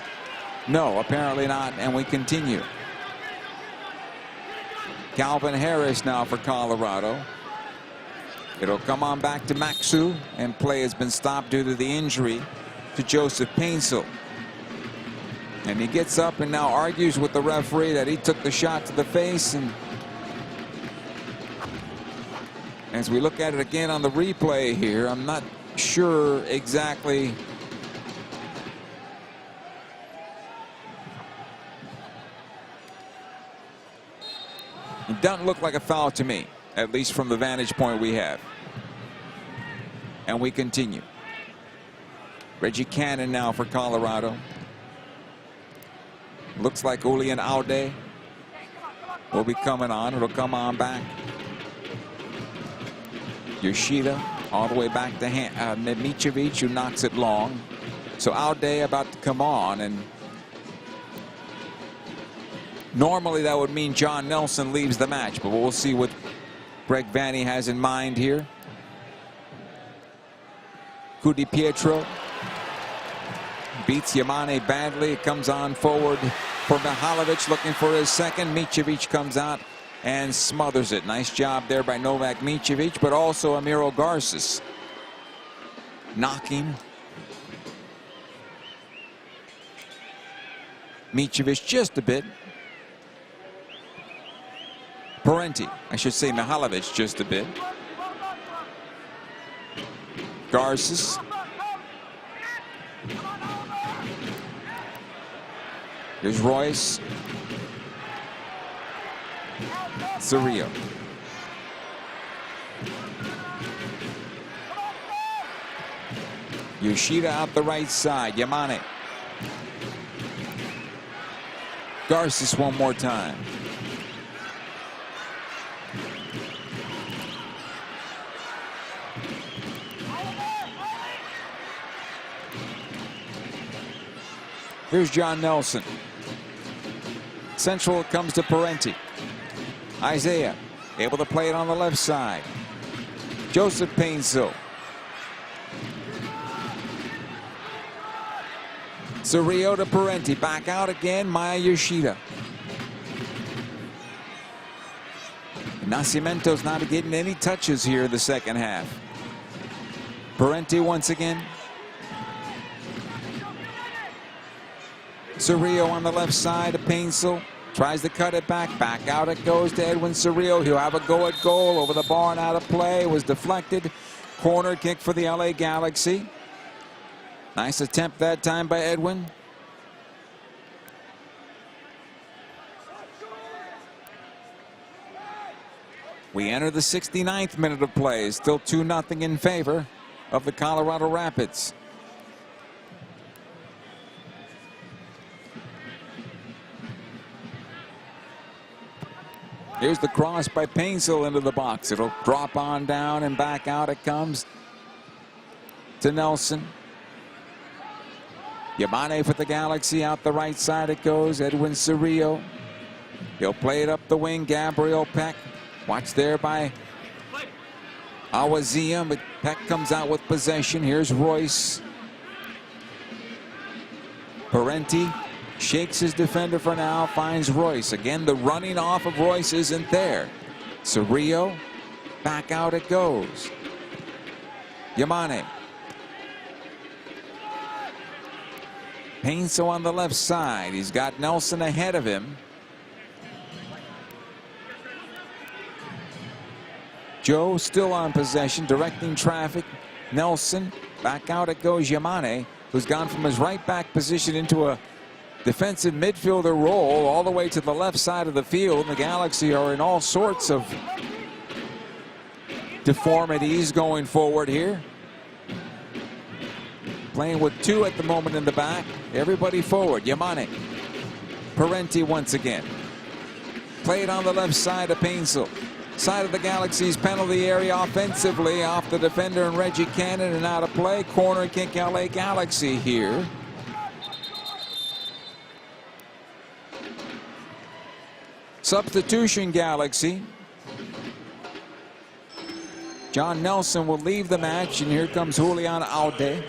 H: No, apparently not, and we continue. Calvin Harris now for Colorado. It'll come on back to Maxu, and play has been stopped due to the injury to Joseph Painesville. And he gets up and now argues with the referee that he took the shot to the face. And as we look at it again on the replay here, I'm not sure exactly. It doesn't look like a foul to me, at least from the vantage point we have. And we continue. Reggie Cannon now for Colorado. Looks like Julian Aude will be coming on. It'll come on back. Yoshida all the way back to Micevic, who knocks it long. So Aude about to come on, and normally that would mean John Nelson leaves the match, but we'll see what Greg Vanney has in mind here. Cudi Pietro beats Yamane badly. It comes on forward for Mihalovic, looking for his second. Micevic comes out and smothers it. Nice job there by Novak Micevic, but also Amiro Garces knocking Micevic just a bit. Parenti, I should say Mihalovic just a bit. Garces. Here's Royce. Cerrillo. Yoshida out the right side. Yamane. Garces one more time. Here's John Nelson. Central comes to Parenti. Isaiah able to play it on the left side. Joseph Painsil. Cerrillo to Parenti. Back out again. Maya Yoshida. Nascimento's not getting any touches here in the second half. Parenti once again. Cerrillo on the left side of Painsil. Tries to cut it back. Back out it goes to Edwin Cerrillo. He'll have a go at goal. Over the bar and out of play. It was deflected. Corner kick for the LA Galaxy. Nice attempt that time by Edwin. We enter the 69th minute of play. Still 2-0 in favor of the Colorado Rapids. Here's the cross by Painsil into the box. It'll drop on down and back out it comes to Nelson. Yamane for the Galaxy. Out the right side it goes. Edwin Cerrillo. He'll play it up the wing. Gabriel Peck. Watched there by Awazia, but Peck comes out with possession. Here's Royce. Parenti shakes his defender for now, finds Royce. Again, the running off of Royce isn't there. Cerrillo, back out it goes. Yamane. Painsil on the left side. He's got Nelson ahead of him. Joe still on possession, directing traffic. Nelson, back out it goes Yamane, who's gone from his right back position into a defensive midfielder role all the way to the left side of the field. The Galaxy are in all sorts of deformities going forward here. Playing with two at the moment in the back. Everybody forward. Yamane. Parenti once again. Played on the left side of Painsil. Side of the Galaxy's penalty area offensively off the defender and Reggie Cannon and out of play. Corner kick LA Galaxy here. Substitution Galaxy. John Nelson will leave the match and here comes Julian Aude.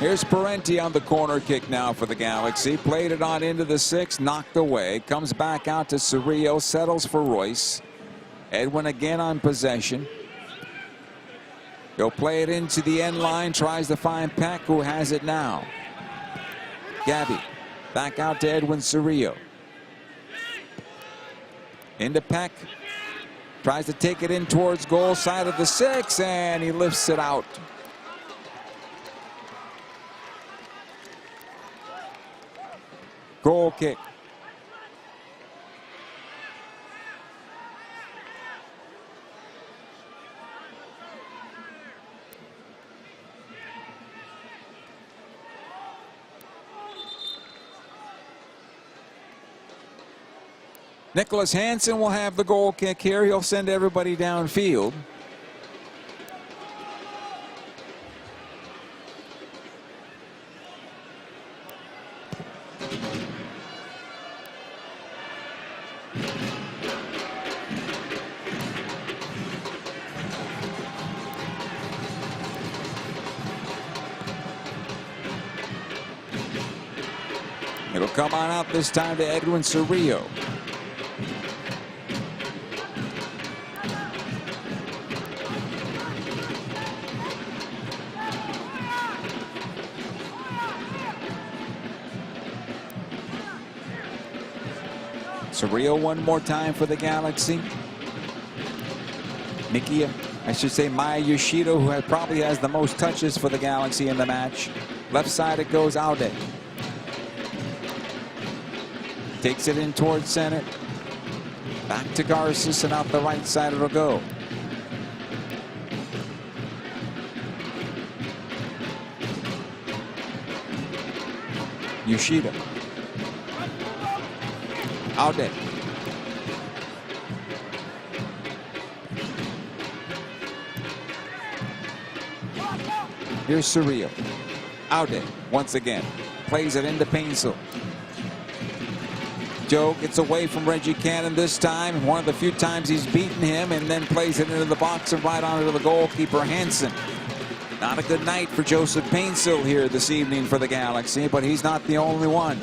H: Here's Parenti on the corner kick now for the Galaxy. Played it on into the 6, knocked away. Comes back out to Cerrillo, settles for Royce. Edwin again on possession. He'll play it into the end line, tries to find Peck, who has it now. Gabby, back out to Edwin Cerrillo. Into Peck. Tries to take it in towards goal, side of the 6, and he lifts it out. Goal kick. Nicholas Hansen will have the goal kick here. He'll send everybody downfield. It'll come on out this time to Edwin Cerrillo. Cerrillo one more time for the Galaxy. Maya Yoshida, who probably has the most touches for the Galaxy in the match. Left side it goes Aude. Takes it in towards center. Back to Garces and out the right side it'll go. Yoshida. Aude. Here's Cerrillo. Aude once again. Plays it into Painsil. Joe gets away from Reggie Cannon this time. One of the few times he's beaten him, and then plays it into the box and right onto the goalkeeper, Hansen. Not a good night for Joseph Painsil here this evening for the Galaxy, but he's not the only one.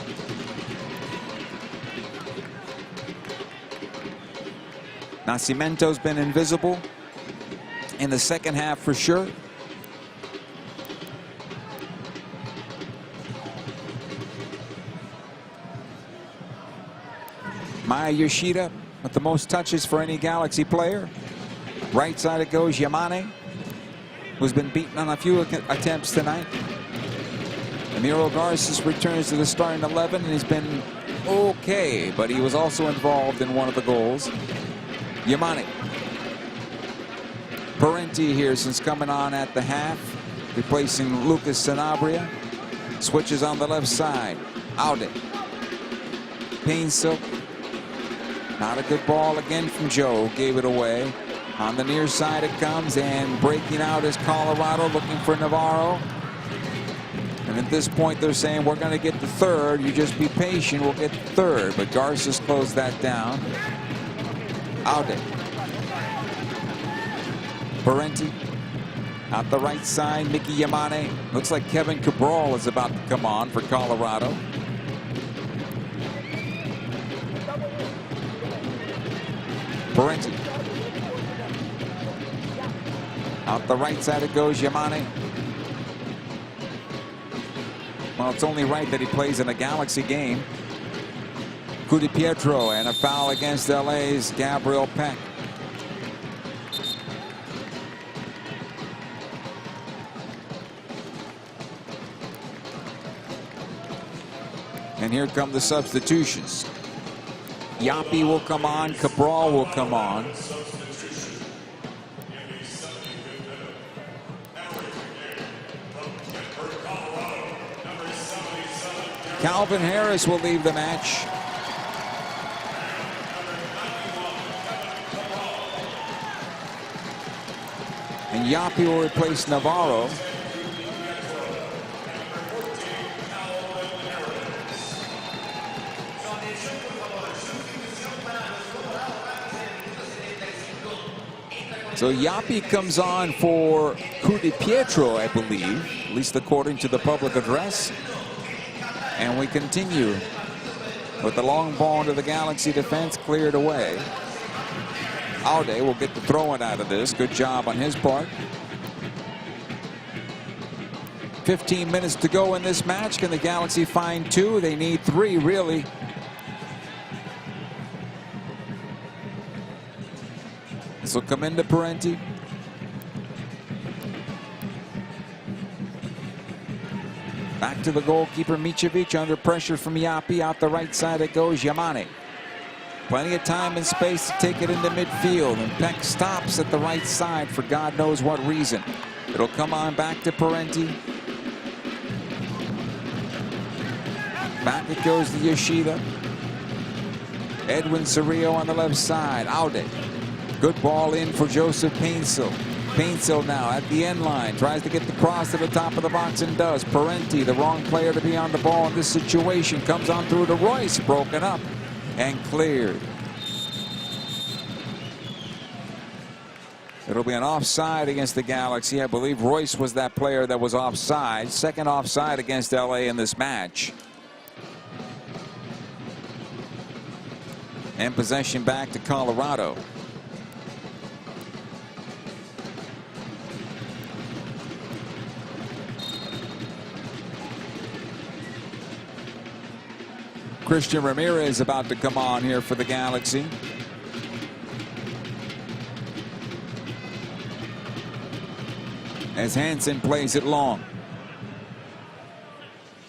H: Nascimento's been invisible in the second half for sure. Maya Yoshida with the most touches for any Galaxy player. Right side it goes Yamane, who's been beaten on a few attempts tonight. Emilio Garces returns to the starting 11, and he's been okay, but he was also involved in one of the goals. Yamane. Parenti here since coming on at the half, replacing Lucas Sanabria. Switches on the left side. Aude. Painsil. Not a good ball again from Joe. Gave it away. On the near side it comes, and breaking out is Colorado, looking for Navarro. And at this point they're saying, we're going to get the third. You just be patient. We'll get the third. But Garces closed that down. Aude. Parenti. Out the right side, Mickey Yamane. Looks like Kevin Cabral is about to come on for Colorado. Parenti. Out the right side it goes, Yamane. Well, it's only right that he plays in a Galaxy game. Coup de Pietro and a foul against LA's Gabriel Peck. And here come the substitutions. Yapi will come on. Cabral will come on. Calvin Harris will leave the match. And Yapi will replace Navarro. So Yapi comes on for Coup de Pietro, I believe, at least according to the public address. And we continue with the long ball into the Galaxy defense, cleared away. Aude will get the throw-in out of this. Good job on his part. 15 minutes to go in this match. Can the Galaxy find two? They need three, really. This will come into Parenti. Back to the goalkeeper, Micevic, under pressure from Yapi. Out the right side it goes, Yamane. Plenty of time and space to take it into midfield, and Peck stops at the right side for God knows what reason. It'll come on back to Parenti. Back it goes to Yoshida. Edwin Cerrillo on the left side. Aude. Good ball in for Joseph Painsil. Painsil now at the end line. Tries to get the cross to the top of the box and does. Parenti, the wrong player to be on the ball in this situation. Comes on through to Royce. Broken up and cleared. It'll be an offside against the Galaxy. I believe Royce was that player that was offside. Second offside against LA in this match. And possession back to Colorado. Christian Ramirez about to come on here for the Galaxy. As Hansen plays it long.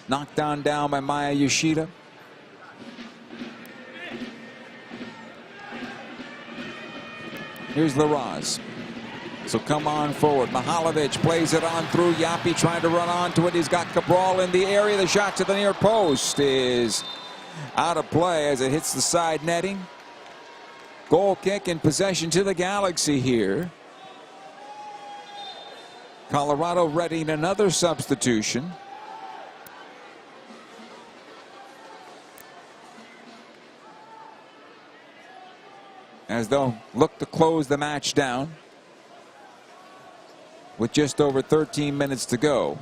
H: Knocked down by Maya Yoshida. Here's Larraz. So come on forward. Mihalovic plays it on through. Yapi trying to run onto it. He's got Cabral in the area. The shot to the near post is out of play as it hits the side netting. Goal kick and possession to the Galaxy here. Colorado readying another substitution. As they'll look to close the match down with just over 13 minutes to go,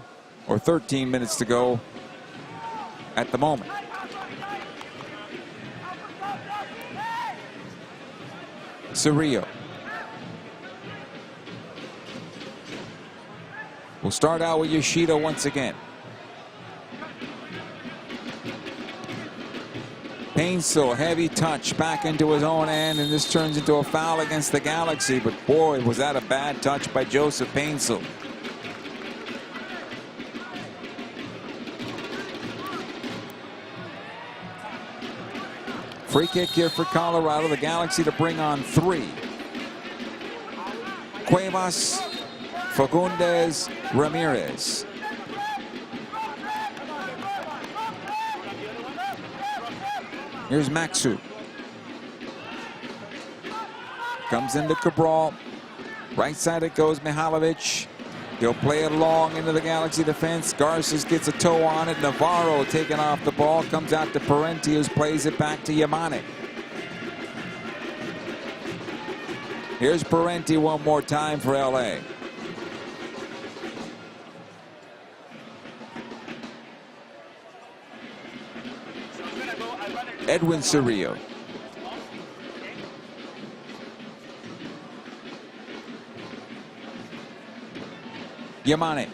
H: or 13 minutes to go at the moment. Cerrillo. We'll start out with Yoshida once again. Painsil, heavy touch back into his own end, and this turns into a foul against the Galaxy, but boy, was that a bad touch by Joseph Painsil. Free kick here for Colorado, the Galaxy to bring on 3. Cuevas, Fagundes, Ramirez. Here's Maxu. Comes into Cabral. Right side it goes, Mihalovic. He'll play it long into the Galaxy defense. Garces gets a toe on it. Navarro taking off the ball. Comes out to Parenti, who plays it back to Yamane. Here's Parenti one more time for LA. Edwin Cerrillo. Yamane.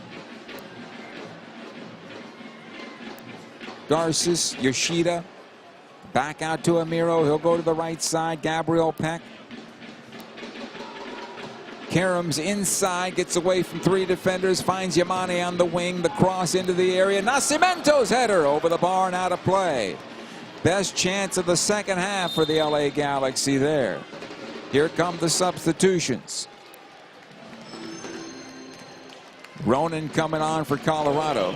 H: Garces, Yoshida. Back out to Amiro. He'll go to the right side. Gabriel Peck. Karam's inside, gets away from 3 defenders, finds Yamane on the wing. The cross into the area. Nascimento's header over the bar and out of play. Best chance of the second half for the LA Galaxy there. Here come the substitutions. Ronan coming on for Colorado.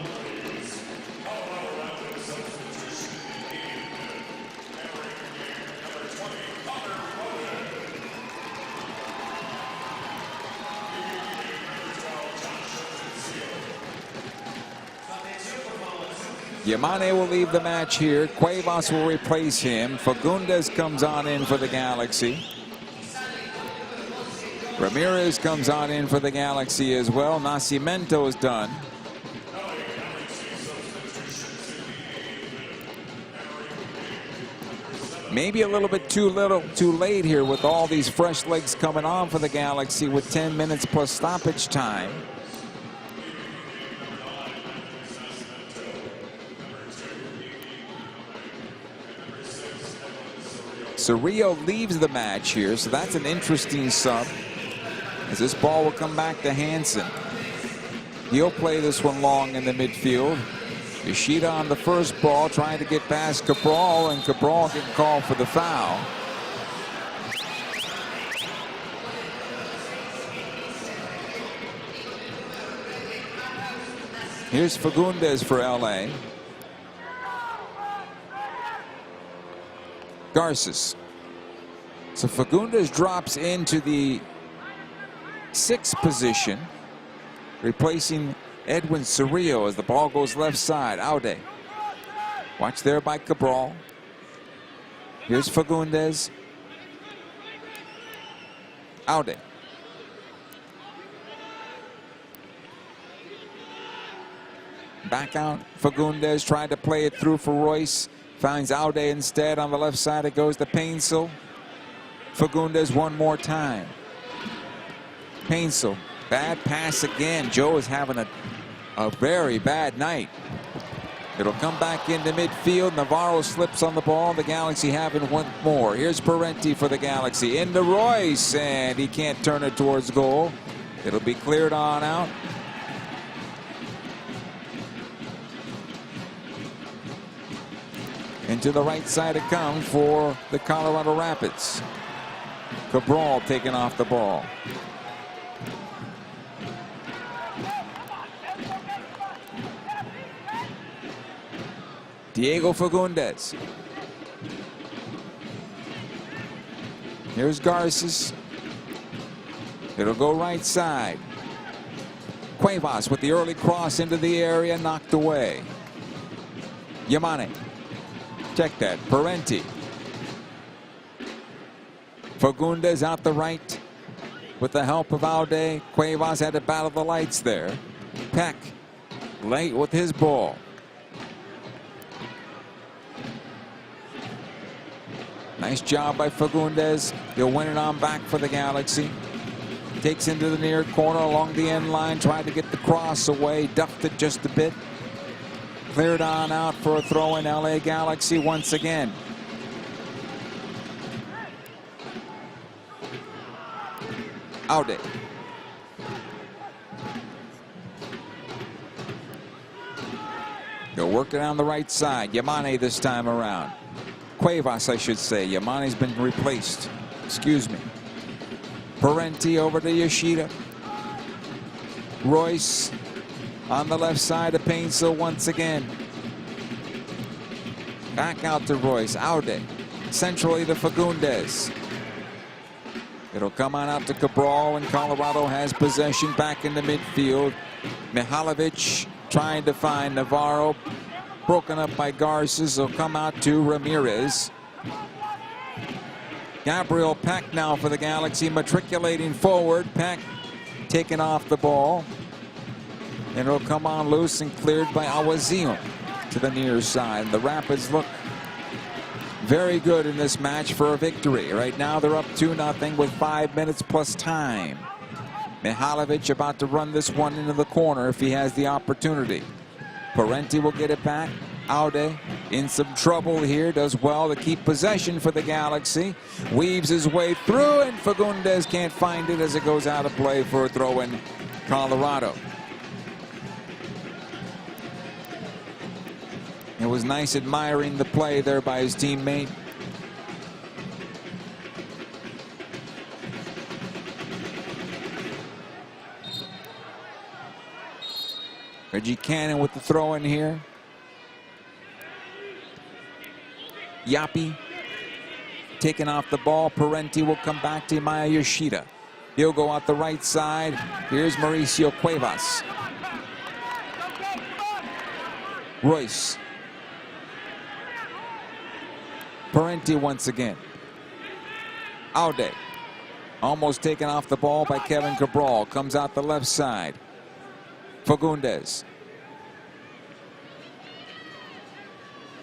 H: Yamane will leave the match here. Cuevas will replace him. Fagundes comes on in for the Galaxy. Ramirez comes on in for the Galaxy as well. Nascimento is done. Maybe a little bit too late here with all these fresh legs coming on for the Galaxy with 10 minutes plus stoppage time. Cerrillo leaves the match here, so that's an interesting sub. As this ball will come back to Hansen. He'll play this one long in the midfield. Yoshida on the first ball, trying to get past Cabral, and Cabral getting called for the foul. Here's Fagundes for LA. Garces. So Fagundes drops into the 6th position, replacing Edwin Cerrillo as the ball goes left side. Aude. Watch there by Cabral. Here's Fagundes. Aude. Back out. Fagundes tried to play it through for Royce. Finds Aude instead. On the left side it goes to Painsil. Fagundes one more time. Painsil. Bad pass again. Joe is having a very bad night. It'll come back into midfield. Navarro slips on the ball. The Galaxy having one more. Here's Parenti for the Galaxy. Into Royce, and he can't turn it towards goal. It'll be cleared on out. Into the right side it comes for the Colorado Rapids. Cabral taking off the ball. Diego Fagundes. Here's Garces. It'll go right side. Cuevas with the early cross into the area, knocked away. Yamane. Check that. Parenti. Fagundes out the right with the help of Aude. Cuevas had to battle the lights there. Peck late with his ball. Nice job by Fagundes. He'll win it on back for the Galaxy. Takes into the near corner along the end line. Tried to get the cross away. Duffed it just a bit. Cleared on out for a throw in. LA Galaxy once again. Aude. They'll work it on the right side. Yamane this time around. Cuevas, I should say. Yamane's been replaced. Excuse me. Parenti over to Yoshida. Royce on the left side of Painsil once again. Back out to Royce. Aude. Centrally to Fagundes. It'll come on out to Cabral, and Colorado has possession back in the midfield. Mihalovic trying to find Navarro. Broken up by Garces. Will come out to Ramirez. Gabriel Peck now for the Galaxy, matriculating forward. Peck taking off the ball. And it'll come on loose and cleared by Awazim to the near side. The Rapids look very good in this match for a victory. Right now they're up 2-0 with 5 minutes plus time. Mihalovic about to run this one into the corner if he has the opportunity. Parenti will get it back. Aude in some trouble here. Does well to keep possession for the Galaxy. Weaves his way through, and Fagundes can't find it as it goes out of play for a throw in Colorado. It was nice admiring the play there by his teammate. Reggie Cannon with the throw in here. Yapi taking off the ball. Parenti will come back to Maya Yoshida. He'll go out the right side. Here's Mauricio Cuevas. Royce. Parenti once again. Aude. Almost taken off the ball by Kevin Cabral. Comes out the left side. Fagundes.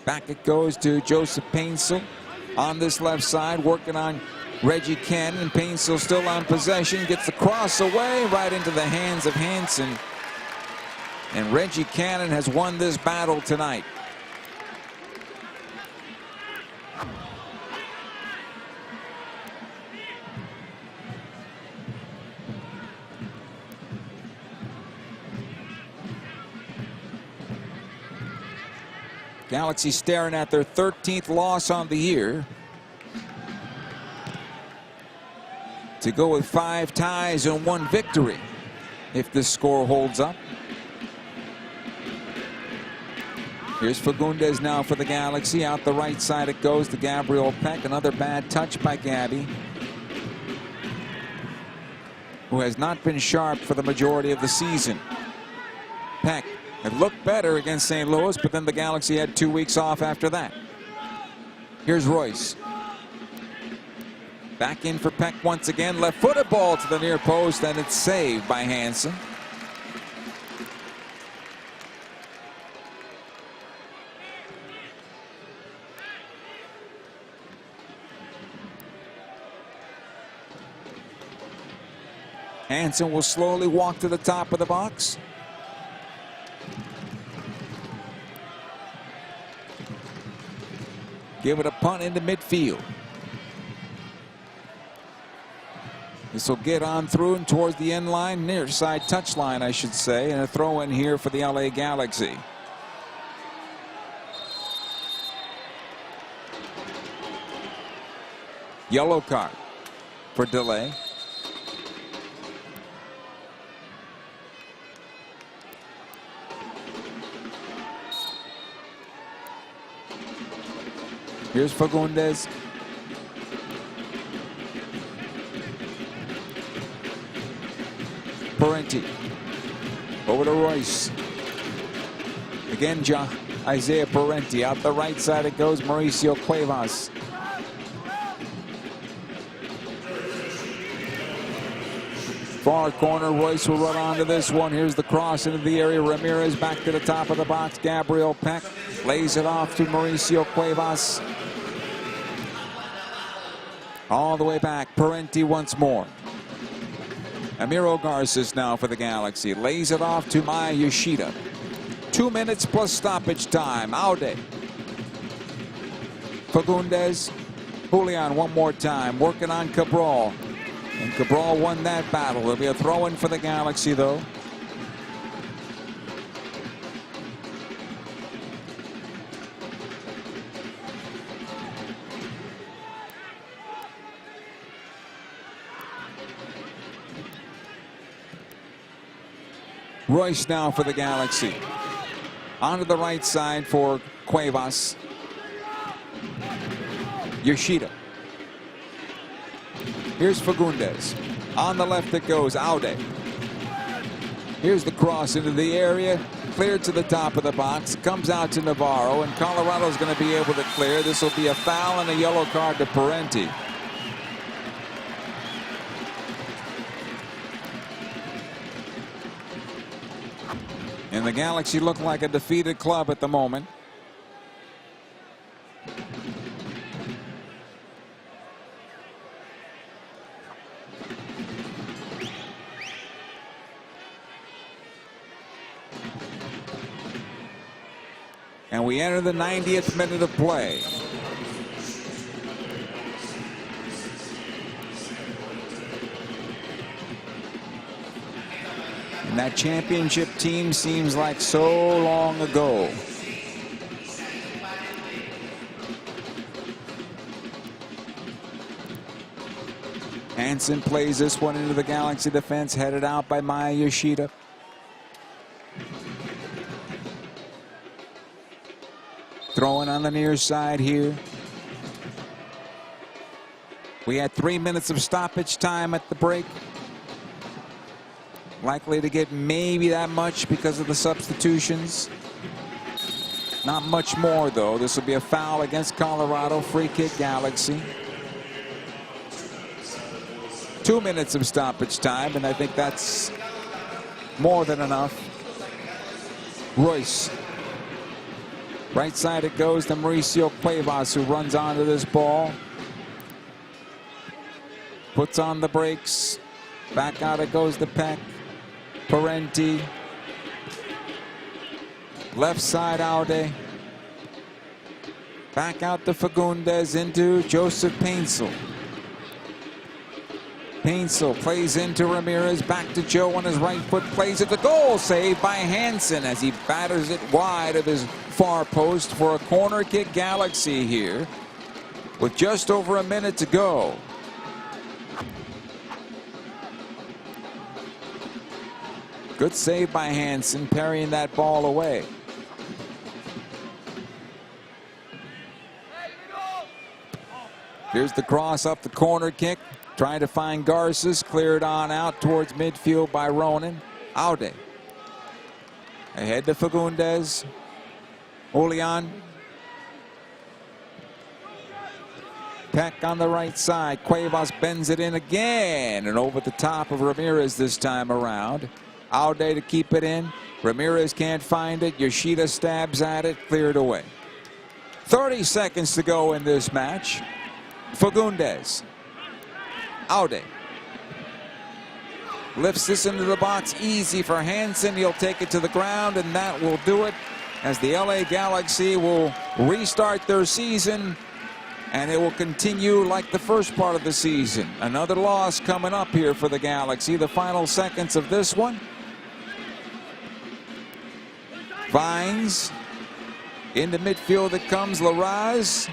H: Back it goes to Joseph Painsil on this left side, working on Reggie Cannon. Painsil still on possession, gets the cross away right into the hands of Hansen. And Reggie Cannon has won this battle tonight. Galaxy staring at their 13th loss on the year. To go with 5 ties and 1 victory if this score holds up. Here's Fagundes now for the Galaxy. Out the right side it goes to Gabriel Peck. Another bad touch by Gabby, who has not been sharp for the majority of the season. Peck. It looked better against St. Louis, but then the Galaxy had 2 weeks off after that. Here's Royce. Back in for Peck once again. Left-footed ball to the near post, and it's saved by Hansen. Hansen will slowly walk to the top of the box. Give it a punt into midfield. This will get on through and towards the end line, near side touch line, I should say, and a throw in here for the LA Galaxy. Yellow card for delay. Here's Fagundes. Parenti. Over to Royce. Again, Isaiah Parenti. Out the right side it goes, Mauricio Cuevas. Far corner, Royce will run onto this one. Here's the cross into the area. Ramirez back to the top of the box. Gabriel Peck lays it off to Mauricio Cuevas. All the way back, Parenti once more. Amiro Garces now for the Galaxy. Lays it off to Maya Yoshida. 2 minutes plus stoppage time. Aude. Fagundes. Julian one more time. Working on Cabral. And Cabral won that battle. There'll be a throw-in for the Galaxy, though. Royce now for the Galaxy. Onto the right side for Cuevas. Yoshida. Here's Fagundes. On the left it goes, Aude. Here's the cross into the area. Cleared to the top of the box. Comes out to Navarro, and Colorado's going to be able to clear. This will be a foul and a yellow card to Parenti. And the Galaxy look like a defeated club at the moment. And we enter the 90th minute of play. And that championship team seems like so long ago. Hansen plays this one into the Galaxy defense, headed out by Maya Yoshida. Throwing on the near side here. We had 3 minutes of stoppage time at the break. Likely to get maybe that much because of the substitutions. Not much more, though. This will be a foul against Colorado. Free kick, Galaxy. 2 minutes of stoppage time, and I think that's more than enough. Royce. Right side it goes to Mauricio Cuevas, who runs onto this ball. Puts on the brakes. Back out it goes to Peck. Parenti. Left side Aude. Back out to Fagundes into Joseph Paintsel. Paintsel plays into Ramirez. Back to Joe on his right foot. Plays it to goal. Saved by Hansen as he batters it wide of his far post for a corner kick. Galaxy here with just over a minute to go. Good save by Hansen, parrying that ball away. Here's the cross up the corner kick. Trying to find Garces. Cleared on out towards midfield by Ronan. Aude. Ahead to Fagundes. Julian. Peck on the right side. Cuevas bends it in again. And over the top of Ramirez this time around. Aude to keep it in. Ramirez can't find it. Yoshida stabs at it. Cleared away. 30 seconds to go in this match. Fagundes. Aude. Lifts this into the box. Easy for Hansen. He'll take it to the ground, and that will do it as the LA Galaxy will restart their season, and it will continue like the first part of the season. Another loss coming up here for the Galaxy. The final seconds of this one. Vines. Into midfield it comes, Larraz.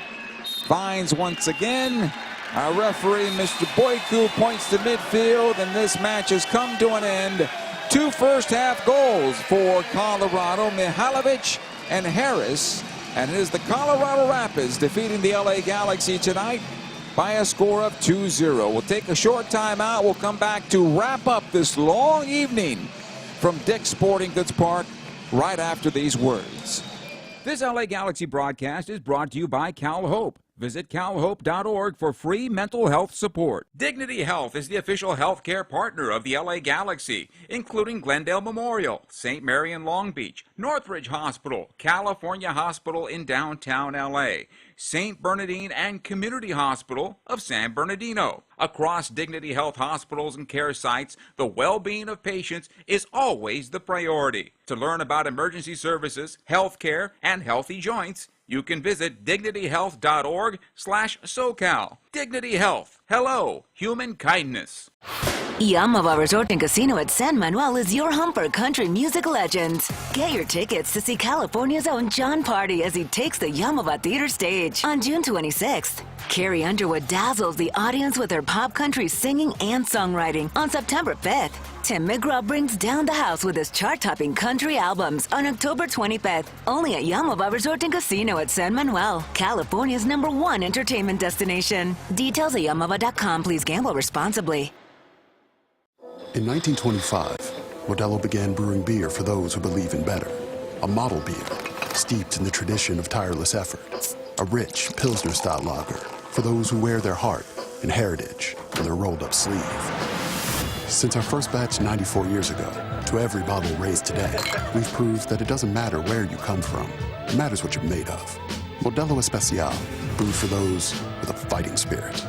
H: Vines once again. Our referee, Mr. Boyku, points to midfield, and this match has come to an end. 2 first-half goals for Colorado. Mihailovic and Harris And it is the Colorado Rapids defeating the LA Galaxy tonight by a score of 2-0. We'll take a short timeout. We'll come back to wrap up this long evening from Dick's Sporting Goods Park right after these words.
A: This LA Galaxy broadcast is brought to you by Cal Hope. Visit calhope.org for free mental health support. Dignity Health is the official healthcare partner of the LA Galaxy, including Glendale Memorial, St. Mary in Long Beach, Northridge Hospital, California Hospital in downtown LA, St. Bernardine and Community Hospital of San Bernardino. Across Dignity Health hospitals and care sites, the well-being of patients is always the priority. To learn about emergency services, health care, and healthy joints, you can visit dignityhealth.org/SoCal. Dignity Health. Hello, human kindness.
C: Yamava Resort and Casino at San Manuel is your home for country music legends. Get your tickets to see California's own John Party as he takes the Yamava Theater stage on June 26th. Carrie Underwood dazzles the audience with her pop country singing and songwriting on September 5th. Tim McGraw brings down the house with his chart-topping country albums on October 25th, only at Yamava Resort and Casino at San Manuel, California's #1 entertainment destination. Details at yamava.com. Please gamble responsibly.
B: In 1925, Modelo began brewing beer for those who believe in better. A model beer, steeped in the tradition of tireless effort. A rich Pilsner-style lager for those who wear their heart and heritage on their rolled-up sleeve. Since our first batch 94 years ago, to every bottle raised today, we've proved that it doesn't matter where you come from. It matters what you're made of. Modelo Especial, brewed for those with a fighting spirit.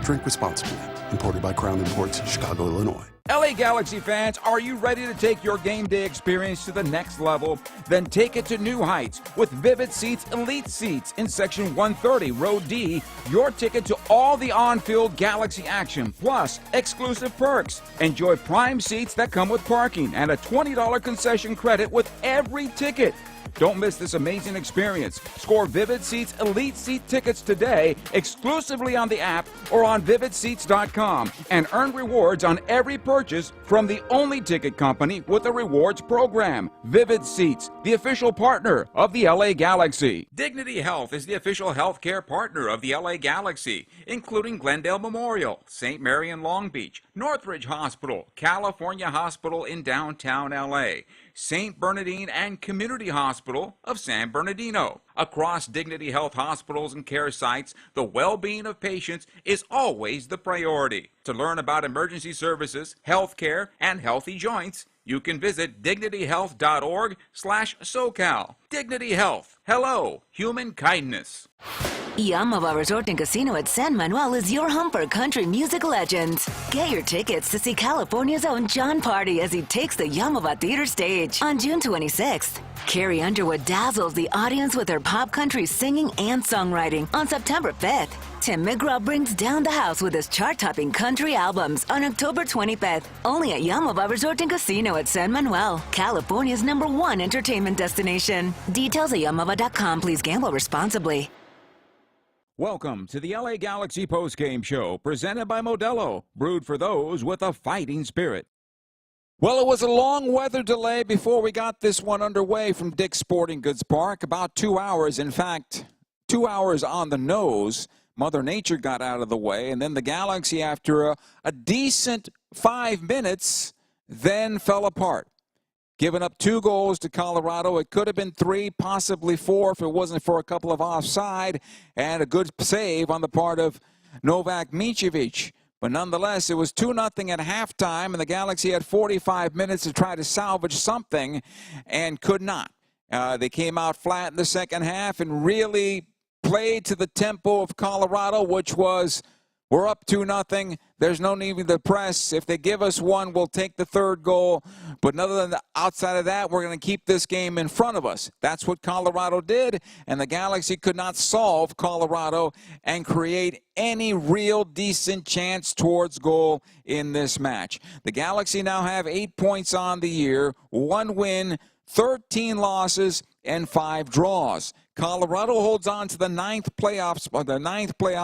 B: Drink responsibly. Imported by Crown Imports, Chicago, Illinois.
A: LA Galaxy fans, are you ready to take your game day experience to the next level? Then take it to new heights with Vivid Seats Elite Seats in Section 130, Row D. Your ticket to all the on-field Galaxy action, plus exclusive perks. Enjoy prime seats that come with parking and a $20 concession credit with every ticket. Don't miss this amazing experience. Score Vivid Seats Elite Seat tickets today exclusively on the app or on vividseats.com and earn rewards on every purchase from the only ticket company with a rewards program. Vivid Seats, the official partner of the LA Galaxy. Dignity Health is the official healthcare partner of the LA Galaxy, including Glendale Memorial, St. Mary in Long Beach, Northridge Hospital, California Hospital in downtown LA, St. Bernardine and Community Hospital of San Bernardino. Across Dignity Health hospitals and care sites, the well-being of patients is always the priority. To learn about emergency services, health care, and healthy joints, you can visit dignityhealth.org/SoCal. Dignity Health. Hello, human kindness.
C: Yamava Resort and Casino at San Manuel is your home for country music legends. Get your tickets to see California's own John Party as he takes the Yamava Theater stage on June 26th. Carrie Underwood dazzles the audience with her pop country singing and songwriting on September 5th. Tim McGraw brings down the house with his chart-topping country albums on October 25th, only at Yamava Resort and Casino at San Manuel, California's #1 entertainment destination. Details at yamava.com. Please gamble responsibly.
A: Welcome to the LA Galaxy postgame show presented by Modelo, brewed for those with a fighting spirit.
H: Well, it was a long weather delay before we got this one underway from Dick's Sporting Goods Park. About 2 hours, in fact, 2 hours on the nose. Mother Nature got out of the way, and then the Galaxy, after a decent 5 minutes, then fell apart. Giving up 2 goals to Colorado. It could have been 3, possibly 4 if it wasn't for a couple of offside and a good save on the part of Novak Micevic. But nonetheless, it was 2-0 at halftime, and the Galaxy had 45 minutes to try to salvage something and could not. They came out flat in the second half and really played to the tempo of Colorado, which was, we're up 2-0. There's no need to press. If they give us one, we'll take the third goal. But other than outside of that, we're going to keep this game in front of us. That's what Colorado did, and the Galaxy could not solve Colorado and create any real decent chance towards goal in this match. The Galaxy now have 8 points on the year, 1 win, 13 losses, and 5 draws. Colorado holds on to the ninth playoff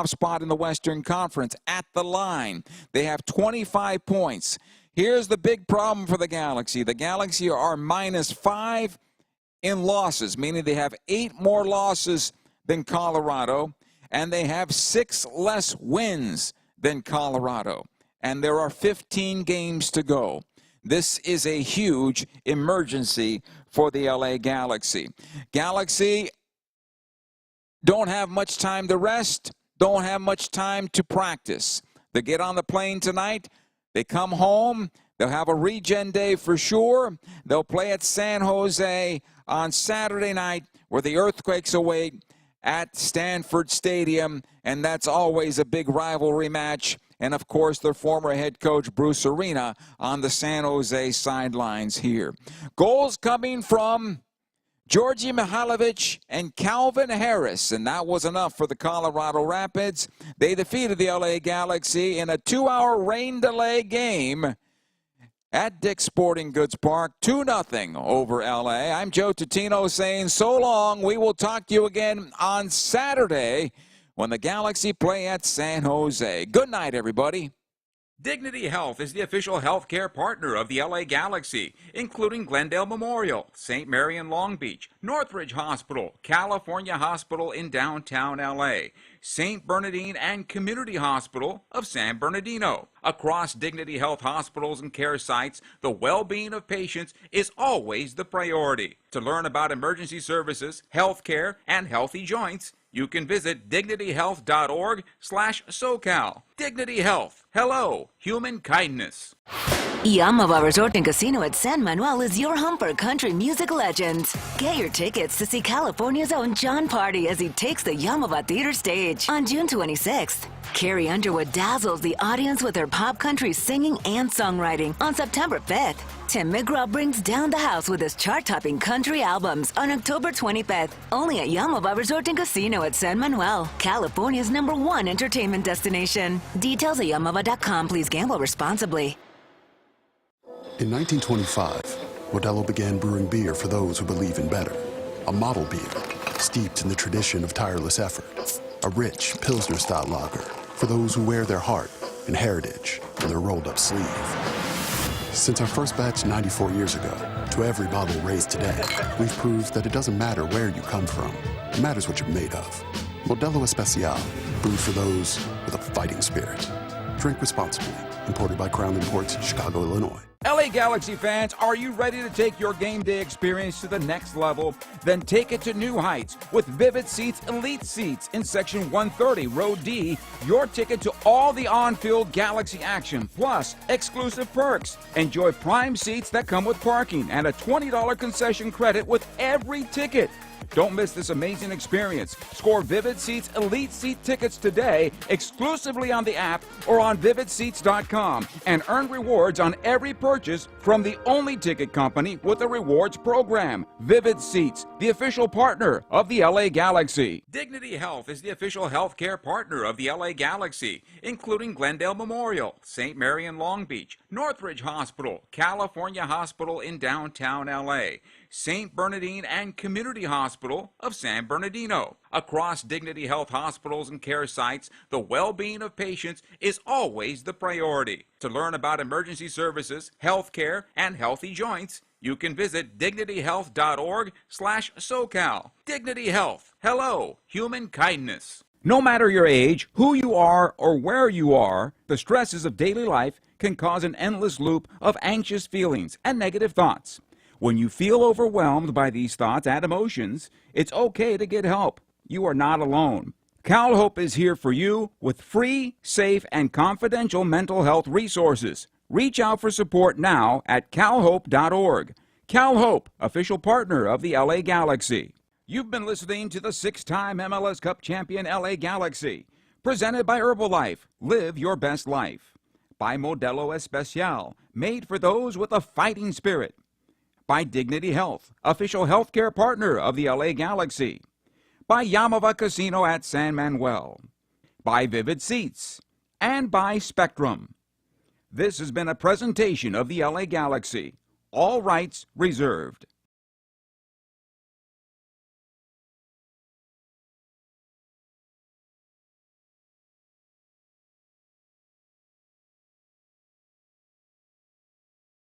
H: spot in the Western Conference at the line. They have 25 points. Here's the big problem for the Galaxy. The Galaxy are -5 in losses, meaning they have 8 more losses than Colorado, and they have 6 less wins than Colorado. And there are 15 games to go. This is a huge emergency for the LA Galaxy. Galaxy don't have much time to rest, don't have much time to practice. They get on the plane tonight, they come home, they'll have a regen day for sure. They'll play at San Jose on Saturday night where the Earthquakes await at Stanford Stadium, and that's always a big rivalry match. And, of course, their former head coach, Bruce Arena, on the San Jose sidelines here. Goals coming from Georgi Mihailovic and Calvin Harris, and that was enough for the Colorado Rapids. They defeated the LA Galaxy in a 2-hour rain delay game at Dick's Sporting Goods Park, 2-0 over LA. I'm Joe Tutino saying so long. We will talk to you again on Saturday when the Galaxy play at San Jose. Good night, everybody.
A: Dignity Health is the official healthcare partner of the LA Galaxy, including Glendale Memorial, St. Mary in Long Beach, Northridge Hospital, California Hospital in downtown LA, St. Bernardine and Community Hospital of San Bernardino. Across Dignity Health hospitals and care sites, the well-being of patients is always the priority. To learn about emergency services, healthcare, and healthy joints, you can visit dignityhealth.org/SoCal. Dignity Health. Hello, human kindness.
C: Yamava Resort and Casino at San Manuel is your home for country music legends. Get your tickets to see California's own John Party as he takes the Yamava Theater stage on June 26th. Carrie Underwood dazzles the audience with her pop country singing and songwriting on September 5th. Tim McGraw brings down the house with his chart-topping country albums on October 25th. Only at Yamava Resort and Casino at San Manuel, California's #1 entertainment destination. Details at yamava.com. Please gamble responsibly.
B: In 1925, Modelo began brewing beer for those who believe in better. A model beer, steeped in the tradition of tireless effort. A rich Pilsner-style lager for those who wear their heart and heritage in their rolled-up sleeve. Since our first batch 94 years ago, to every bottle raised today, we've proved that it doesn't matter where you come from. It matters what you're made of. Modelo Especial, brewed for those with a fighting spirit. Drink responsibly. Imported by Crown Imports, Chicago, Illinois.
H: LA Galaxy fans, are you ready to take your game day experience to the next level? Then take it to new heights with Vivid Seats Elite Seats in Section 130, Row D. Your ticket to all the on-field Galaxy action, plus exclusive perks. Enjoy prime seats that come with parking and a $20 concession credit with every ticket. Don't miss this amazing experience. Score Vivid Seats Elite Seat tickets today exclusively on the app or on vividseats.com and earn rewards on every purchase from the only ticket company with a rewards program. Vivid Seats, the official partner of the LA Galaxy.
A: Dignity Health is the official healthcare partner of the LA Galaxy, including Glendale Memorial, St. Mary in Long Beach, Northridge Hospital, California Hospital in downtown LA, St. Bernardine and Community Hospital of San Bernardino. Across Dignity Health hospitals and care sites, the well-being of patients is always the priority. To learn about emergency services, healthcare, and healthy joints, you can visit dignityhealth.org/SoCal. Dignity Health. Hello, human kindness.
H: No matter your age, who you are, or where you are, the stresses of daily life can cause an endless loop of anxious feelings and negative thoughts. When you feel overwhelmed by these thoughts and emotions, it's okay to get help. You are not alone. CalHope is here for you with free, safe, and confidential mental health resources. Reach out for support now at calhope.org. CalHope, official partner of the LA Galaxy. You've been listening to the 6-time MLS Cup champion LA Galaxy. Presented by Herbalife. Live your best life. By Modelo Especial. Made for those with a fighting spirit. By Dignity Health, official healthcare partner of the LA Galaxy. By Yamava Casino at San Manuel. By Vivid Seats. And by Spectrum. This has been a presentation of the LA Galaxy. All rights reserved.